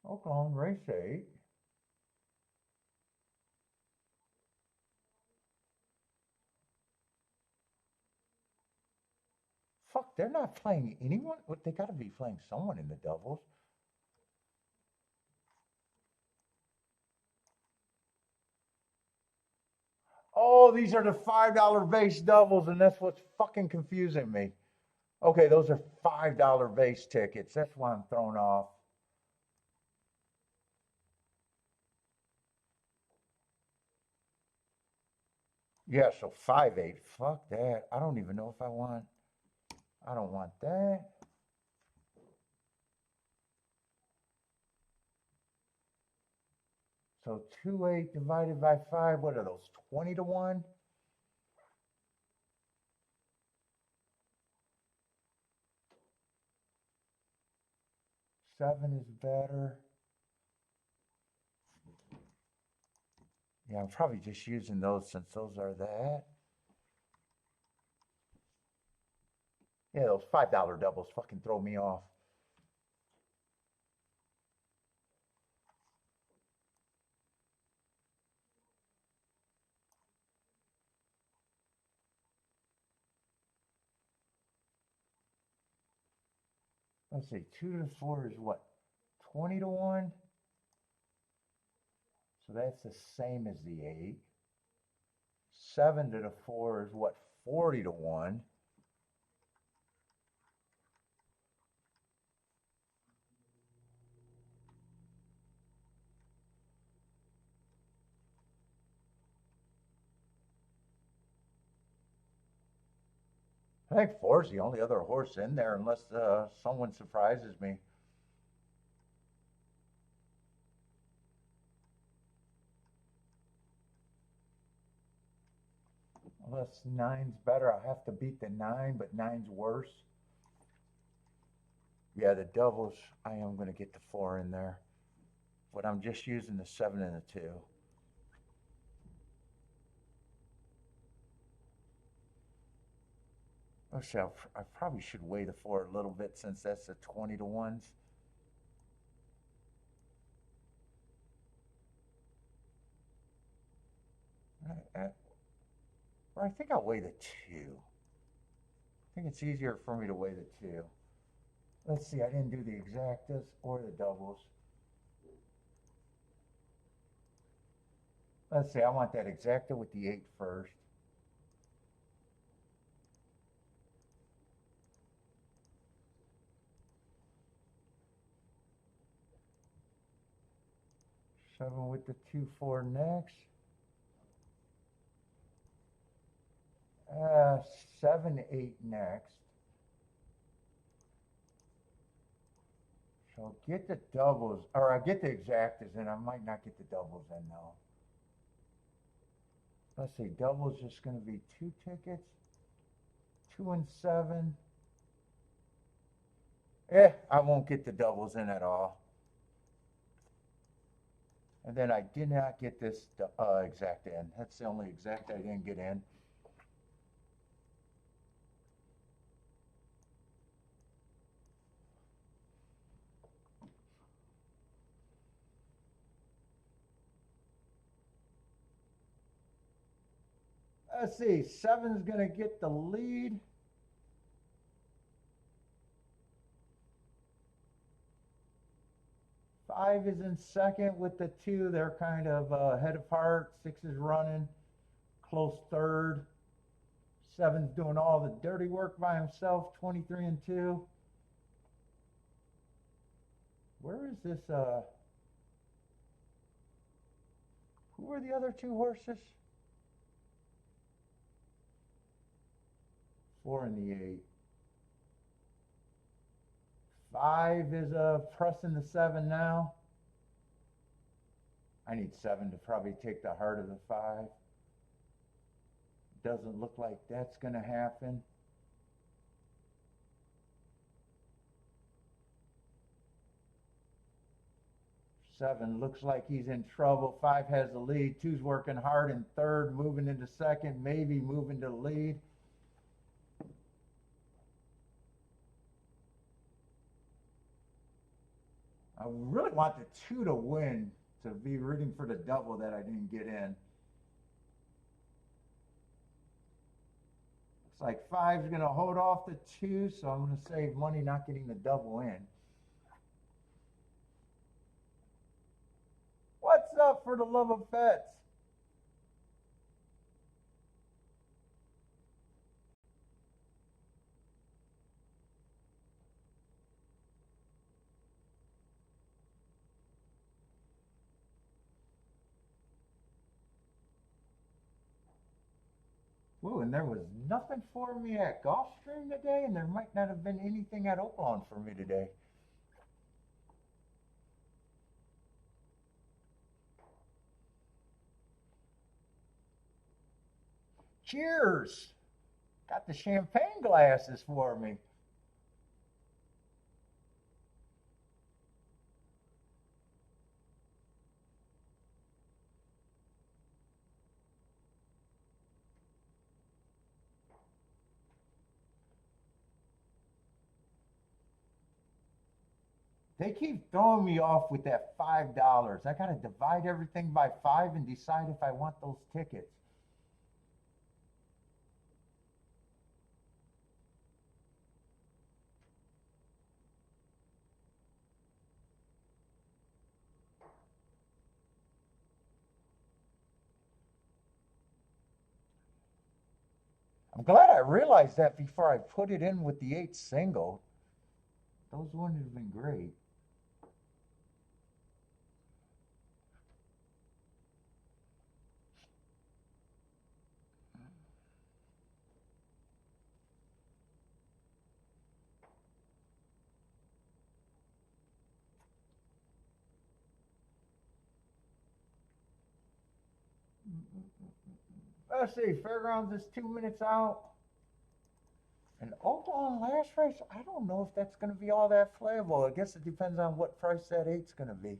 Oaklawn, race 8. Fuck, they're not playing anyone? They got to be playing someone in the doubles. Oh, these are the $5 base doubles, and that's what's fucking confusing me. Okay, those are $5 base tickets. That's why I'm thrown off. Yeah, so 5-8. Fuck that. I don't even know if I want. I don't want that. So 2-8 divided by 5. What are those? 20 to 1? Seven is better. Yeah, I'm probably just using those since those are that. Yeah, those $5 doubles fucking throw me off. Let's see, 2 to 4 is what? 20 to 1? So that's the same as the 8. 7 to the 4 is what? 40 to 1. I think 4 is the only other horse in there unless someone surprises me. Unless 9's better, I'll have to beat the 9, but 9's worse. Yeah, the doubles, I am going to get the 4 in there. But I'm just using the 7 and the 2. Let's see, I probably should weigh the 4 a little bit since that's the 20 to 1s. Or I think I'll weigh the 2. I think it's easier for me to weigh the 2. Let's see, I didn't do the exactas or the doubles. Let's see, I want that exacta with the 8 first. Seven with the 2-4 next. 7-8 next. So get the doubles, or I get the exactas, and I might not get the doubles in though. Let's see, doubles just going to be 2 tickets. 2 and 7. I won't get the doubles in at all. And then I did not get this exact in. That's the only exact I didn't get in. Let's see, 7's going to get the lead. Five is in second with the 2. They're kind of head apart. 6 is running, close third. 7's doing all the dirty work by himself, 23 and 2. Where is this? Who are the other 2 horses? 4 and the 8. 5 is pressing the 7 now. I need 7 to probably take the heart of the 5. Doesn't look like that's going to happen. 7 looks like he's in trouble. 5 has the lead. 2's working hard in third, moving into second, maybe moving to lead. I really want the 2 to win, to be rooting for the double that I didn't get in. Looks like 5's going to hold off the 2, so I'm going to save money not getting the double in. What's up, for the love of pets? Ooh, and there was nothing for me at Gulfstream today, and there might not have been anything at Oaklawn for me today. Cheers! Got the champagne glasses for me. They keep throwing me off with that $5. I got to divide everything by 5 and decide if I want those tickets. I'm glad I realized that before I put it in with the 8 single. Those wouldn't have been great. Let's see, Fairgrounds is 2 minutes out. And Oaklawn last race, I don't know if that's going to be all that playable. I guess it depends on what price that 8's going to be.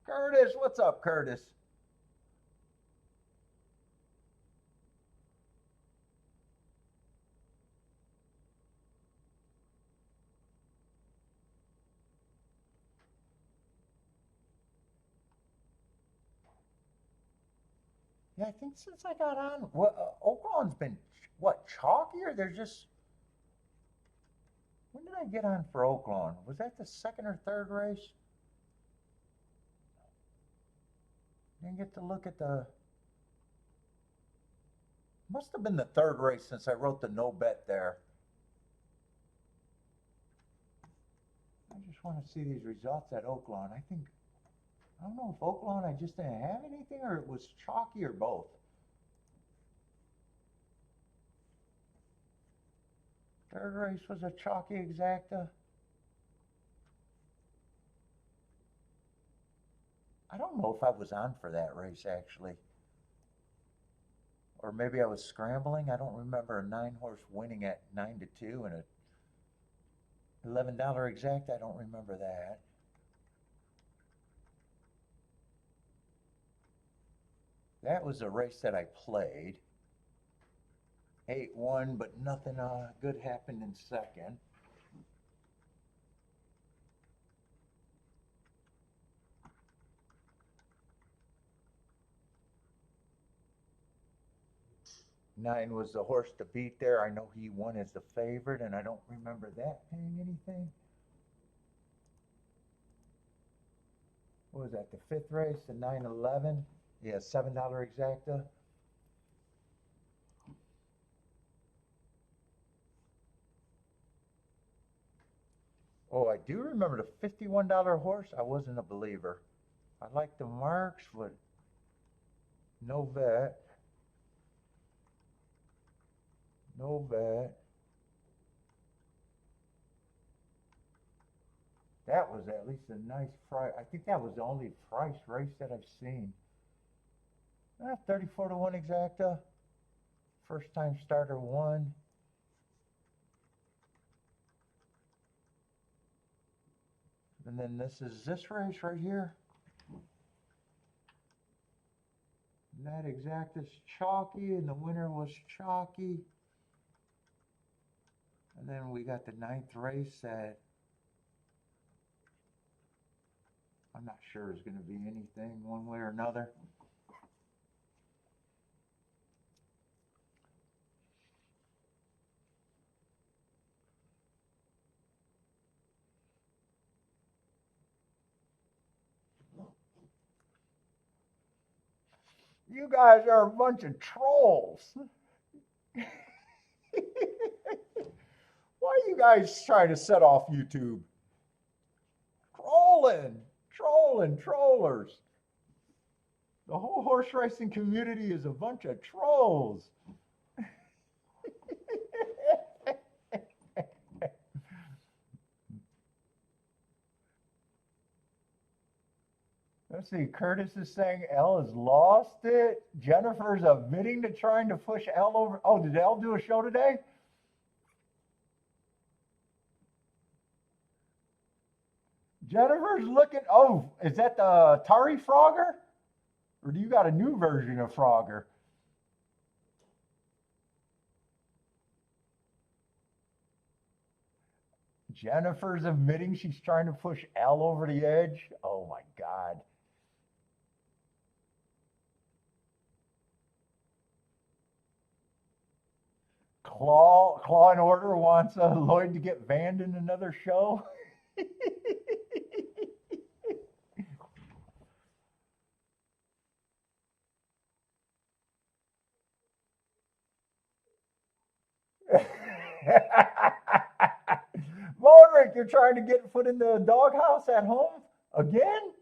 Curtis, what's up, Curtis? Yeah, I think since I got on, Oaklawn's been, what, chalkier? They're just, when did I get on for Oaklawn? Was that the second or third race? Didn't get to look at the, must have been the third race since I wrote the no bet there. I just want to see these results at Oaklawn. I think, I don't know if Oaklawn I just didn't have anything or it was chalky or both. Third race was a chalky exacta. I don't know if I was on for that race actually. Or maybe I was scrambling. I don't remember a 9-horse winning at 9-2 and a $11 exact. I don't remember that. That was a race that I played. 8-1, but nothing good happened in second. 9 was the horse to beat there. I know he won as the favorite, and I don't remember that paying anything. What was that, the 5th race, the 911? Yeah, $7 exacta. Oh, I do remember the $51 horse. I wasn't a believer. I like the marks, but no bet. No bet. That was at least a nice price. I think that was the only price race that I've seen. 34 to 1 exacta. First time starter won. And then this is this race right here. And that exacta's chalky, and the winner was chalky. And then we got the 9th race that I'm not sure is going to be anything one way or another. You guys are a bunch of trolls. Why are you guys trying to set off YouTube? Trolling, trollers. The whole horse racing community is a bunch of trolls. Let's see, Curtis is saying Elle has lost it. Jennifer's admitting to trying to push Elle over. Oh, did Elle do a show today? Jennifer's looking. Oh, is that the Tari Frogger? Or do you got a new version of Frogger? Jennifer's admitting she's trying to push Elle over the edge. Oh my God. Claw and Order wants Lloyd to get banned in another show. Modric, you're trying to get foot in the doghouse at home again?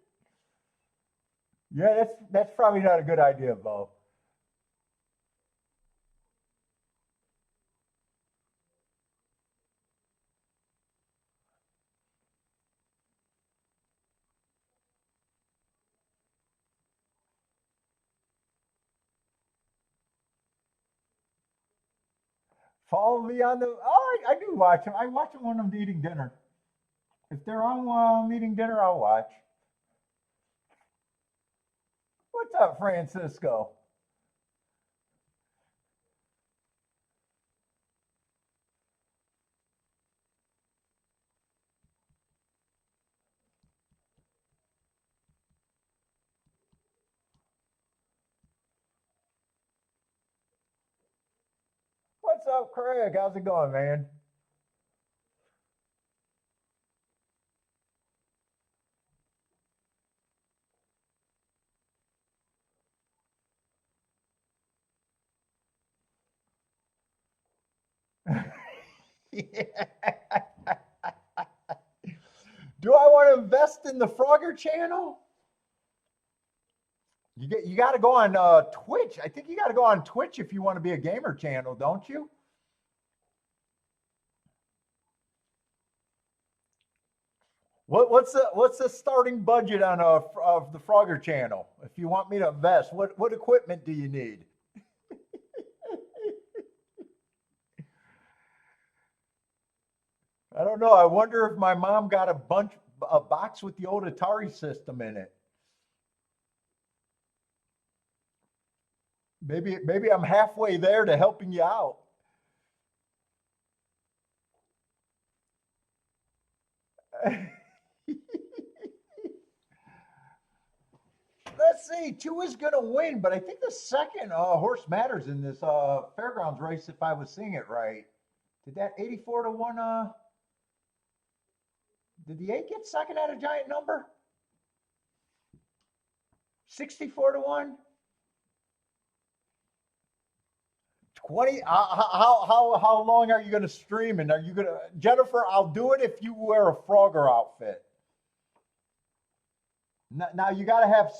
Yeah, that's probably not a good idea, Bo. Follow me on the. Oh, I do watch them. I watch them when I'm eating dinner. If they're on while I'm eating dinner, I'll watch. What's up, Francisco? What's up, Craig? How's it going, man? Do I want to invest in the Frogger channel? You got to go on Twitch. I think you got to go on Twitch if you want to be a gamer channel, don't you? What's the starting budget on of the Frogger channel? If you want me to invest, what equipment do you need? I don't know. I wonder if my mom got a box with the old Atari system in it. Maybe I'm halfway there to helping you out. Let's see. 2 is going to win, but I think the second horse matters in this fairgrounds race if I was seeing it right. Did that 84 to 1, did the 8 get second at a giant number? 64 to 1? 20, how long are you going to stream? And are you going to, Jennifer, I'll do it if you wear a Frogger outfit. Now you got to have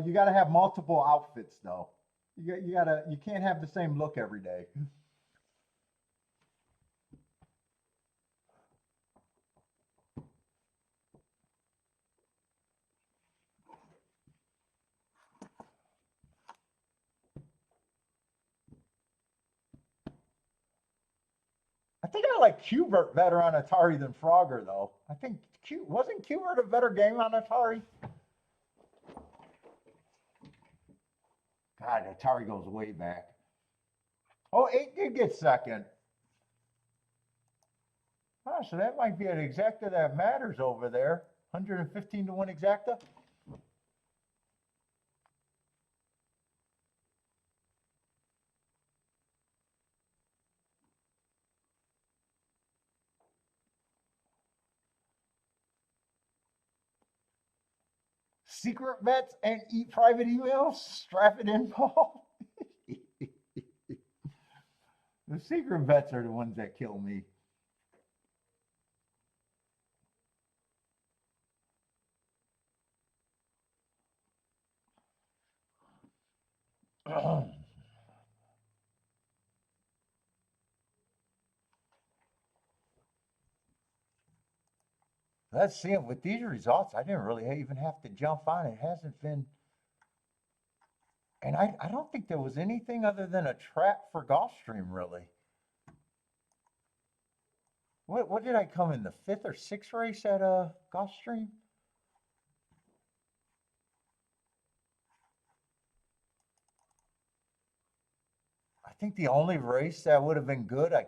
you got to have multiple outfits though. You can't have the same look every day. I think I like Qbert better on Atari than Frogger though. I think wasn't Qbert a better game on Atari? God, Atari goes way back. Oh, 8 did get second. Oh, so that might be an exacta that matters over there. 115 to 1 exacta. Secret bets and eat private emails? Strap it in, Paul. The secret bets are the ones that kill me. Let's see. With these results, I didn't really even have to jump on. It hasn't been. And I don't think there was anything other than a trap for Gulfstream, really. What did I come in, the 5th or 6th race at Gulfstream? I think the only race that would have been good, I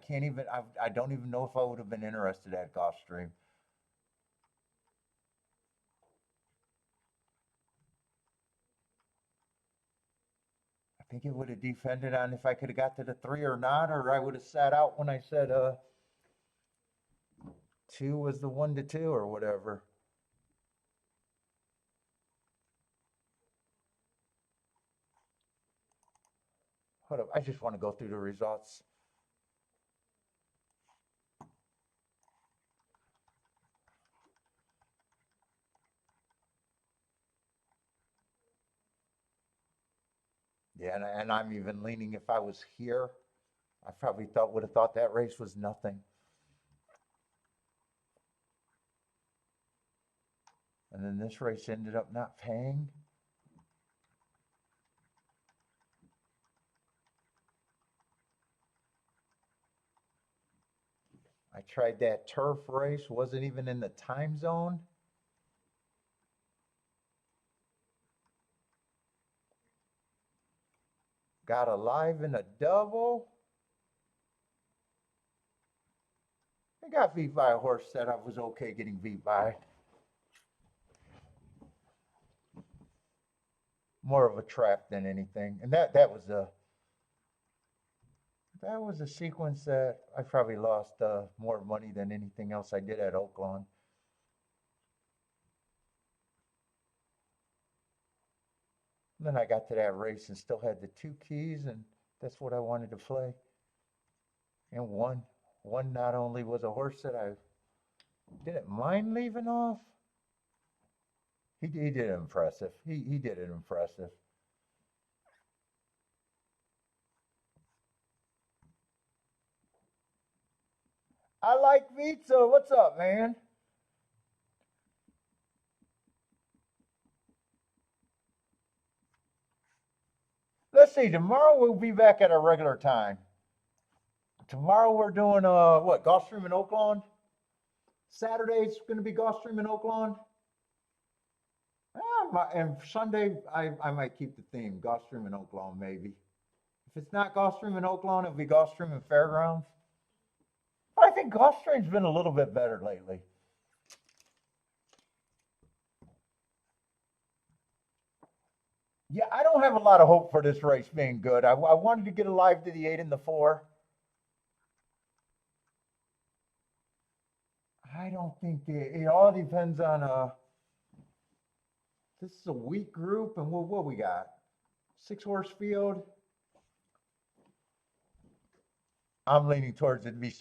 don't even know if I would have been interested at Gulfstream. I think it would have depended on if I could have got to the 3 or not, or I would have sat out when I said 2 was the 1 to 2 or whatever. Hold up, I just want to go through the results. Yeah, and I'm even leaning if I was here, I probably would have thought that race was nothing. And then this race ended up not paying. I tried that turf race, wasn't even in the time zone. Got alive in a double. I got beat by a horse that I was okay getting beat by. More of a trap than anything. And that was a sequence that I probably lost more money than anything else I did at Oaklawn. And then I got to that race and still had the 2 keys, and that's what I wanted to play. And one not only was a horse that I didn't mind leaving off, he did it impressive. He did it impressive. I like pizza. What's up, man? Let's see. Tomorrow we'll be back at our regular time. Tomorrow we're doing what? Gulfstream and Oaklawn. Saturday's going to be Gulfstream and Oaklawn. And Sunday I might keep the theme Gulfstream and Oaklawn maybe. If it's not Gulfstream and Oaklawn, it'll be Gulfstream and Fairgrounds. But I think Gulfstream's been a little bit better lately. Yeah, I don't have a lot of hope for this race being good. I wanted to get alive to the 8 and the 4. I don't think it all depends on this is a weak group, and what we got? 6-horse field. I'm leaning towards it'd be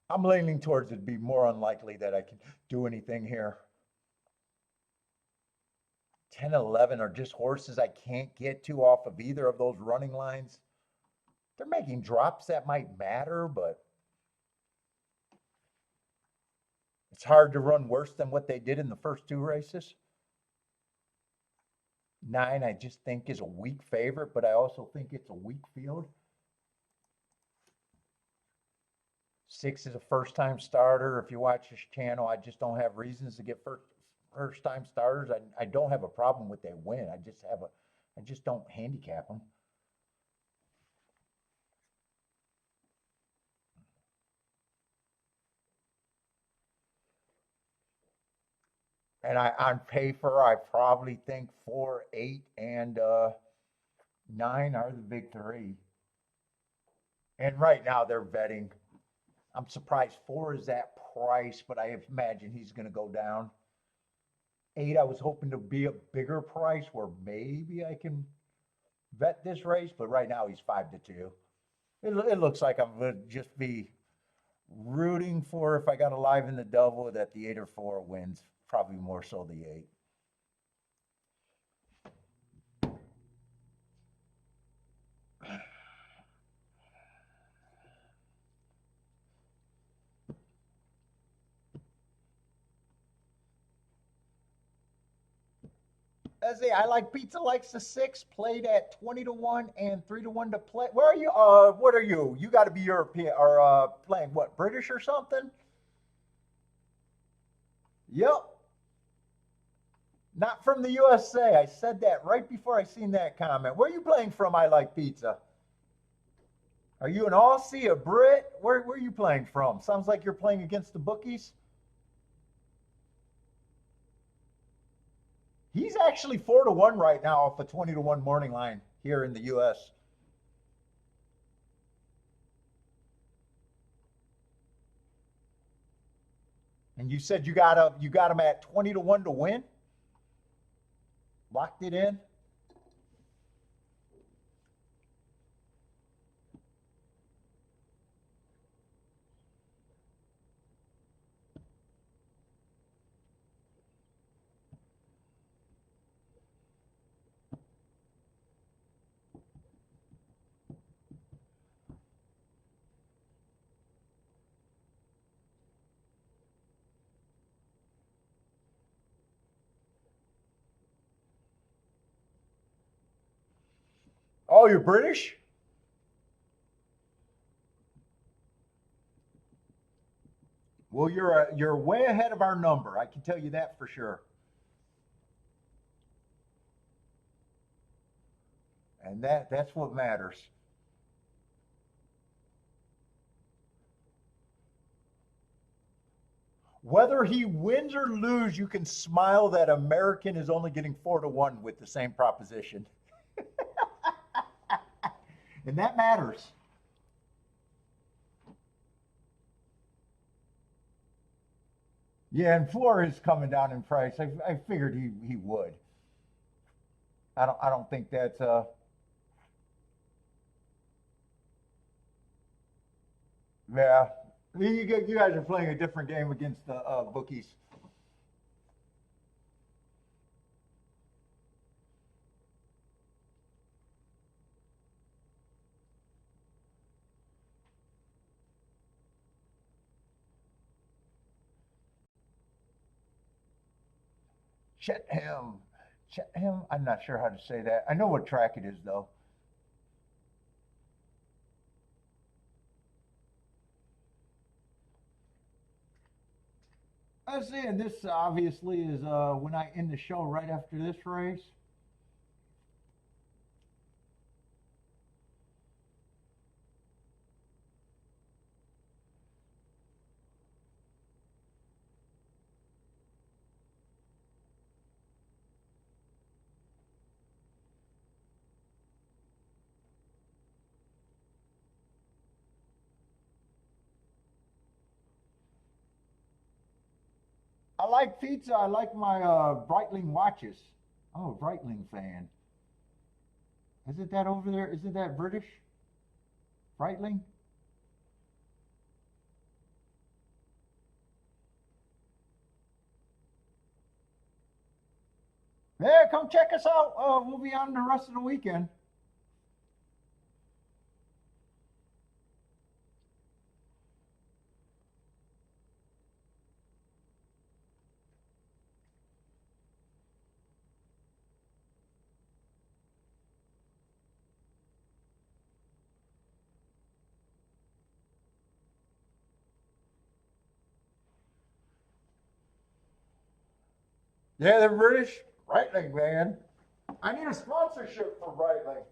I'm leaning towards it'd be more unlikely that I can do anything here. 10, 11 are just horses I can't get to off of either of those running lines. They're making drops that might matter, but it's hard to run worse than what they did in the first 2 races. 9, I just think is a weak favorite, but I also think it's a weak field. 6 is a first-time starter. If you watch this channel, I just don't have reasons to get first-time starters. I don't have a problem with they win. I just don't handicap them. And on paper, I probably think 4, 8, and 9 are the big 3. And right now they're betting. I'm surprised 4 is that price, but I imagine he's going to go down. 8, I was hoping to be a bigger price where maybe I can bet this race, but right now he's 5-2. It looks like I'm going to just be rooting for, if I got alive in the double, that the 8 or 4 wins, probably more so the 8. I like pizza likes the 6, played at 20-1 and 3-1 to play. Where are you? What are you? You got to be European or playing what, British or something? Yep. Not from the USA. I said that right before I seen that comment. Where are you playing from? I like pizza. Are you an Aussie, a Brit? Where are you playing from? Sounds like you're playing against the bookies. He's actually 4-1 right now off a 20-1 morning line here in the US. And you said you got him at 20-1 to win? Locked it in? Oh, you're British? Well, you're way ahead of our number. I can tell you that for sure. And that's what matters. Whether he wins or lose, you can smile that American is only getting 4-1 with the same proposition. And that matters. Yeah, and floor is coming down in price. I figured he would. I don't think that's yeah. You guys are playing a different game against the bookies. Chetham. Chetham? I'm not sure how to say that. I know what track it is, though. I was saying this obviously is when I end the show right after this race. I like pizza. I like my Breitling watches. I'm a Breitling fan. Isn't that over there? Isn't that British? Breitling? Yeah, come check us out. We'll be on the rest of the weekend. Yeah, they're British. Breitling, man. I need a sponsorship for Breitling.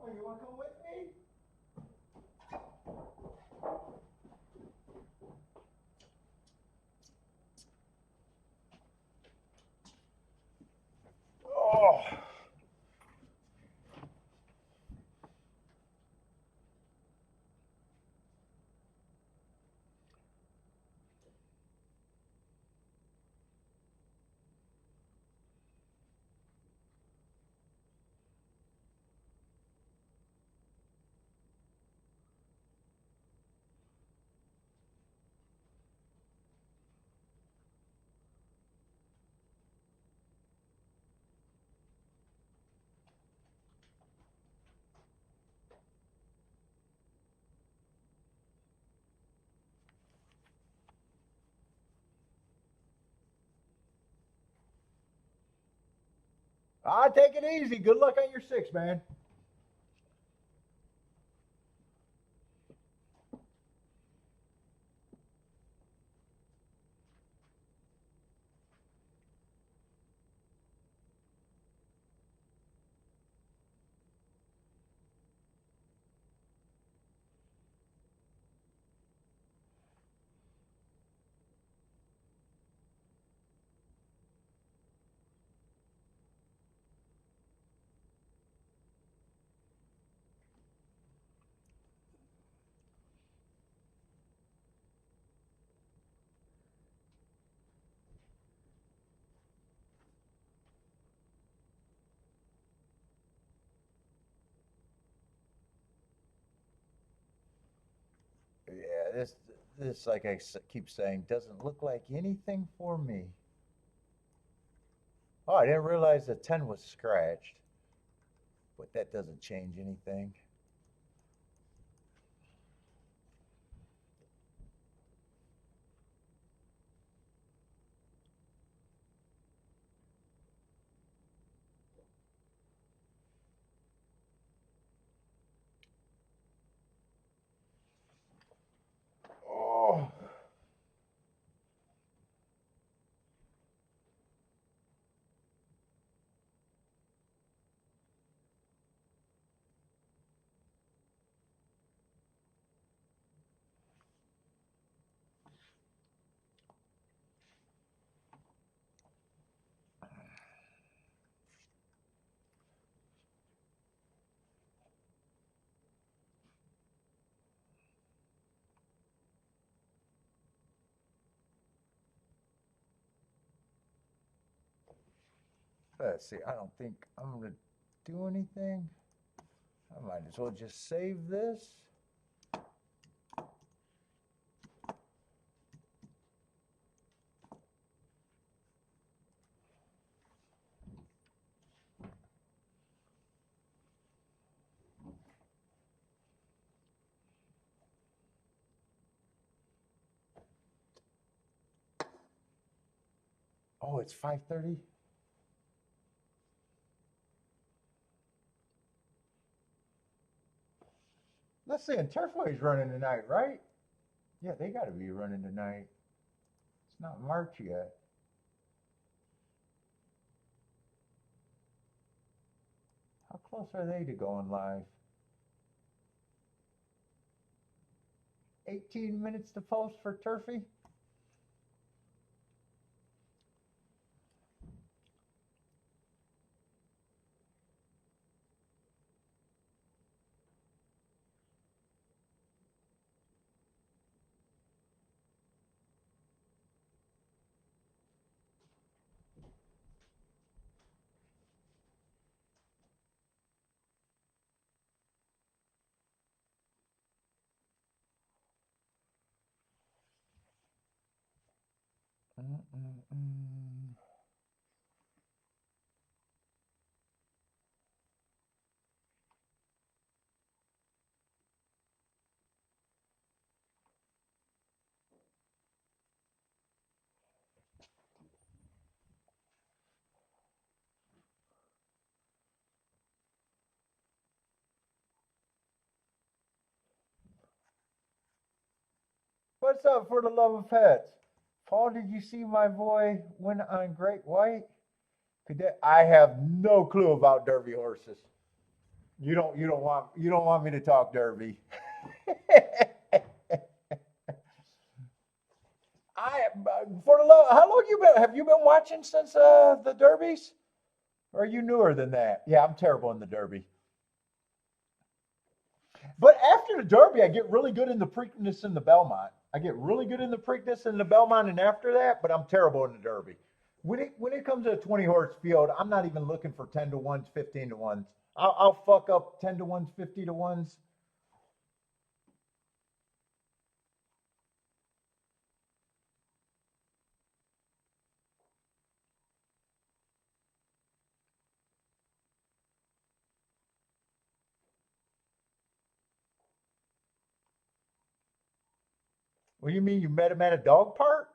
Oh, you want to come with me? Oh. Take it easy. Good luck on your six, man. Yeah, this like keep saying doesn't look like anything for me. Oh, I didn't realize the 10 was scratched, but that doesn't change anything. Oh, Let's see. I don't think I'm going to do anything. I might as well just save this. Oh, it's 5:30. Let's see, and Turfway's running tonight, right? Yeah, they got to be running tonight. It's not March yet. How close are they to going live? 18 minutes to post for Turfy. Mm-mm-mm. What's up for the love of pets? Paul, did you see my boy win on Great White? I have no clue about Derby horses. You don't want me to talk Derby. I for the love. How long you been? Have you been watching since the Derbies? Or are you newer than that? Yeah, I'm terrible in the Derby. But after the Derby, I get really good in the Preakness and the Belmont. I get really good in the Preakness and the Belmont, and after that, but I'm terrible in the Derby. When it comes to a 20 horse field, I'm not even looking for 10 to ones, 15 to ones. I'll fuck up 10 to ones, 50 to ones. What do you mean you met him at a dog park?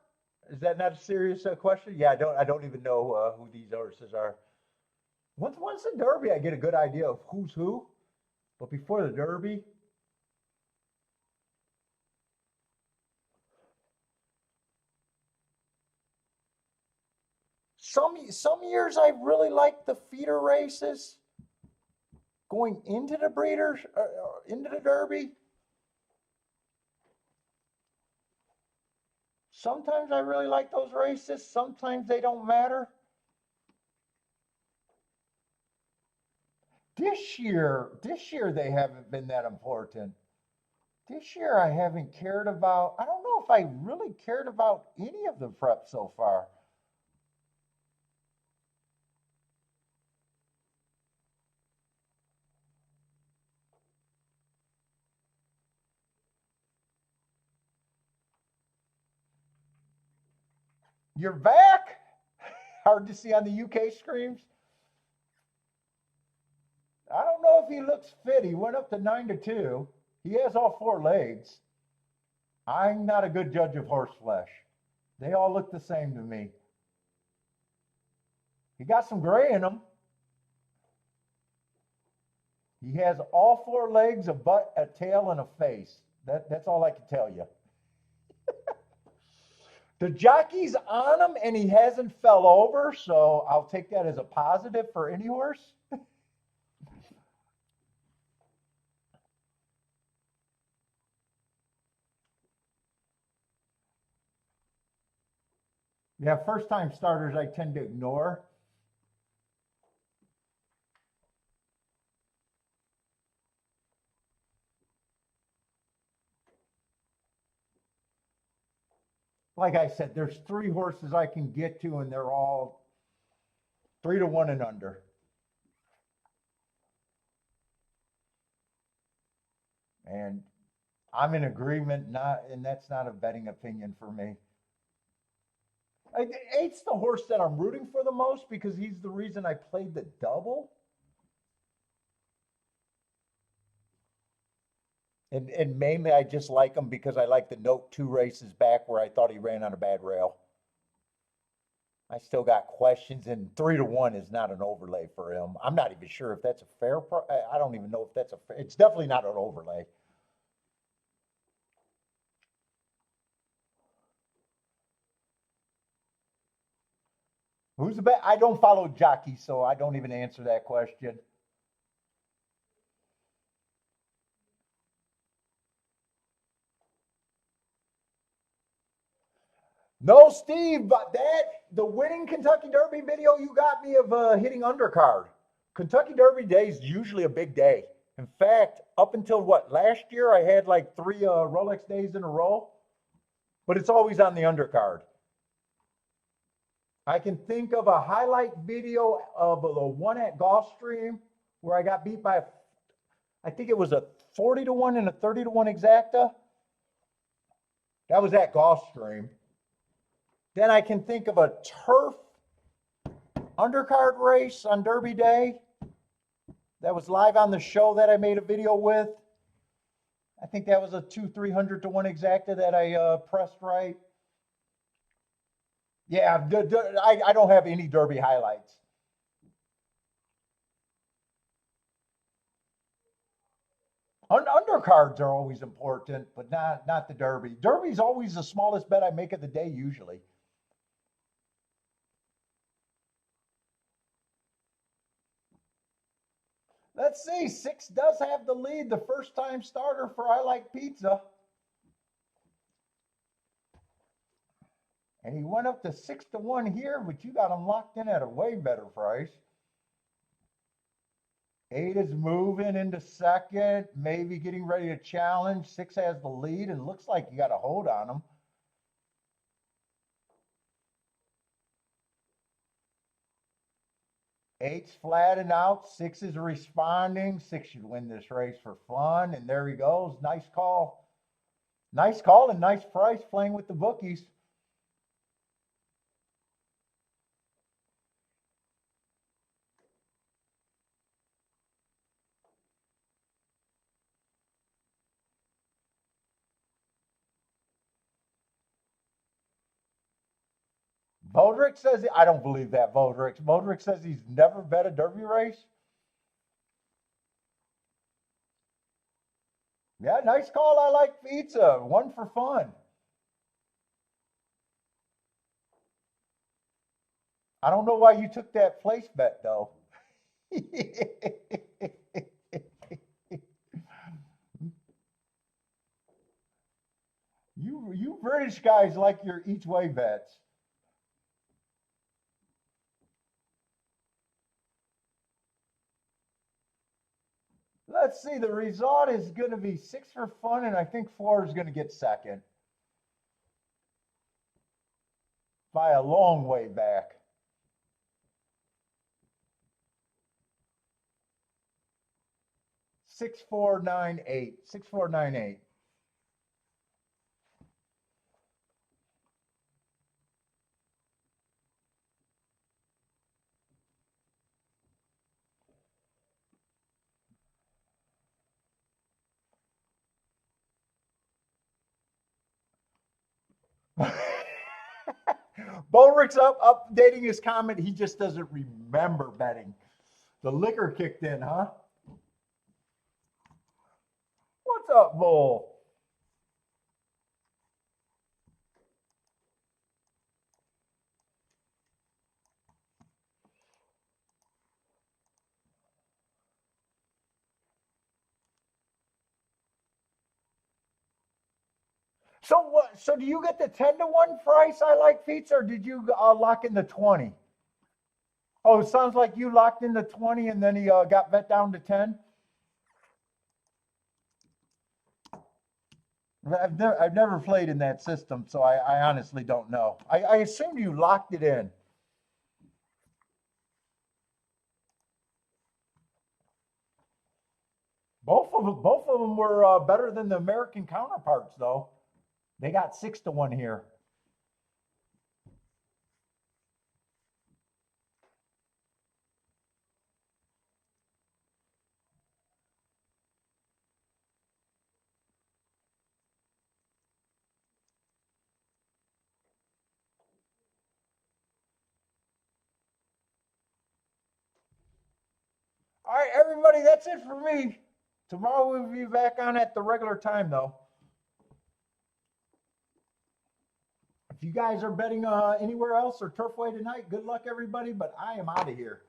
Is that not a serious question? Yeah, I don't even know who these horses are. Once the Derby, I get a good idea of who's who. But before the Derby, some years I really like the feeder races going into the breeders, into the Derby. Sometimes I really like those races. Sometimes they don't matter. This year they haven't been that important. This year I haven't cared about. I don't know if I really cared about any of the prep so far. You're back. Hard to see on the UK screens. I don't know if he looks fit. He went up to 9-2. He has all four legs. I'm not a good judge of horse flesh. They all look the same to me. He got some gray in him. He has all four legs, a butt, a tail, and a face. That's all I can tell you. The jockey's on him and he hasn't fell over, so I'll take that as a positive for any horse. Yeah, first time starters I tend to ignore. Like I said, there's three horses I can get to, and they're all 3-1 and under. And I'm in agreement, and that's not a betting opinion for me. 8's the horse that I'm rooting for the most because he's the reason I played the double. And mainly I just like him because I like the note 2 races back where I thought he ran on a bad rail. I still got questions, and 3-1 is not an overlay for him. I'm not even sure if that's a fair. I don't even know if that's a fair. It's definitely not an overlay. Who's the best? I don't follow jockeys, so I don't even answer that question. No, Steve, but the winning Kentucky Derby video you got me of hitting undercard. Kentucky Derby Day is usually a big day. In fact, up until last year, I had like 3 Rolex days in a row, but it's always on the undercard. I can think of a highlight video of the one at Gulfstream where I got beat by, I think it was a 40-1 and a 30-1 exacta. That was at Gulfstream. Then I can think of a turf undercard race on Derby Day that was live on the show that I made a video with. I think that was a 200-300 to 1 exacta that I pressed right. Yeah, I don't have any Derby highlights. Undercards are always important, but not the Derby. Derby's always the smallest bet I make of the day usually. Let's see, 6 does have the lead, the first-time starter for I Like Pizza. And he went up to 6-1 here, but you got him locked in at a way better price. 8 is moving into second, maybe getting ready to challenge. 6 has the lead, and looks like you got a hold on him. 8's flattened out. 6 is responding. 6 should win this race for fun. And there he goes. Nice call. Nice call and nice price playing with the bookies. Vodrick says, I don't believe that, Vodrick. Vodrick says he's never bet a Derby race. Yeah, nice call. I Like Pizza. 1 for fun. I don't know why you took that place bet, though. You British guys like your each way bets. Let's see. The result is going to be 6 for fun, and I think 4 is going to get second by a long way back. 6498. 6498. Bolrick's updating his comment. He just doesn't remember betting. The liquor kicked in, huh? What's up, Bull? So what? So do you get the 10-1 price I Like Pizza, or did you lock in the 20? Oh, it sounds like you locked in the 20 and then he got bet down to 10. I've never played in that system, so I honestly don't know. I assumed you locked it in. Both of them were better than the American counterparts, though. They got 6-1 here. All right, everybody, that's it for me. Tomorrow we'll be back on at the regular time, though. If you guys are betting anywhere else or Turfway tonight, good luck, everybody, but I am out of here.